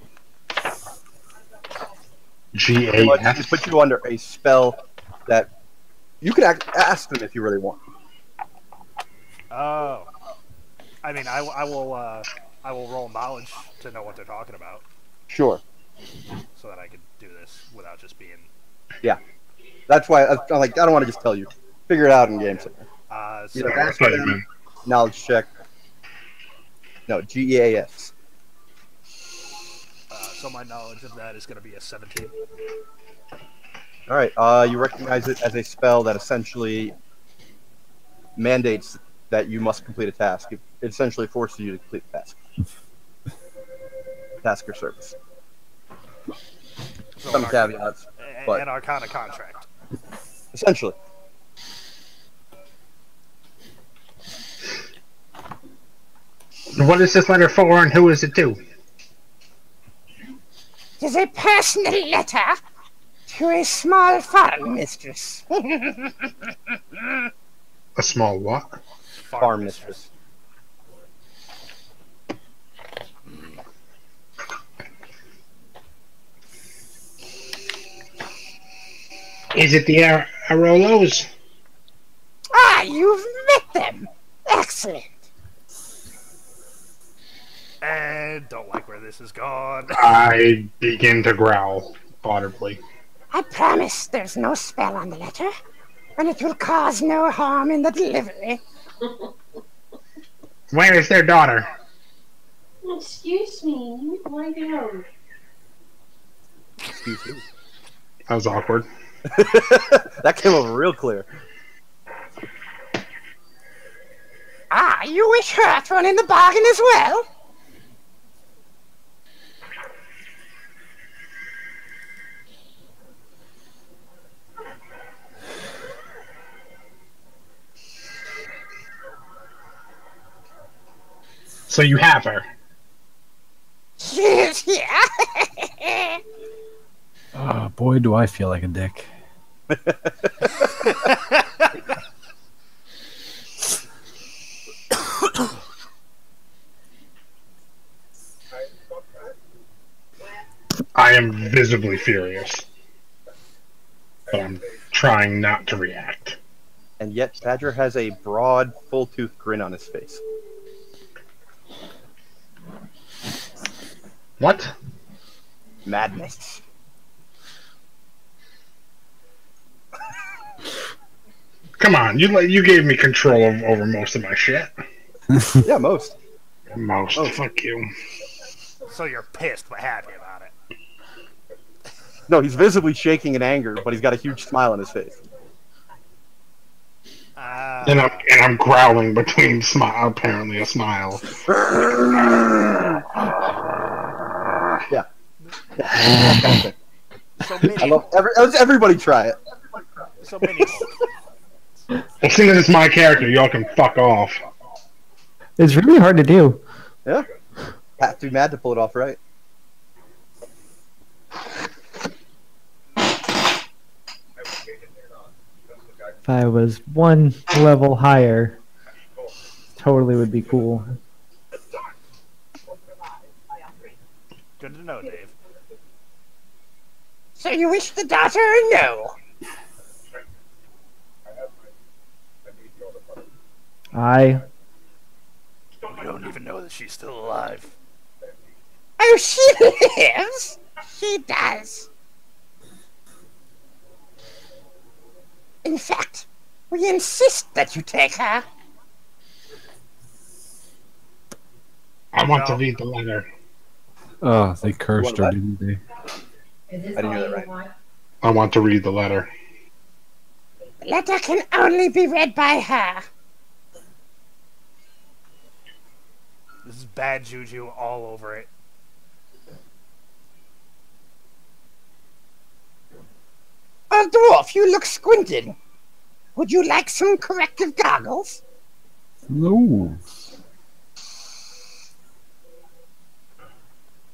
G-A-S. It puts you under a spell that you can ask them if you really want. Oh. I mean, I will roll knowledge to know what they're talking about, Sure. so that I can do this without just being. Yeah. That's why I'm like, I don't want to just tell you. Figure it out in game. So, You know, That's what you mean. knowledge check. No, Geas. so my knowledge of that is going to be a 17. All right. You recognize it as a spell that essentially mandates that you must complete a task. It essentially forces you to complete the task. Task or service. So Some caveats, but an Arcana contract. essentially. What is this letter for, and who is it to? It is a personal letter to a small foreign mistress. A small what? Farm mistress. Is it the Arolos? Ah, you've met them. Excellent. And don't like where this is gone. I begin to growl audibly. I promise there's no spell on the letter, and it will cause no harm in the delivery. Where is their daughter? Excuse me, why go? Excuse me. That was awkward. That came over real clear. Ah, you wish her thrown in the bargain as well? So you have her. Yes, yeah. Oh, boy, do I feel like a dick. I am visibly furious. But I'm trying not to react. And yet, Badger has a broad, full-toothed grin on his face. What? Madness. Come on, you gave me control over most of my shit. Yeah, most. Most. Oh. Fuck you. So you're pissed but happy about it. No, he's visibly shaking in anger, but he's got a huge smile on his face. And I'm growling between apparently a smile. Yeah. So I love everybody try it. So many. As soon as it's my character, y'all can fuck off. It's really hard to do. Yeah. Have to be mad to pull it off right. If I was one level higher, totally would be cool. Good to know, Dave. So you wish the daughter or no? I We don't even know that she's still alive. Oh, she lives? She does. In fact, we insist that you take her. I want to read the letter. Oh, they cursed her, what? didn't they? Is this I didn't all hear that you right. want? I want to read the letter. The letter can only be read by her. This is bad juju all over it. Old dwarf, you look squinted. Would you like some corrective goggles? No.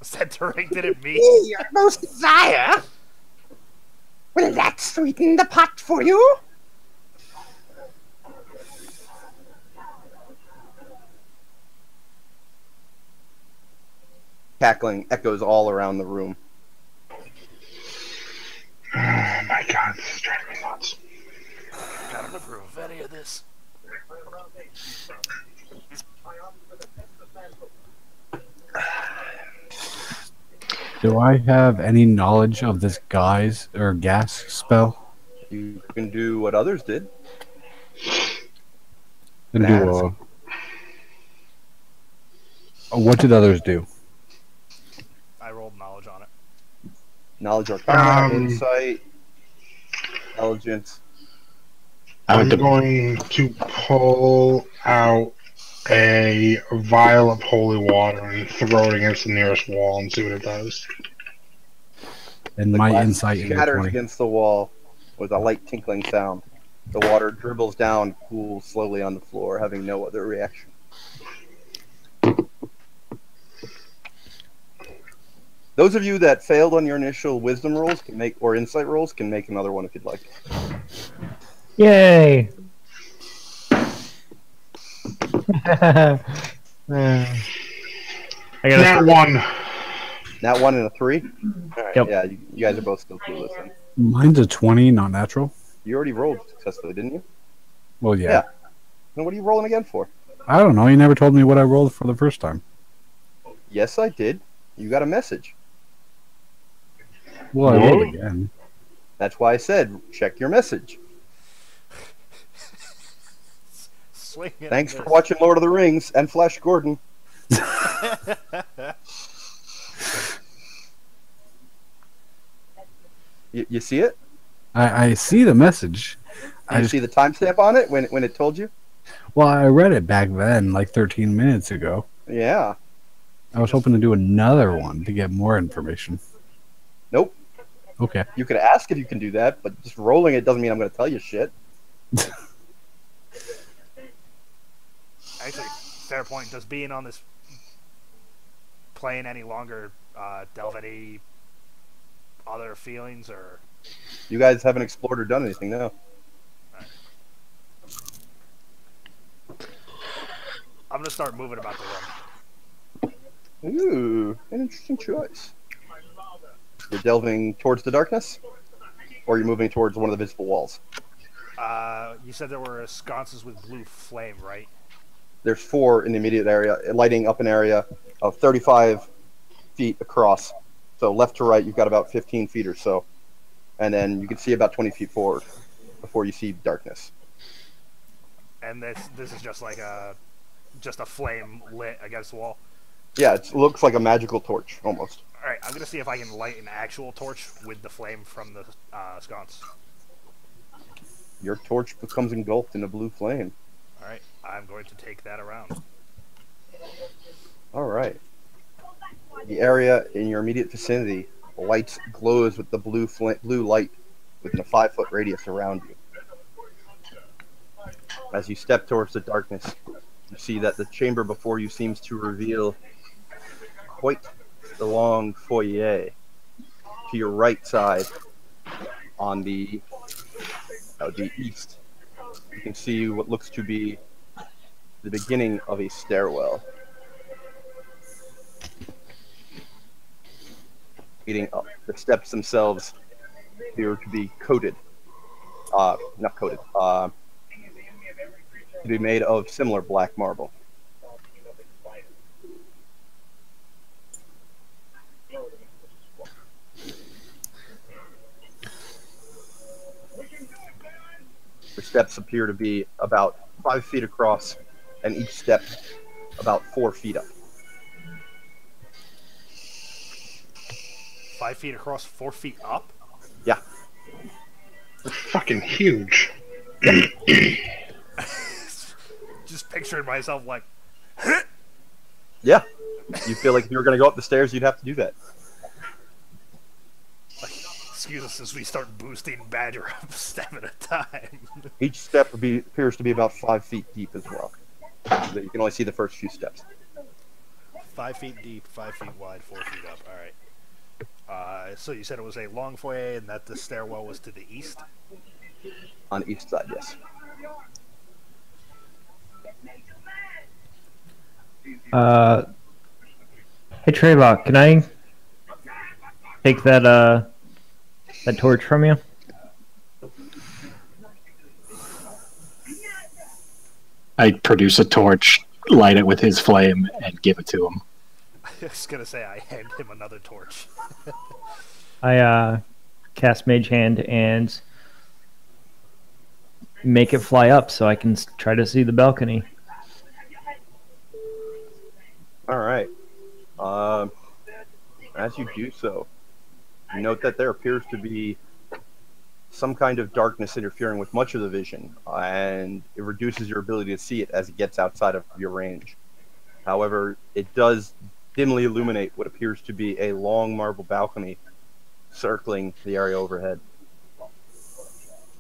Was that directed at me? Your most desire. Will that sweeten the pot for you? Cackling echoes all around the room. Oh my god, this is driving me nuts. I don't approve of any of this. Do I have any knowledge of this guy's or gas spell? You can do what others did. And Ask. what did others do? I rolled knowledge on it. Knowledge Arcana, Um, Insight, Intelligence. I'm going to pull out a vial of holy water and throw it against the nearest wall and see what it does. And The my glass insight is a shatters 20. against the wall with a light tinkling sound. The water dribbles down, cools slowly on the floor, having no other reaction. Those of you that failed on your initial wisdom rolls can make, or insight rolls, can make another one if you'd like. Yay! I got That a one. That one and a 3? Alright, Yep. yeah, you guys are both still clueless then. Mine's a 20, not natural. You already rolled successfully, didn't you? Well, yeah. Yeah. Then what are you rolling again for? I don't know. You never told me what I rolled for the first time. Yes, I did. You got a message. Well, I Whoa. rolled again. That's why I said check your message. Swing it. Thanks for watching Lord of the Rings and Flash Gordon. You see it? I see the message. You see the timestamp on it when it told you? Well, I read it back then, like 13 minutes ago. Yeah. I was hoping to do another one to get more information. Nope. Okay. You could ask if you can do that, but just rolling it doesn't mean I'm going to tell you shit. Actually, fair point. Does being on this plane any longer delve any other feelings, or You guys haven't explored or done anything, no. I'm gonna start moving about the room. Ooh, an interesting choice. You're delving towards the darkness? Or you're moving towards one of the visible walls? You said there were sconces with blue flame, right? There's 4 in the immediate area, lighting up an area of 35 feet across. So left to right, you've got about 15 feet or so. And then you can see about 20 feet forward before you see darkness. And this is just like a flame lit against the wall. Yeah, it looks like a magical torch, almost. All right, I'm gonna see if I can light an actual torch with the flame from the sconce. Your torch becomes engulfed in a blue flame. All right, I'm going to take that around. All right. The area in your immediate vicinity lights glows with the blue light within a 5-foot radius around you. As you step towards the darkness, you see that the chamber before you seems to reveal quite the long foyer. To your right side, on the east, you can see what looks to be the beginning of a stairwell leading up. The steps themselves appear to be coated. Not coated. To be made of similar black marble. The steps appear to be about 5 feet across, and each step about 4 feet up. 5 feet across, 4 feet up? Yeah. They're fucking huge. Just picturing myself like, Yeah. You feel like if you were going to go up the stairs, you'd have to do that. excuse us as we start boosting Badger up a step at a time. Each step appears to be about 5 feet deep as well. So you can only see the first few steps. 5 feet deep, 5 feet wide, 4 feet up. All right. So you said it was a long foyer and that the stairwell was to the east? On the east side, yes. Hey Trevor, can I take that torch from you? I produce a torch, light it with his flame, and give it to him. I was gonna say I hand him another torch. I cast Mage Hand and make it fly up so I can try to see the balcony. All right. As you do so, you note that there appears to be some kind of darkness interfering with much of the vision, and it reduces your ability to see it as it gets outside of your range. However, it does dimly illuminate what appears to be a long marble balcony circling the area overhead.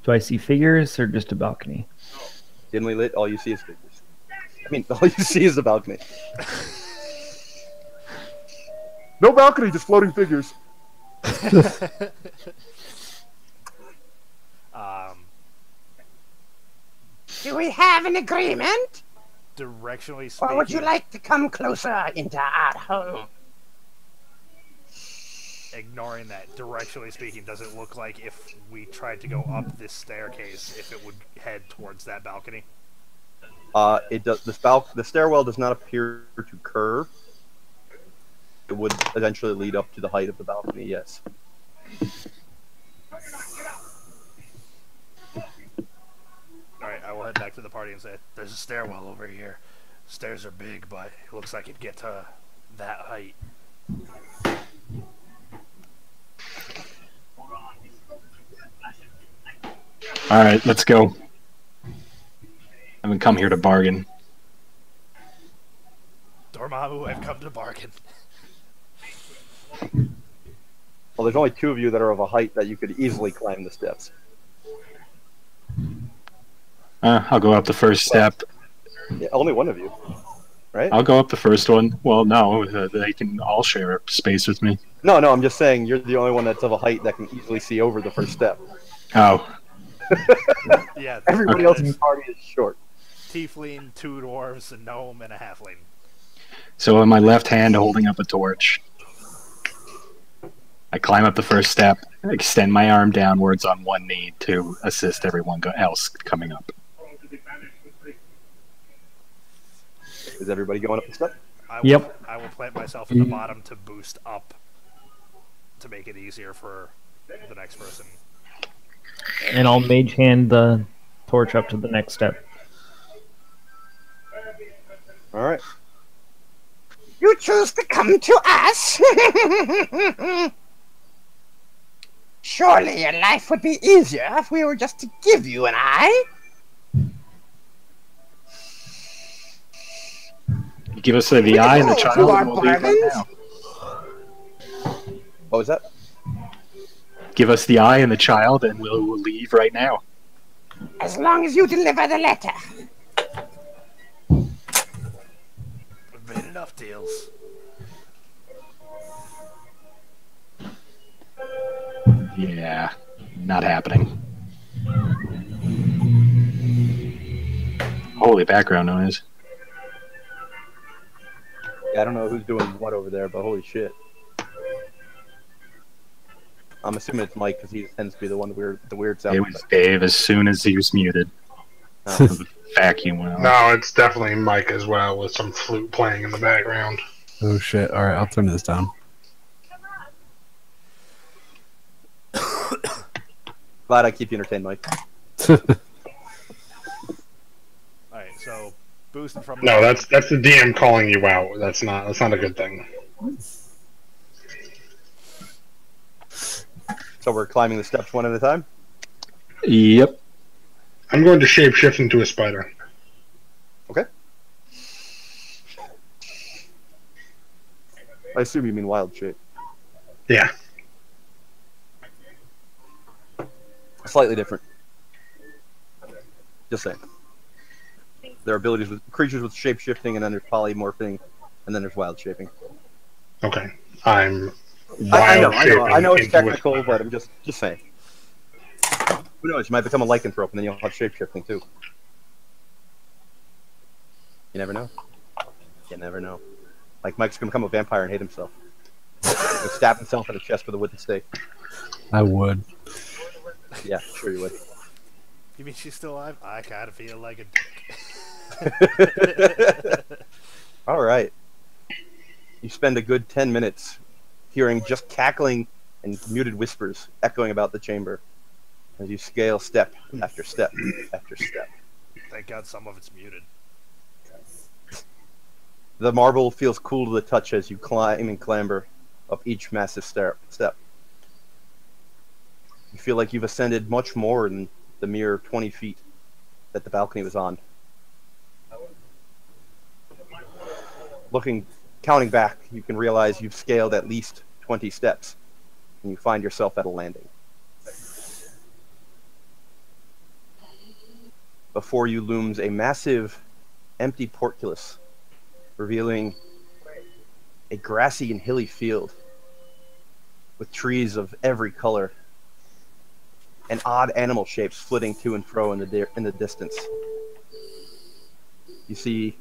Do I see figures or just a balcony? Dimly lit, all you see is figures. I mean, all you see is the balcony. No balcony, just floating figures. Do we have an agreement? Directionally speaking. Or would you like to come closer into our home? Ignoring that, directionally speaking, does it look like if we tried to go up this staircase, if it would head towards that balcony? It does. The stairwell does not appear to curve. It would eventually lead up to the height of the balcony. Yes. Alright, I will head back to the party and say, there's a stairwell over here. Stairs are big, but it looks like it'd get to that height. Alright, let's go. I haven't come here to bargain. Dormammu, I've come to bargain. Well, there's only 2 of you that are of a height that you could easily climb the steps. I'll go up the first step. Yeah, only one of you, right? I'll go up the first one. Well, no, they can all share space with me. No, I'm just saying you're the only one that's of a height that can easily see over the first step. Oh. Yeah. Everybody else in the party is short. Tiefling, 2 dwarves, a gnome, and a halfling. So in my left hand, holding up a torch, I climb up the first step, extend my arm downwards on one knee to assist everyone else coming up. Is everybody going up the step? I will plant myself at the bottom to boost up to make it easier for the next person. And I'll Mage Hand the torch up to the next step. All right. You choose to come to us? Surely your life would be easier if we were just to give you an eye. You give us the eye and the child, and we'll leave right now. What was that? Give us the eye and the child, and we'll leave right now. As long as you deliver the letter. We've made enough deals. Yeah, not happening. Holy background noise. I don't know who's doing what over there, but holy shit. I'm assuming it's Mike because he tends to be the one the weird sound. It was Dave as soon as he was muted. The vacuum went off. No, it's definitely Mike as well with some flute playing in the background. Oh shit! All right, I'll turn this down. Glad I keep you entertained, Mike. Alright, so boosting from No, that's the DM calling you out. That's not a good thing. So we're climbing the steps one at a time? Yep. I'm going to shapeshift into a spider. Okay. I assume you mean wild shape. Yeah. Slightly different. Just saying. There are abilities with creatures with shape shifting, and then there's polymorphing, and then there's wild shaping. Okay. I'm I wild know it's into a technical, spider. but I'm just saying. Who knows? You might become a lycanthrope, and then you'll have shape shifting too. You never know. You never know. Like Mike's gonna become a vampire and hate himself. He'll stab himself in the chest with a wooden stake. I would. Yeah, sure you would. You mean she's still alive? I kinda feel like a dick. All right. You spend a good 10 minutes hearing just cackling and muted whispers echoing about the chamber as you scale step after step after step. Thank God some of it's muted. The marble feels cool to the touch as you climb and clamber up each massive step. You feel like you've ascended much more than the mere 20 feet that the balcony was on. Counting back, you can realize you've scaled at least 20 steps, and you find yourself at a landing. Before you looms a massive, empty portcullis, revealing a grassy and hilly field with trees of every color and odd animal shapes flitting to and fro in the distance. You see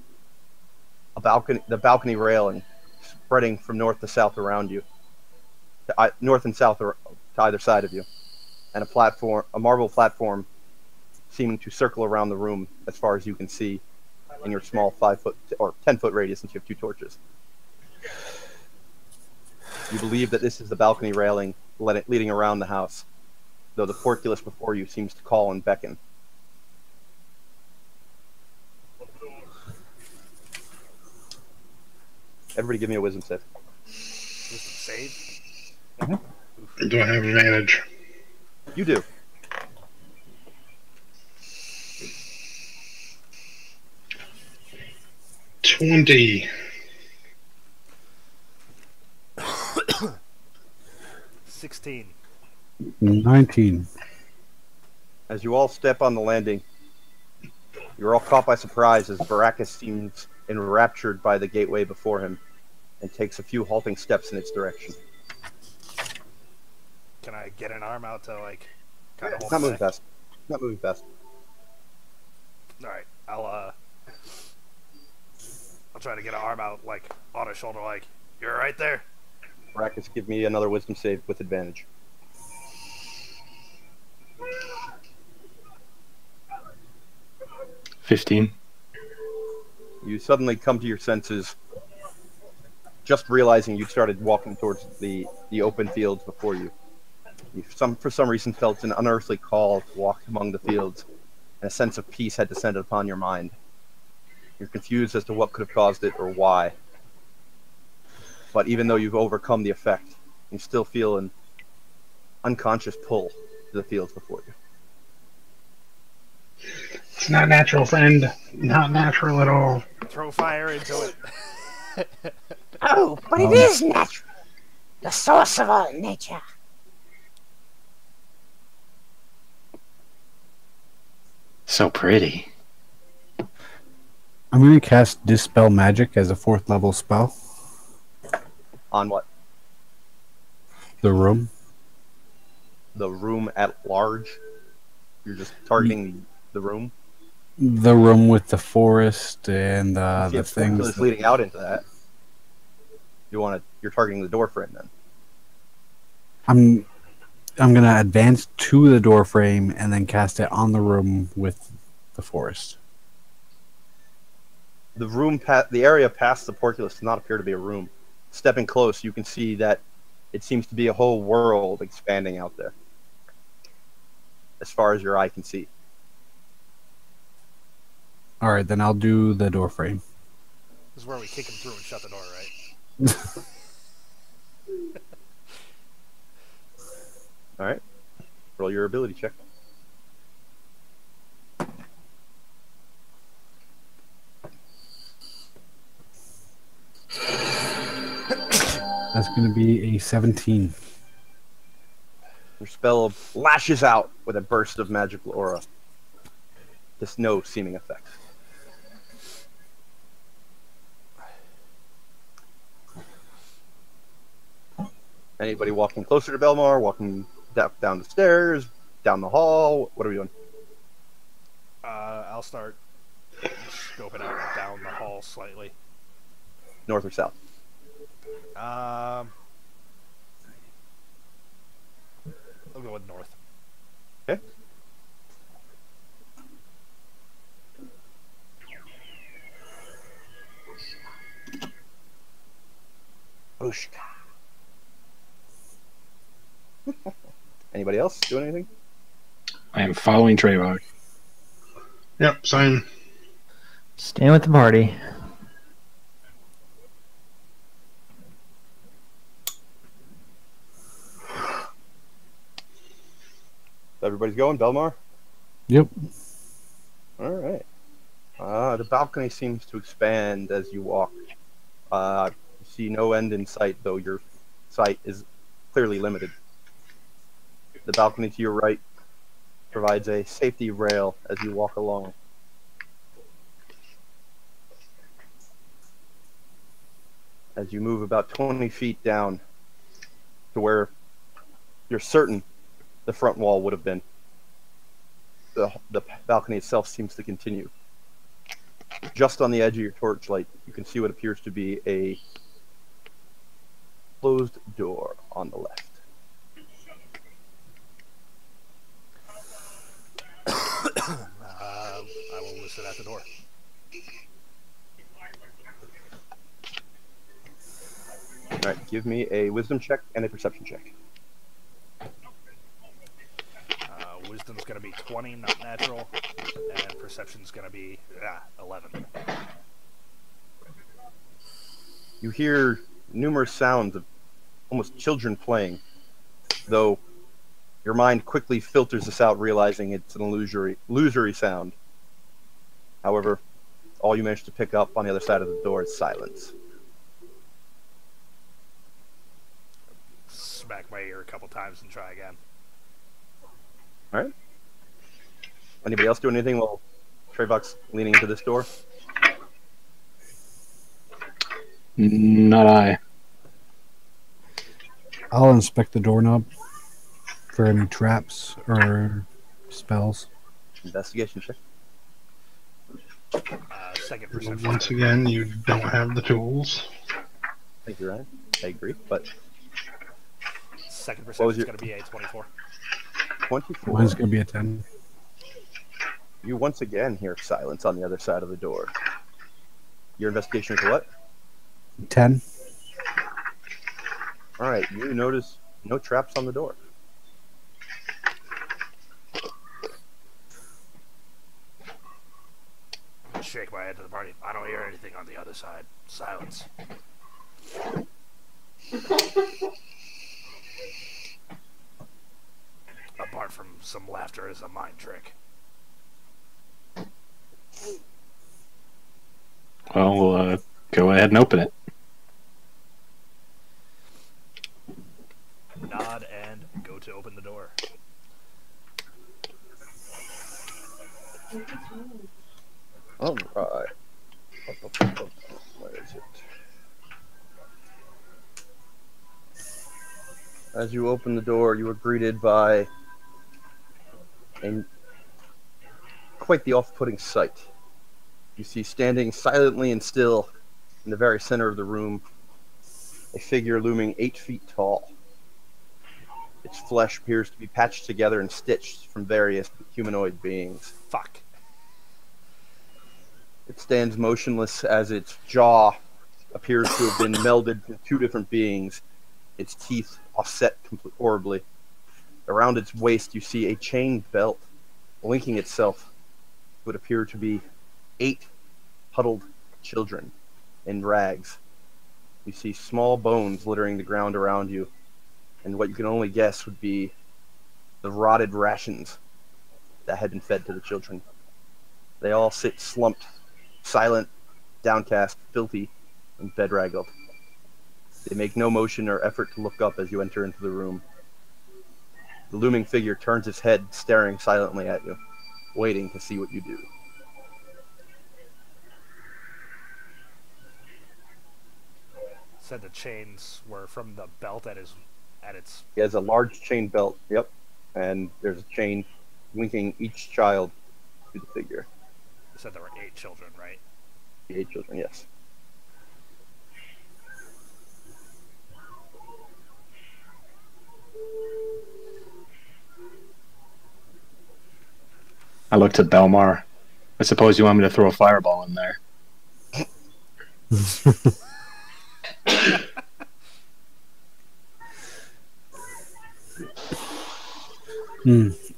the balcony railing spreading from north to south around you, north and south to either side of you, and a marble platform seeming to circle around the room as far as you can see in your small 5-foot or 10-foot radius since you have 2 torches. You believe that this is the balcony railing leading around the house, though the portcullis before you seems to call and beckon. Everybody give me a wisdom save. Wisdom save? Do I have advantage? You do. $20. 16. 19. As you all step on the landing, you're all caught by surprise as Baracus seems enraptured by the gateway before him and takes a few halting steps in its direction. Can I get an arm out to, like, kind of It's hold not it moving back? fast. Not moving fast. Alright, I'll try to get an arm out, like, on his shoulder, like, you're right there? Baracus, give me another wisdom save with advantage. $15. You suddenly come to your senses, just realizing you started walking towards the open fields before you. You for some reason felt an unearthly call to walk among the fields, and a sense of peace had descended upon your mind. You're confused as to what could have caused it or why. But even though you've overcome the effect, you still feel an unconscious pull to the fields before you. It's not natural, friend. Not natural at all. Throw fire into it. Oh, but it is natural. The source of all nature. So pretty. I'm going to cast Dispel Magic as a 4th level spell. On what? The room. The room at large? You're just targeting the room? The room with the forest and the It's things. leading out into that. You're targeting the door frame then. I'm gonna advance to the door frame and then cast it on the room with the forest. The area past the porculus does not appear to be a room. Stepping close, you can see that it seems to be a whole world expanding out there, as far as your eye can see. All right, then I'll do the door frame. This is where we kick him through and shut the door, right? All right. Roll your ability check. That's going to be a 17. Your spell lashes out with a burst of magical aura. Just no seeming effect. Anybody walking closer to Belmar? Walking down the stairs? Down the hall? What are we doing? I'll start scoping out down the hall slightly. North or south? I'll go with north. Okay. Bushka. Anybody else doing anything? I am following Trayvon. Yep, same. Staying with the party. Everybody's going? Belmar? Yep. All right. The balcony seems to expand as you walk. You see no end in sight, though your sight is clearly limited. The balcony to your right provides a safety rail as you walk along. As you move about 20 feet down to where you're certain the front wall would have been, the balcony itself seems to continue. Just on the edge of your torchlight, you can see what appears to be a closed door on the left. I will listen at the door. All right, give me a wisdom check and a perception check. Wisdom's going to be 20, not natural, and perception's going to be 11. You hear numerous sounds of almost children playing, though your mind quickly filters this out, realizing it's an illusory sound. However, all you manage to pick up on the other side of the door is silence. Smack my ear a couple times and try again. All right. Anybody else doing anything while Trayvox leaning into this door? Not I. I'll inspect the doorknob for any traps or spells. Investigation check. Second perception. Once again, you don't have the tools. Thank you, Ryan. I agree, but Second was perception's your- going to be a 24. 24. Mine's going to be a 10. You once again hear silence on the other side of the door. Your investigation is what? 10. All right, you notice no traps on the door. I shake my head to the party. I don't hear anything on the other side. Silence. Apart from some laughter as a mind trick. Well, go ahead and open it. Nod and go to open the door. All right. Where is it? As you open the door, you are greeted by quite the off-putting sight. You see standing silently and still in the very center of the room a figure looming 8 feet tall. Its flesh appears to be patched together and stitched from various humanoid beings. Fuck. It stands motionless as its jaw appears to have been melded to 2 different beings, its teeth offset horribly. Around its waist you see a chain belt linking itself to what appear to be 8 huddled children in rags. You see small bones littering the ground around you, and what you can only guess would be the rotted rations that had been fed to the children. They all sit slumped, silent, downcast, filthy, and bedraggled. They make no motion or effort to look up as you enter into the room. The looming figure turns its head, staring silently at you, waiting to see what you do. Said the chains were from the belt at its. He has a large chain belt, yep, and there's a chain linking each child to the figure. You said there were 8 children, right? 8 children, yes. I looked at Belmar. I suppose you want me to throw a fireball in there.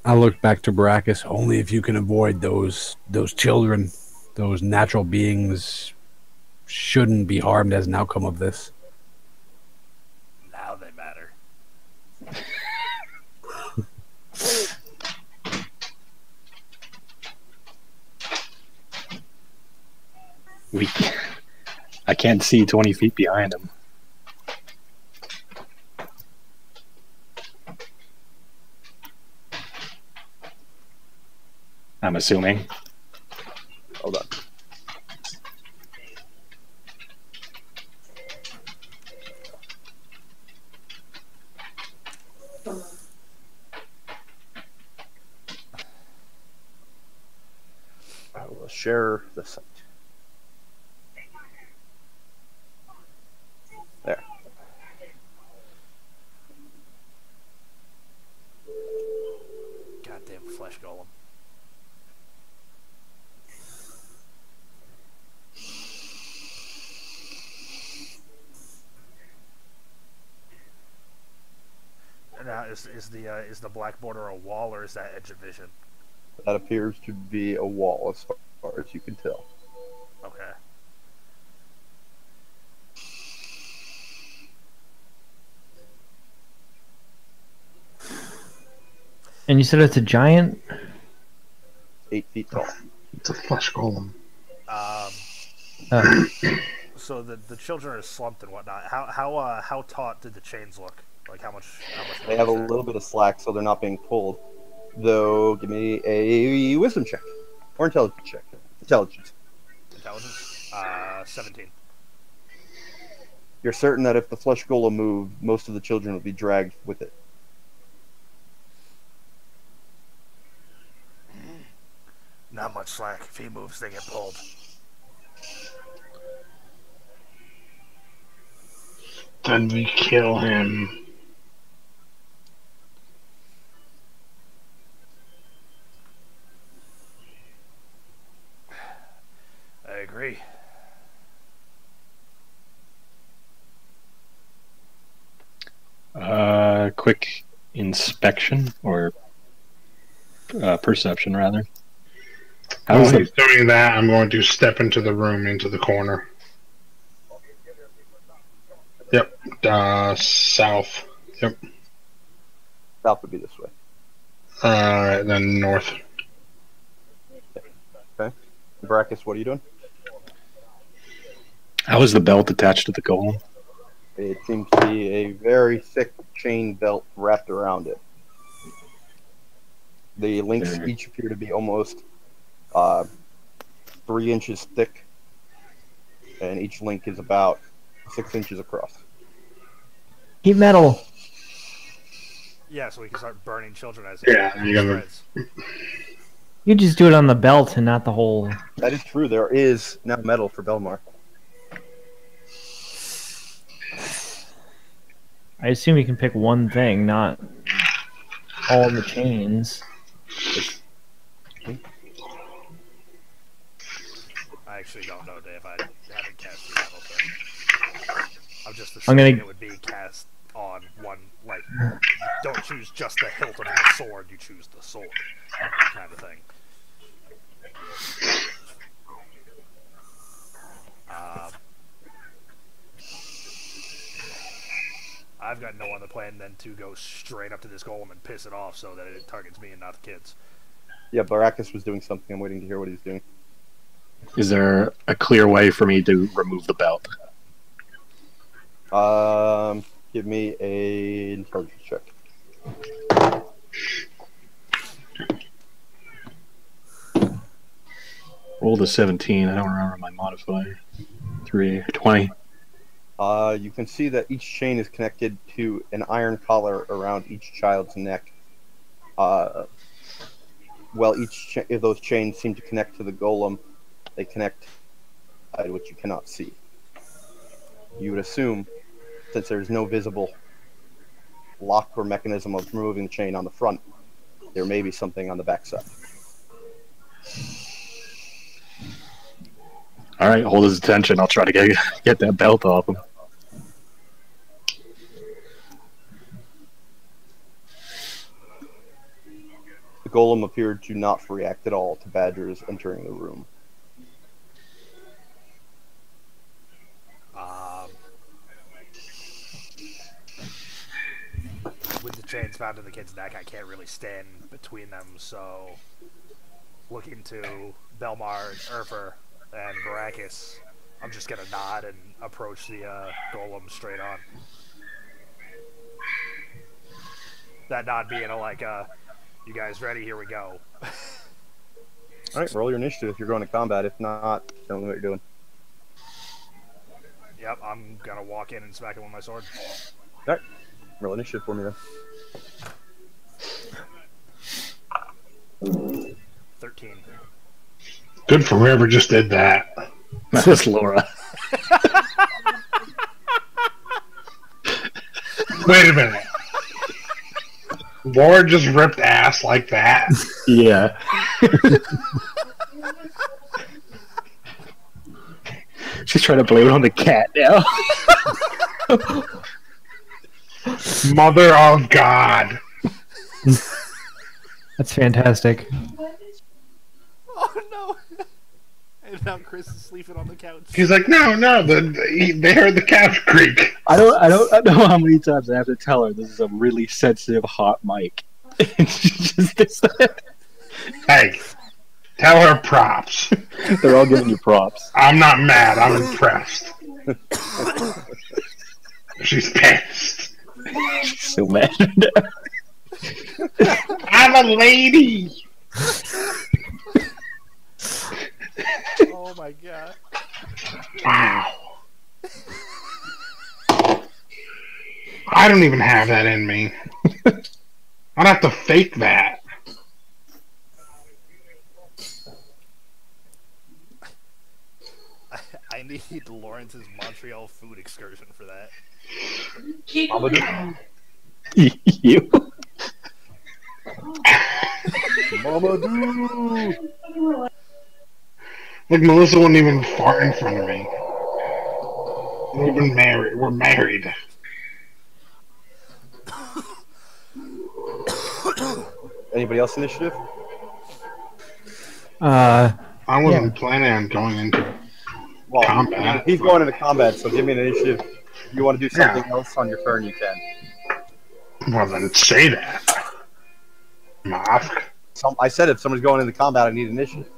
I look back to Brachus. Only if you can avoid those children, those natural beings, shouldn't be harmed as an outcome of this. Now they matter. I can't see 20 feet behind him. I'm assuming. Hold on. I will share the site. There. Goddamn flesh golem. Now, is the black border a wall or is that edge of vision? That appears to be a wall as far as you can tell. Okay. And you said it's a giant? 8 feet tall. It's a flesh golem. So the children are slumped and whatnot. How taut did the chains look? Like how much They have a little bit of slack, so they're not being pulled. Though, give me a wisdom check. Or intelligence check. Intelligence. 17. You're certain that if the flesh golem moved, most of the children would be dragged with it. Not much slack. If he moves, they get pulled. Then we kill him. I agree. Quick inspection or perception, rather. While he's doing that, I'm going to step into the room, into the corner. Yep. South. Yep. South would be this way. Alright, then north. Okay. Brachus, what are you doing? How is the belt attached to the golem? It seems to be a very thick chain belt wrapped around it. The links each appear to be almost 3 inches thick, and each link is about 6 inches across. Keep metal. Yeah, so we can start burning children as you gotta... You just do it on the belt and not the whole. That is true. There is now metal for Belmar. I assume you can pick one thing, not all the chains. I actually don't know, Dave. I haven't cast the battle thing. I'm just assuming it would be cast on one, like, you don't choose just the hilt of the sword, you choose the sword, kind of thing. I've got no other plan than to go straight up to this golem and piss it off so that it targets me and not the kids. Yeah, Baracus was doing something. I'm waiting to hear what he's doing. Is there a clear way for me to remove the belt? Give me a intelligence check. Rolled a 17. I don't remember my modifier. 20. You can see that each chain is connected to an iron collar around each child's neck. Well, each of those chains seem to connect to the golem. They connect to which you cannot see. You would assume, since there's no visible lock or mechanism of removing the chain on the front, there may be something on the backside. All right, hold his attention. I'll try to get that belt off him. The golem appeared to not react at all to Badger's entering the room. With the chains found in the kid's neck, I can't really stand between them, so looking to Belmar and Urfer and Baracus, I'm just gonna nod and approach the golem straight on. That nod being like, you guys ready? Here we go. Alright, roll your initiative if you're going to combat. If not, don't know what you're doing. Yep, I'm gonna walk in and smack him with my sword. Alright, roll initiative for me then. 13. Good for whoever just did that. That was Laura. Wait a minute. Laura just ripped ass like that? Yeah. She's trying to blame it on the cat now. Mother of God. That's fantastic. Oh no! And now Chris is sleeping on the couch. He's like, no, they heard the couch creak. I don't know how many times I have to tell her this is a really sensitive hot mic. And she just does that. Hey, tell her props. They're all giving you props. I'm not mad. I'm impressed. She's pissed. She's so mad. I'm a lady. Oh my god. Wow. I don't even have that in me. I'd have to fake that. I need Lawrence's Montreal food excursion for that. You. Like Melissa wouldn't even fart in front of me. We've been married. We're married. Anybody else initiative? I wasn't planning on going into combat. He's going into combat, so give me an initiative. If you want to do something else on your turn, you can. Well, then say that. Mask. I said if somebody's going into combat, I need initiative.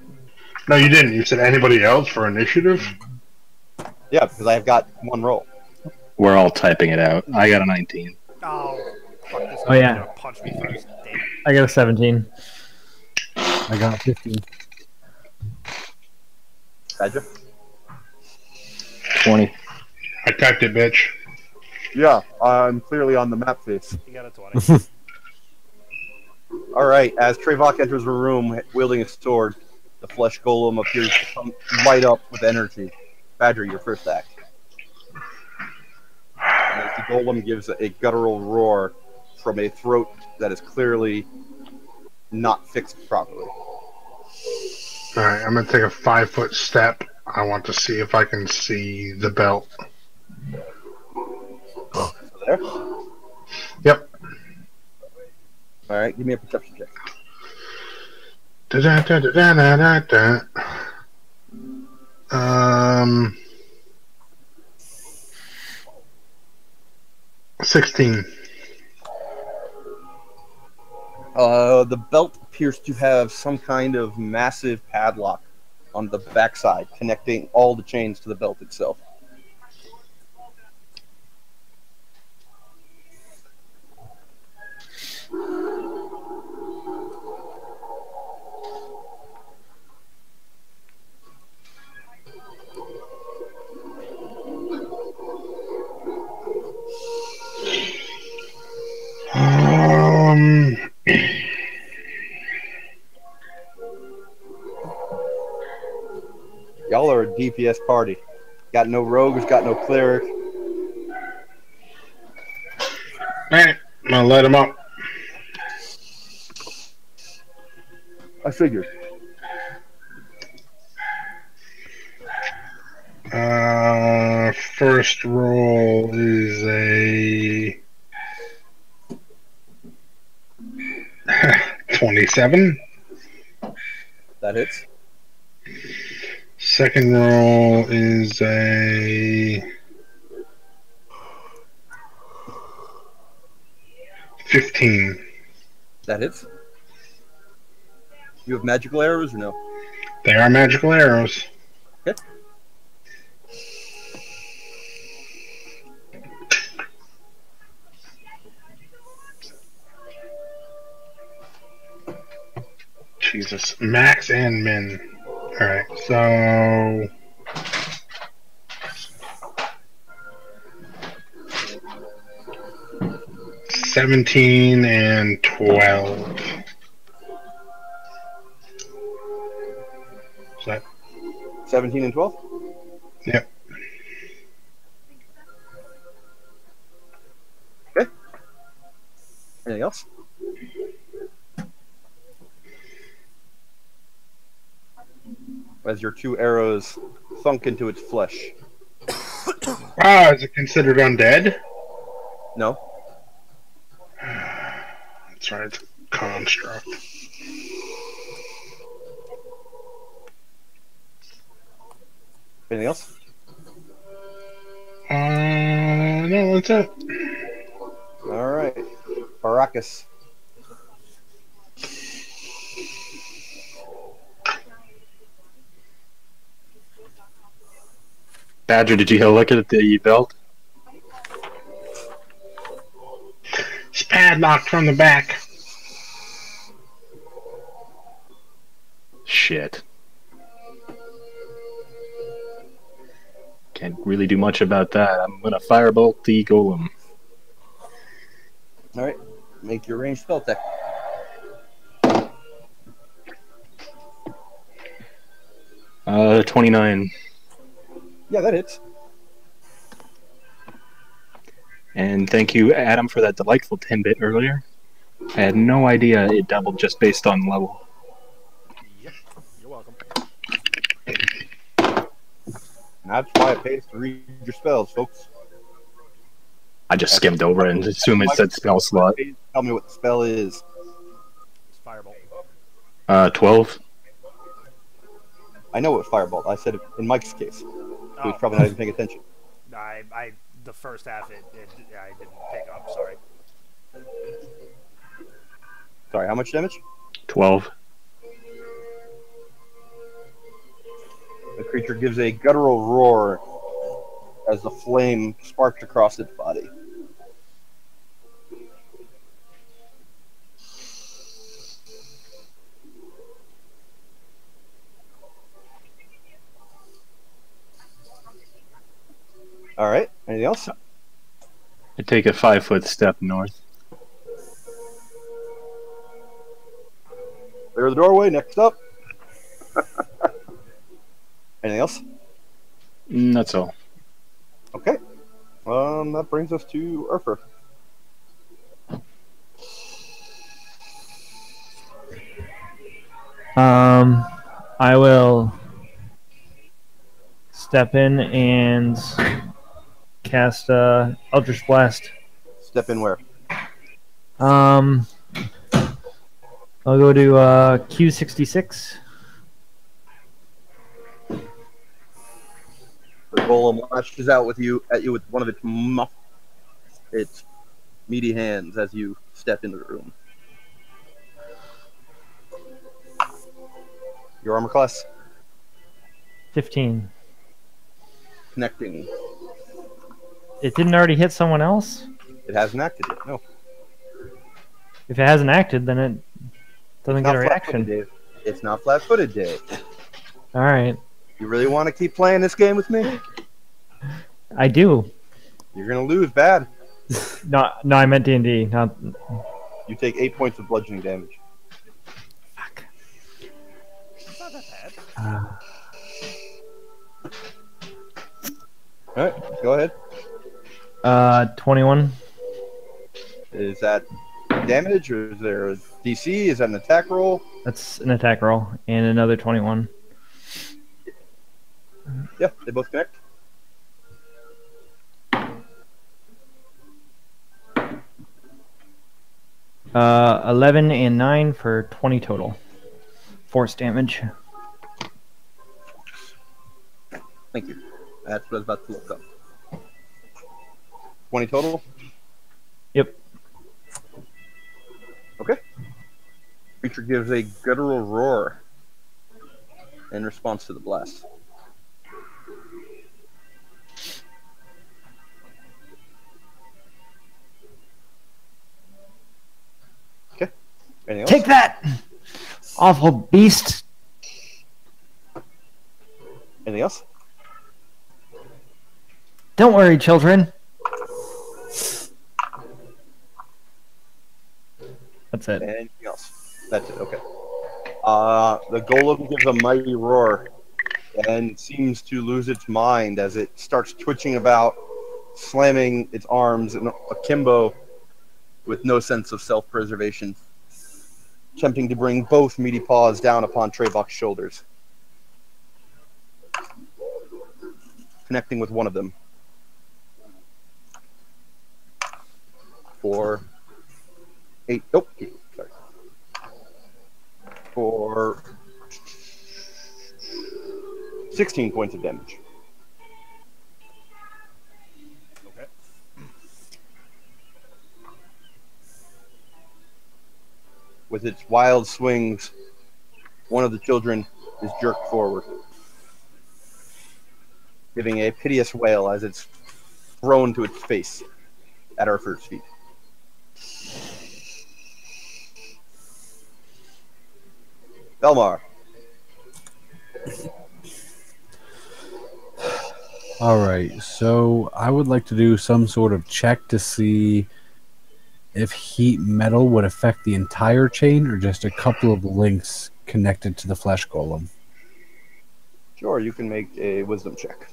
No, you didn't. You said anybody else for initiative? Yeah, because I've got one roll. We're all typing it out. I got a 19. Oh, fuck this Oh, yeah. gonna punch me first. Damn it. I got a 17. I got 15. Badger? 20. I typed it, bitch. Yeah, I'm clearly on the map face. You got a 20. Alright, as Trevok enters the room wielding a sword, the flesh golem appears to come light up with energy. Badger, your first act. And as he golem gives a guttural roar from a throat that is clearly not fixed properly. Alright, I'm gonna take a 5-foot step. I want to see if I can see the belt. There? Yep. Alright, give me a perception check. Da-da-da-da-da-da-da. 16. The belt appears to have some kind of massive padlock on the backside, connecting all the chains to the belt itself. Y'all are a DPS party. Got no rogues, got no cleric. Alright, I'm gonna let him up. I figured. First roll is a 27. That hits. Second roll is a 15. That hits. You have magical arrows or no? They are magical arrows. Okay. Jesus. Max and min. Alright, so... $17 and 12. Is that 17 and 12? Yep. Okay. Anything else? As your 2 arrows thunk into its flesh. Is it considered undead? No. That's right, it's a construct. Anything else? No, that's it. Alright. Baracus. Badger, did you look at the belt? It's padlocked from the back. Shit. Can't really do much about that. I'm gonna firebolt the golem. Alright. Make your ranged spell attack. Uh, 29. Yeah, that hits. And thank you, Adam, for that delightful 10-bit earlier. I had no idea it doubled just based on level. Yep, you're welcome. That's why it pays to read your spells, folks. I just skimmed over it and assumed it said spell slot. Tell me what the spell is. It's Firebolt. 12. I know what Firebolt. I said it in Mike's case. He was probably not even paying attention. I the first half I didn't pick up. Sorry. Sorry, how much damage? 12. The creature gives a guttural roar as the flame sparks across its body. All right. Anything else? I take a 5-foot step north. Clear the doorway. Next up. Anything else? That's all. Okay. That brings us to Urfer. I will step in and cast Eldritch Blast. Step in where? I'll go to Q66. The golem lashes out at you with one of its meaty hands as you step into the room. Your armor class? 15. Connecting. It didn't already hit someone else? It hasn't acted yet, no. If it hasn't acted, then it doesn't get a reaction. Dave. It's not flat-footed, Dave. Alright. You really want to keep playing this game with me? I do. You're going to lose bad. No, I meant D&D. Not... You take 8 points of bludgeoning damage. Fuck. It's not that bad. Alright, go ahead. 21. Is that damage, or is there a DC? Is that an attack roll? That's an attack roll, and another 21. Yeah, they both connect. Uh, 11 and 9 for 20 total. Force damage. Thank you. That's what I was about to look up. 20 total? Yep. Okay. Creature gives a guttural roar in response to the blast. Okay. Anything else? Take that! Awful beast! Anything else? Don't worry, children. That's it. Anything else? That's it, okay. The golem gives a mighty roar and seems to lose its mind as it starts twitching about, slamming its arms in akimbo with no sense of self-preservation, attempting to bring both meaty paws down upon Trebok's shoulders, connecting with one of them. For 8, oh, sorry. For 16 points of damage. Okay. With its wild swings, one of the children is jerked forward, giving a piteous wail as it's thrown to its face at Urfer's feet. Belmar. All right, so I would like to do some sort of check to see if heat metal would affect the entire chain or just a couple of links connected to the flesh golem. Sure, you can make a wisdom check.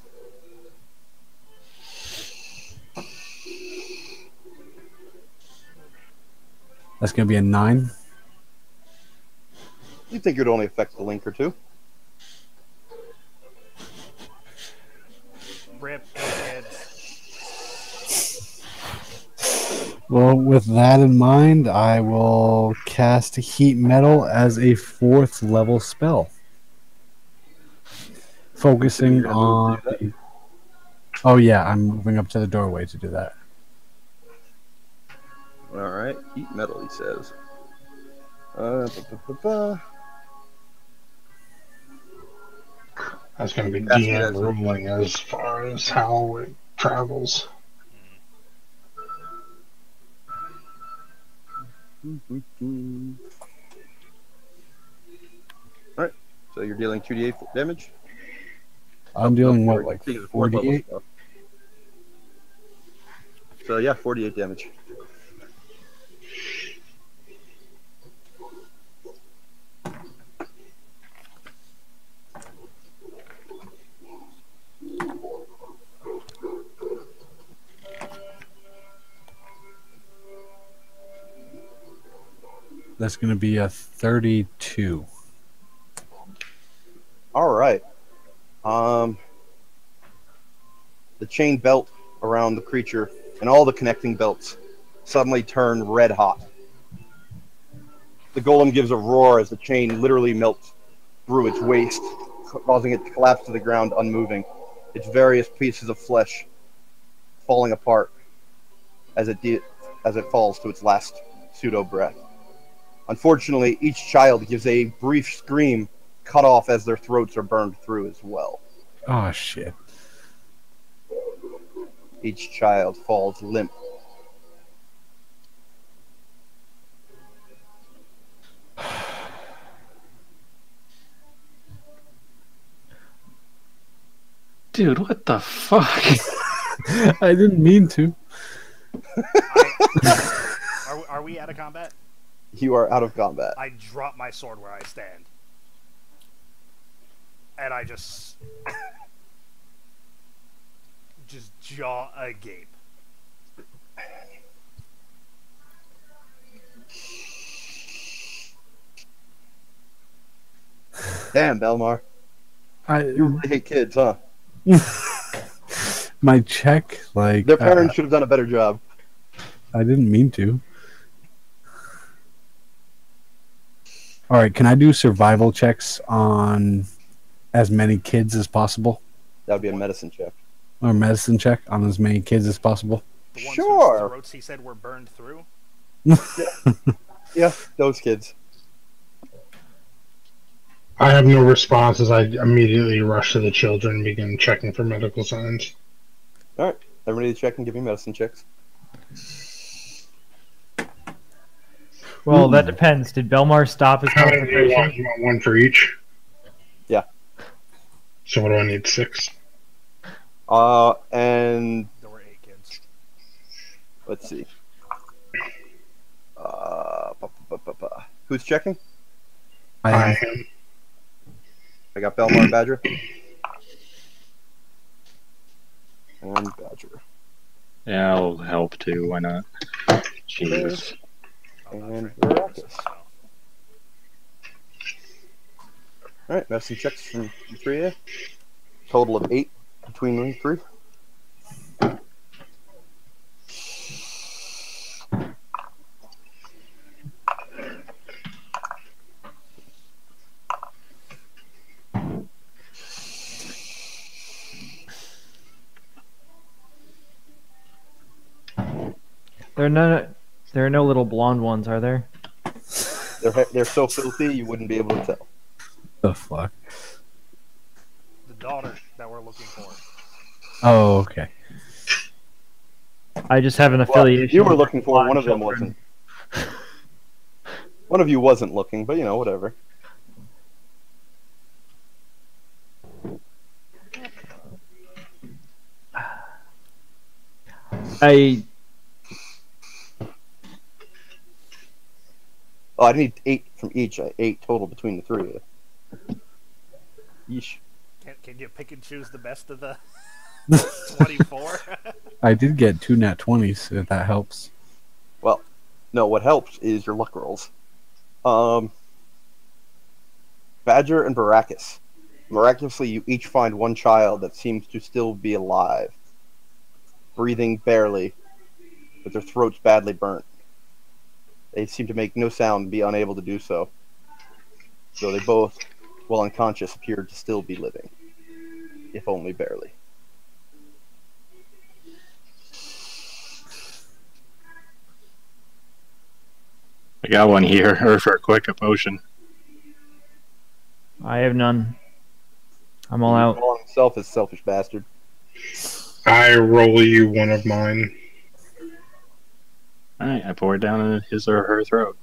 That's going to be a 9. You think it would only affect the link or two? Rip heads. Well, with that in mind, I will cast heat metal as a 4th level spell. Focusing on... Oh yeah, I'm moving up to the doorway to do that. Alright, heat metal, he says. That's going to be DM ruling as far as how it travels. Alright, so you're dealing 2d8 damage? I'm dealing what, like 48? So yeah, 48 damage. That's going to be a 32. All right. The chain belt around the creature and all the connecting belts suddenly turn red hot. The golem gives a roar as the chain literally melts through its waist, causing it to collapse to the ground unmoving, its various pieces of flesh falling apart as it falls to its last pseudo-breath. Unfortunately, each child gives a brief scream, cut off as their throats are burned through as well. Oh, shit. Each child falls limp. Dude, what the fuck? I didn't mean to. Are we out of combat? You are out of combat. I drop my sword where I stand. And I just jaw agape. Damn, Belmar. You really hate kids, huh? My check, like... Their parents should have done a better job. I didn't mean to. Alright, can I do survival checks on as many kids as possible? That would be a medicine check. Or medicine check on as many kids as possible? The ones Sure. whose throats he said were burned through? Yeah, those kids. I have no responses. I immediately rush to the children and begin checking for medical signs. Alright, everybody check and give me medicine checks. Well, that depends. Did Belmar stop his How many do you want? concentration? You want one for each? Yeah. So what do I need? 6? And There were 8 kids. let's see. Who's checking? I am. I got Belmar and Badger. And Badger. Yeah, I'll help too. Why not? Jesus. And Baracus. Alright, medicine checks from the 3 of you. Total of 8 between the 3. There are no little blonde ones, are there? They're so filthy you wouldn't be able to tell. The fuck? The daughter that we're looking for. Oh, okay. I just have an Well, affiliation. you were with looking for blonde one of them children. wasn't. One of you wasn't looking, but you know, whatever. Oh, I need 8 from each. 8 total between the 3 of you. Yeesh. Can you pick and choose the best of the 24? I did get 2 nat 20s, if that helps. Well, no, what helps is your luck rolls. Badger and Baracus. Miraculously, you each find one child that seems to still be alive, breathing barely, with their throats badly burnt. They seem to make no sound and be unable to do so, though they both, while unconscious, appeared to still be living, if only barely. I got one here, or for a quick potion. I have none. I'm all out. Calling himself a selfish bastard. I roll you one of mine. Alright, I pour it down in his or her throat.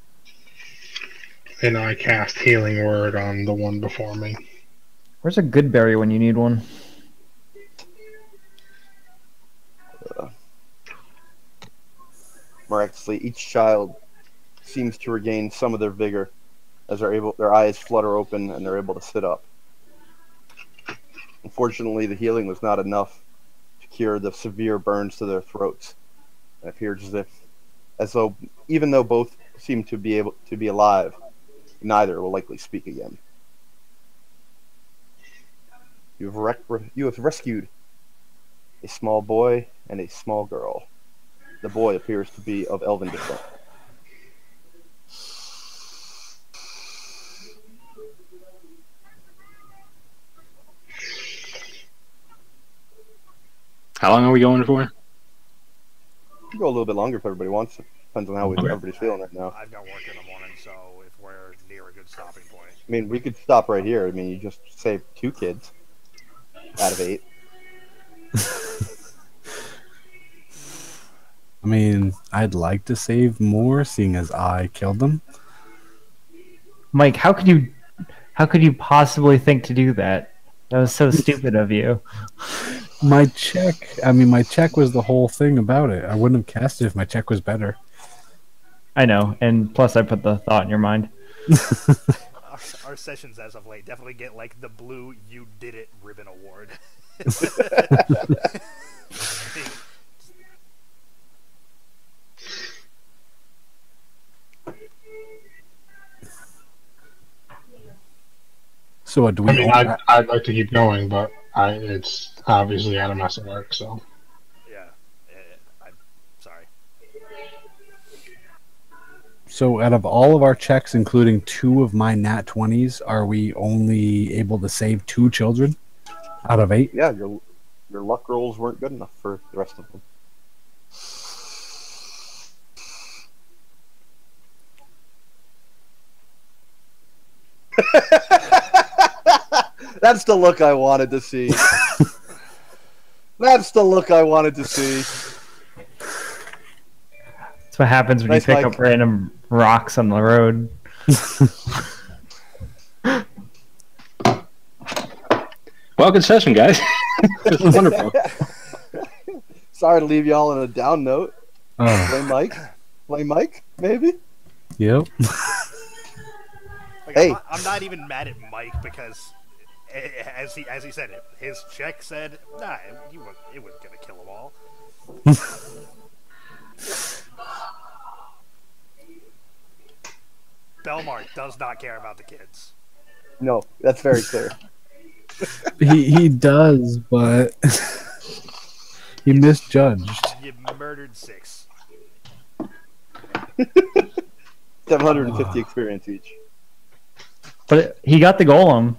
And I cast Healing Word on the one before me. Where's a good berry when you need one? Miraculously, each child seems to regain some of their vigor as their eyes flutter open and they're able to sit up. Unfortunately, the healing was not enough to cure the severe burns to their throats. It appears as though, even though both seem to be able to be alive. Neither will likely speak again. You have rescued a small boy and a small girl. The boy appears to be of elven descent. How long are we going for? We go a little bit longer if everybody wants. Depends on how everybody's feeling right now. I've got work in the morning, so if we're near a good stopping point. I mean, we could stop right here. I mean, you just saved 2 kids out of 8. I mean, I'd like to save more, seeing as I killed them. Mike, how could you possibly think to do that? That was so stupid of you. My check was the whole thing about it. I wouldn't have cast it if my check was better. I know, and plus I put the thought in your mind. Our sessions as of late definitely get like the blue "You Did It" ribbon award. So do we? I mean, I'd like to keep going, but it's obviously out of my work, so. Yeah, I'm sorry. So out of all of our checks, including 2 of my nat 20s, are we only able to save 2 children out of 8? Yeah, your luck rolls weren't good enough for the rest of them. That's the look I wanted to see. That's the look I wanted to see. That's what happens when Nice, you pick Mike. up random rocks on the road. Well, good session, guys. It was wonderful. Sorry to leave y'all on a down note. Oh, Blame Mike. Blame Mike, maybe? yep. Like, Hey. I'm not even mad at Mike because, as he said it, his check said, "Nah, it wasn't gonna kill them all." Belmar does not care about the kids. No, that's very clear. he does, but he misjudged. You murdered 6. 750 experience each. But he got the golem.